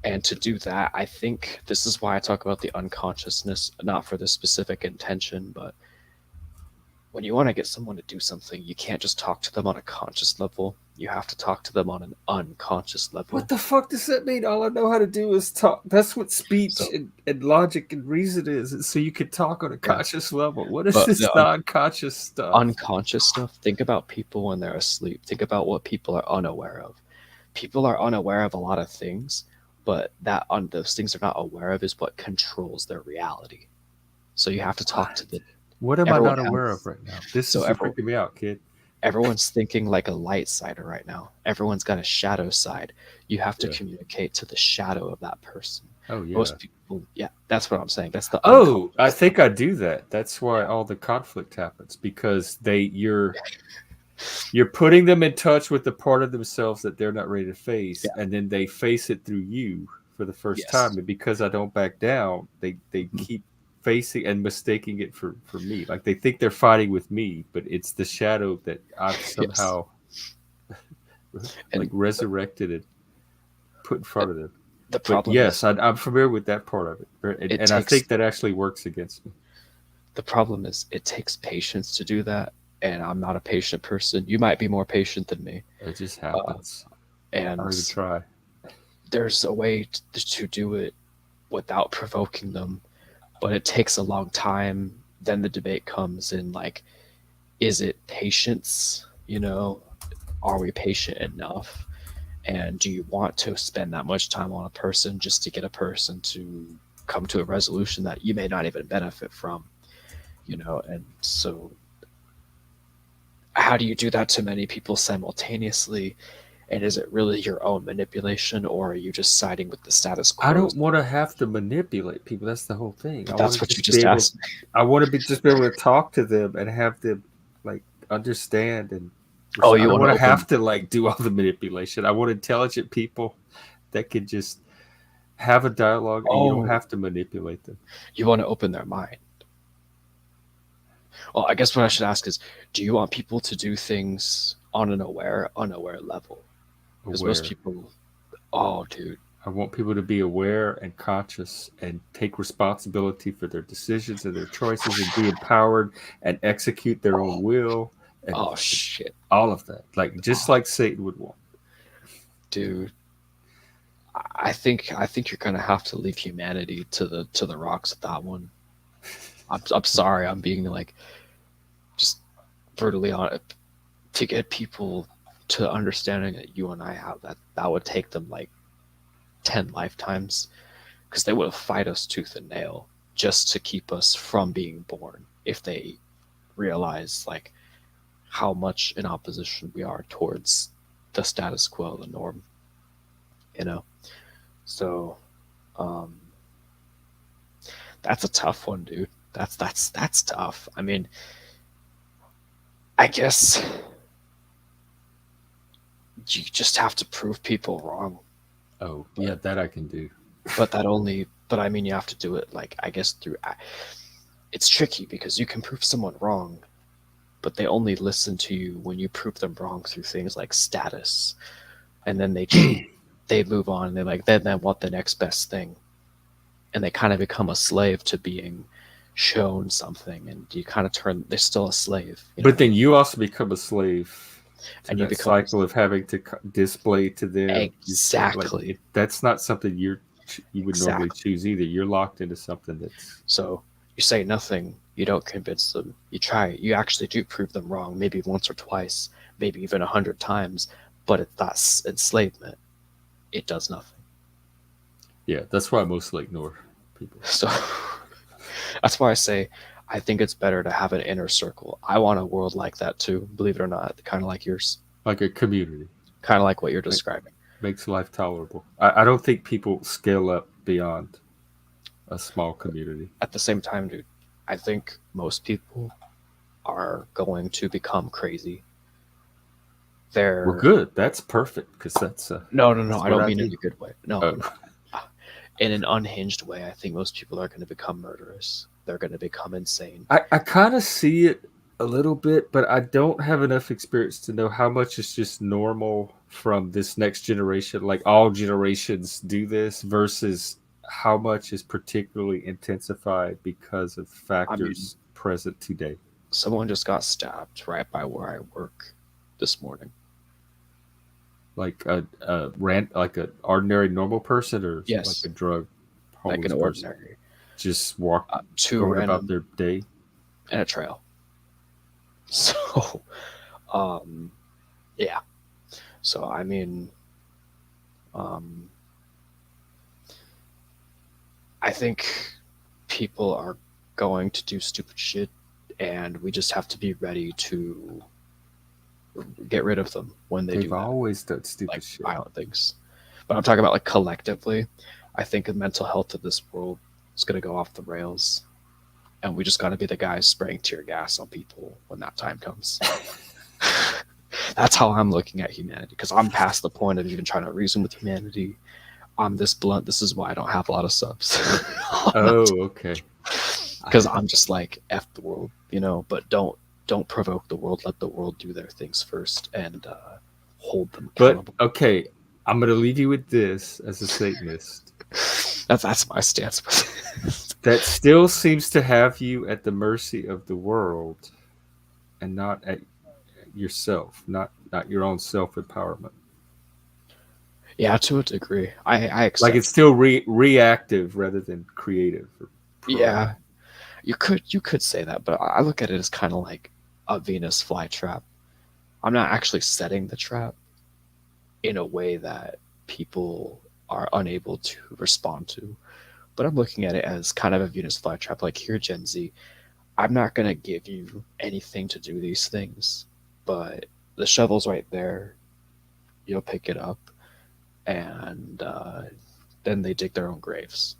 And to do that, I think this is why I talk about the unconsciousness, not for this specific intention, but when you want to get someone to do something, you can't just talk to them on a conscious level. You have to talk to them on an unconscious level. What the fuck does that mean? All I know how to do is talk. That's what speech and logic and reason is. So you can talk on a conscious level. What is this non-conscious stuff? Unconscious stuff. Think about people when they're asleep. Think about what people are unaware of. People are unaware of a lot of things, but those things they're not aware of is what controls their reality. So you have to talk to them. What am I not aware of right now? This is freaking me out, kid. Everyone's thinking like a light sider right now. Everyone's got a shadow side. You have to communicate to the shadow of that person. Oh, yeah. Most people, that's what I'm saying. That's the I think I do that. That's why all the conflict happens, because you're putting them in touch with the part of themselves that they're not ready to face, and then they face it through you for the first time. And because I don't back down, they keep facing and mistaking it for me. Like they think they're fighting with me, but it's the shadow that I've somehow like resurrected and put in front of them. The problem yes, I'm familiar with that part of it, and I think that actually works against me. The problem is it takes patience to do that, and I'm not a patient person. You might be more patient than me. It just happens. And I don't even try. There's a way to do it without provoking them, but it takes a long time. Then the debate comes in, like, is it patience? You know, are we patient enough? And do you want to spend that much time on a person just to get a person to come to a resolution that you may not even benefit from? You know, and so how do you do that to many people simultaneously? And is it really your own manipulation, or are you just siding with the status quo? I don't want to have to manipulate people. That's the whole thing. That's what you just asked me. I want to just be able to talk to them and have them like understand. And I don't want to have to like do all the manipulation. I want intelligent people that can just have a dialogue, and you don't have to manipulate them. You want to open their mind. Well, I guess what I should ask is, do you want people to do things on an unaware level? Because most people, dude. I want people to be aware and conscious and take responsibility for their decisions and their choices and be empowered and execute their own will. And shit. All of that. Like, just like Satan would want. Dude. I think you're gonna have to leave humanity to the rocks with that one. I'm sorry, I'm being like just brutally honest. To get people to understanding that you and I have that would take them like 10 lifetimes, because they would have fight us tooth and nail just to keep us from being born, if they realize like how much in opposition we are towards the status quo, the norm, you know. So that's a tough one, dude. That's tough. I mean, I guess you just have to prove people wrong. Oh, yeah, that I can do. But I mean, you have to do it, like, I guess through, it's tricky because you can prove someone wrong, but they only listen to you when you prove them wrong through things like status. And then they move on, and they want the next best thing. And they kind of become a slave to being shown something, and you kind of they're still a slave. But then you also become a slave, and you become cycle of having to display to them. Exactly. Like, that's not something you would normally choose either. You're locked into something that's. So you say nothing. You don't convince them. You try. You actually do prove them wrong, maybe once or twice, maybe even 100 times. But it's that enslavement. It does nothing. Yeah, that's why I mostly ignore people. So. That's why I say I think it's better to have an inner circle. I want a world like that too, believe it or not, kind of like yours. Like a community. Kind of like what you're describing. Makes life tolerable. I don't think people scale up beyond a small community. At the same time, dude, I think most people are going to become crazy. We're good. That's perfect, because that's... No, I don't mean in a good way. No. In an unhinged way, I think most people are going to become murderous. They're going to become insane. I kind of see it a little bit, but I don't have enough experience to know how much is just normal from this next generation. Like, all generations do this, versus how much is particularly intensified because of factors present today. Someone just got stabbed right by where I work this morning. Like an ordinary normal person, or yes, like a drug like an ordinary person? Just walk going about their day in a trail. So, yeah. So I mean, I think people are going to do stupid shit, and we just have to be ready to get rid of them when they do. They've always done stupid shit, violent things. But I'm talking about like collectively. I think the mental health of this world is going to go off the rails, and we just got to be the guys spraying tear gas on people when that time comes. That's how I'm looking at humanity, because I'm past the point of even trying to reason with humanity. I'm this blunt. This is why I don't have a lot of subs. Oh, okay. because I'm just like F the world, but don't provoke the world. Let the world do their things first and hold them accountable. But okay, I'm gonna leave you with this as a Satanist. That's my stance with it. That still seems to have you at the mercy of the world, and not at yourself, not your own self-empowerment. Yeah, to a degree, I accept. Like it's still reactive rather than creative. Yeah, you could say that, but I look at it as kind of like a Venus flytrap. I'm not actually setting the trap in a way that people are unable to respond to, but I'm looking at it as kind of a Venus flytrap. Like, here, Gen Z, I'm not going to give you anything to do these things, but the shovel's right there. You'll pick it up, and then they dig their own graves.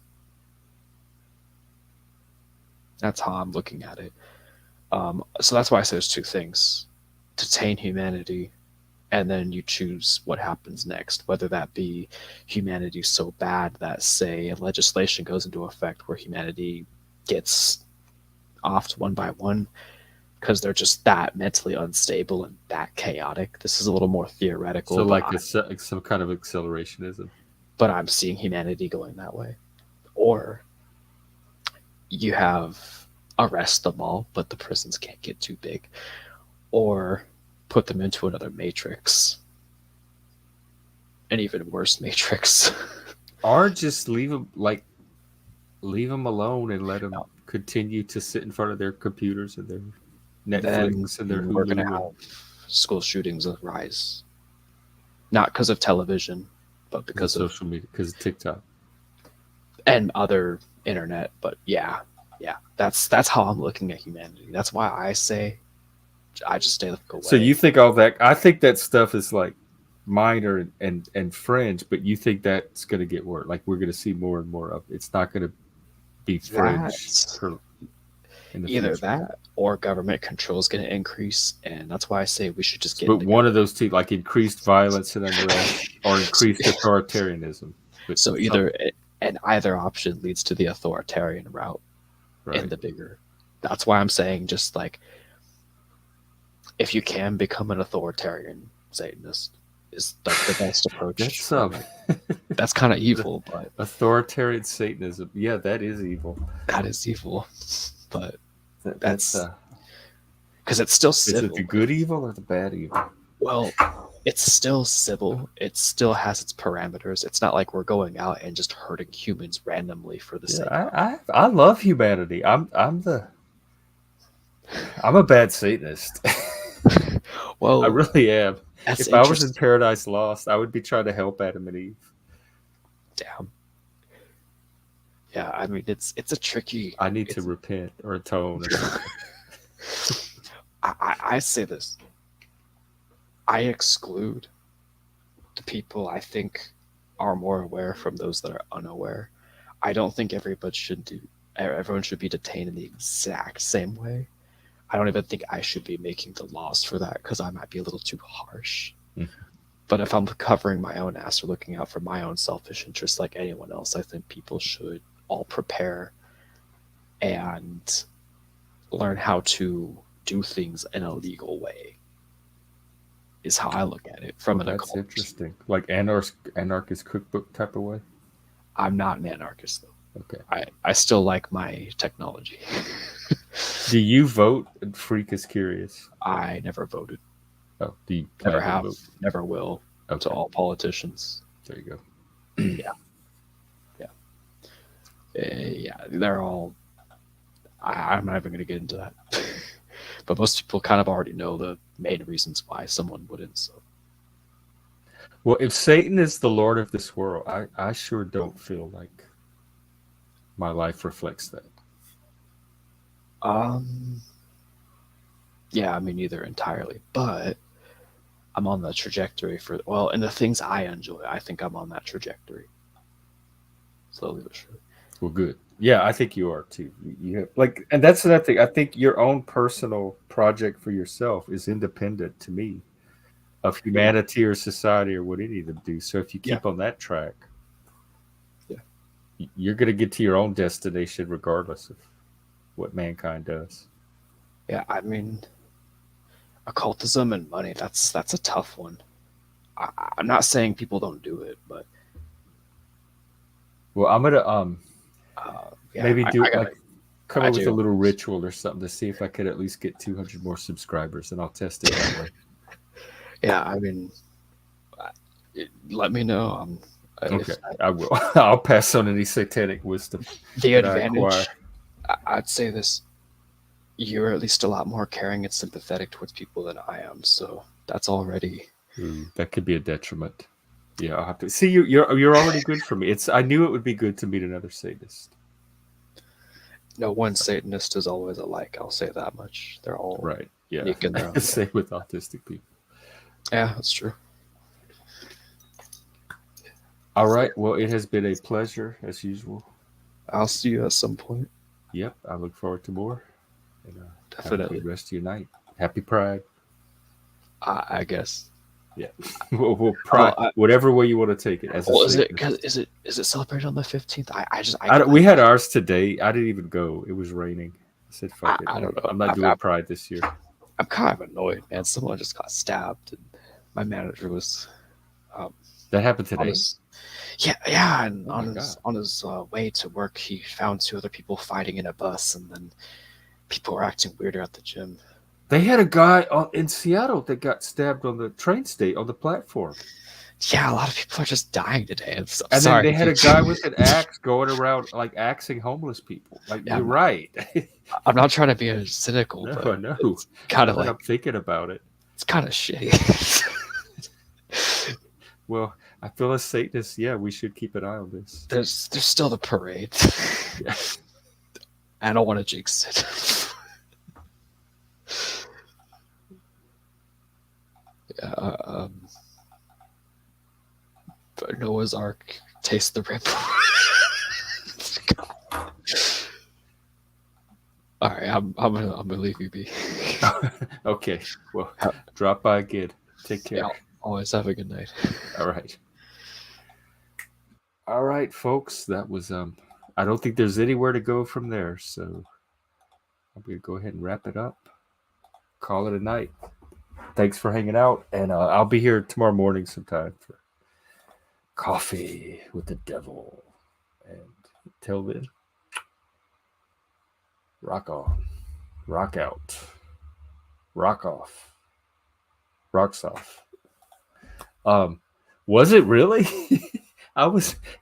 That's how I'm looking at it. So that's why I say there's two things: detain humanity, and then you choose what happens next, whether that be humanity so bad that, say, legislation goes into effect where humanity gets offed one by one because they're just that mentally unstable and that chaotic. This is a little more theoretical. So like some kind of accelerationism. But I'm seeing humanity going that way. Or you have arrest them all, but the prisons can't get too big. Or put them into another matrix. An even worse matrix. Or just leave them alone and let them continue to sit in front of their computers and their Netflix and their Hulu. We're going to have school shootings rise. Not because of television, but because of social media, because of TikTok. And other internet, but yeah. That's how I'm looking at humanity. That's why I say I just stay the fuck away. So you think all that? I think that stuff is like minor and fringe, but you think that's going to get worse? Like we're going to see more and more of it. It's not going to be fringe. Either that or government control is going to increase, and that's why I say we should just get. But one of those two, like increased violence and unrest, or increased authoritarianism. So either option leads to the authoritarian route. Right. In the bigger. That's why I'm saying just like if you can become an authoritarian Satanist is like the best approach. That's kind of evil, but authoritarian Satanism. Yeah, that is evil. That is evil. But that's because it's still civil. Is it the good evil or the bad evil? Well, it's still civil. It still has its parameters. It's not like we're going out and just hurting humans randomly for the sake. I love humanity. I'm a bad Satanist. Well, I really am. If I was in Paradise Lost, I would be trying to help Adam and Eve. Damn. Yeah, I mean it's a tricky. I need to repent or atone. I say this. I exclude the people I think are more aware from those that are unaware. I don't think everyone should be detained in the exact same way. I don't even think I should be making the laws for that because I might be a little too harsh. Mm-hmm. But if I'm covering my own ass or looking out for my own selfish interests like anyone else, I think people should all prepare and learn how to do things in a legal way. Is how I look at it from an occult. That's interesting. Like anarchist cookbook type of way? I'm not an anarchist, though. Okay. I still like my technology. Do you vote? Freak is curious. I never voted. Oh, do you never have? Never will. Okay. To all politicians. There you go. Yeah, they're all. I'm not even going to get into that. But most people kind of already know the main reasons why someone wouldn't. So, well, if Satan is the Lord of this world, I sure don't feel like my life reflects that. Yeah, I mean, neither entirely, but I'm on the trajectory and the things I enjoy, I think I'm on that trajectory. Slowly but surely. Well, good. Yeah, I think you are too. You have, and that's another thing. I think your own personal project for yourself is independent to me of humanity or society or what any of them do. So if you keep on that track, you're going to get to your own destination regardless of what mankind does. Yeah, I mean, occultism and money, that's a tough one. I'm not saying people don't do it, but well, I'm gonna maybe come up with a little ritual or something to see if I could at least get 200 more subscribers, and I'll test it that way. Yeah, I mean, let me know. Okay, I will. I'll pass on any satanic wisdom. The advantage, I'd say this: you're at least a lot more caring and sympathetic towards people than I am, so that's already. That could be a detriment. Yeah, I'll have to see. You're already good for me. I knew it would be good to meet another Satanist. No one Satanist is always alike. I'll say that much. They're all right. Yeah, unique in their own same with autistic people. Yeah, that's true. All right. Well, it has been a pleasure as usual. I'll see you at some point. Yep, I look forward to more. And, definitely. Have a good rest of your night. Happy Pride. I guess. Yeah. well, Pride, whatever way you want to take it. As is it celebrated on the 15th? We had ours today. I didn't even go. It was raining. I said, "Fuck it." I don't know. I'm not doing Pride this year. I'm kind of annoyed, man. Someone just got stabbed, and my manager was. That happened today. And on his way to work, he found 2 other people fighting in a bus, and then people were acting weirder at the gym. They had a guy in Seattle that got stabbed on the train station on the platform. Yeah, a lot of people are just dying today. And then they had a guy with an axe going around like axing homeless people. Like you're right. I'm not trying to be cynical, but no. It's kind of like I'm thinking about it. It's kind of shitty. Well, I feel as Satanists, we should keep an eye on this. There's still the parade. Yeah. I don't want to jinx it. But Noah's Ark, taste the rip. All right, I'm gonna leave you be. Okay, well, drop by again. Take care. Yeah, always have a good night. All right, folks. That was I don't think there's anywhere to go from there, so I'm gonna go ahead and wrap it up. Call it a night. Thanks for hanging out, and I'll be here tomorrow morning sometime for coffee with the devil. And until then, rock on, rock out, rock off, rocks off. Was it really?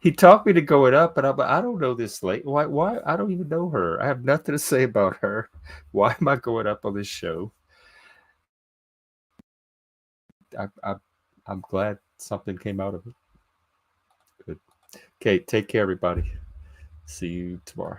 He taught me to go it up, and I'm like, I don't know this lady. Why? I don't even know her. I have nothing to say about her. Why am I going up on this show? I'm glad something came out of it. Good. Okay, take care, everybody. See you tomorrow.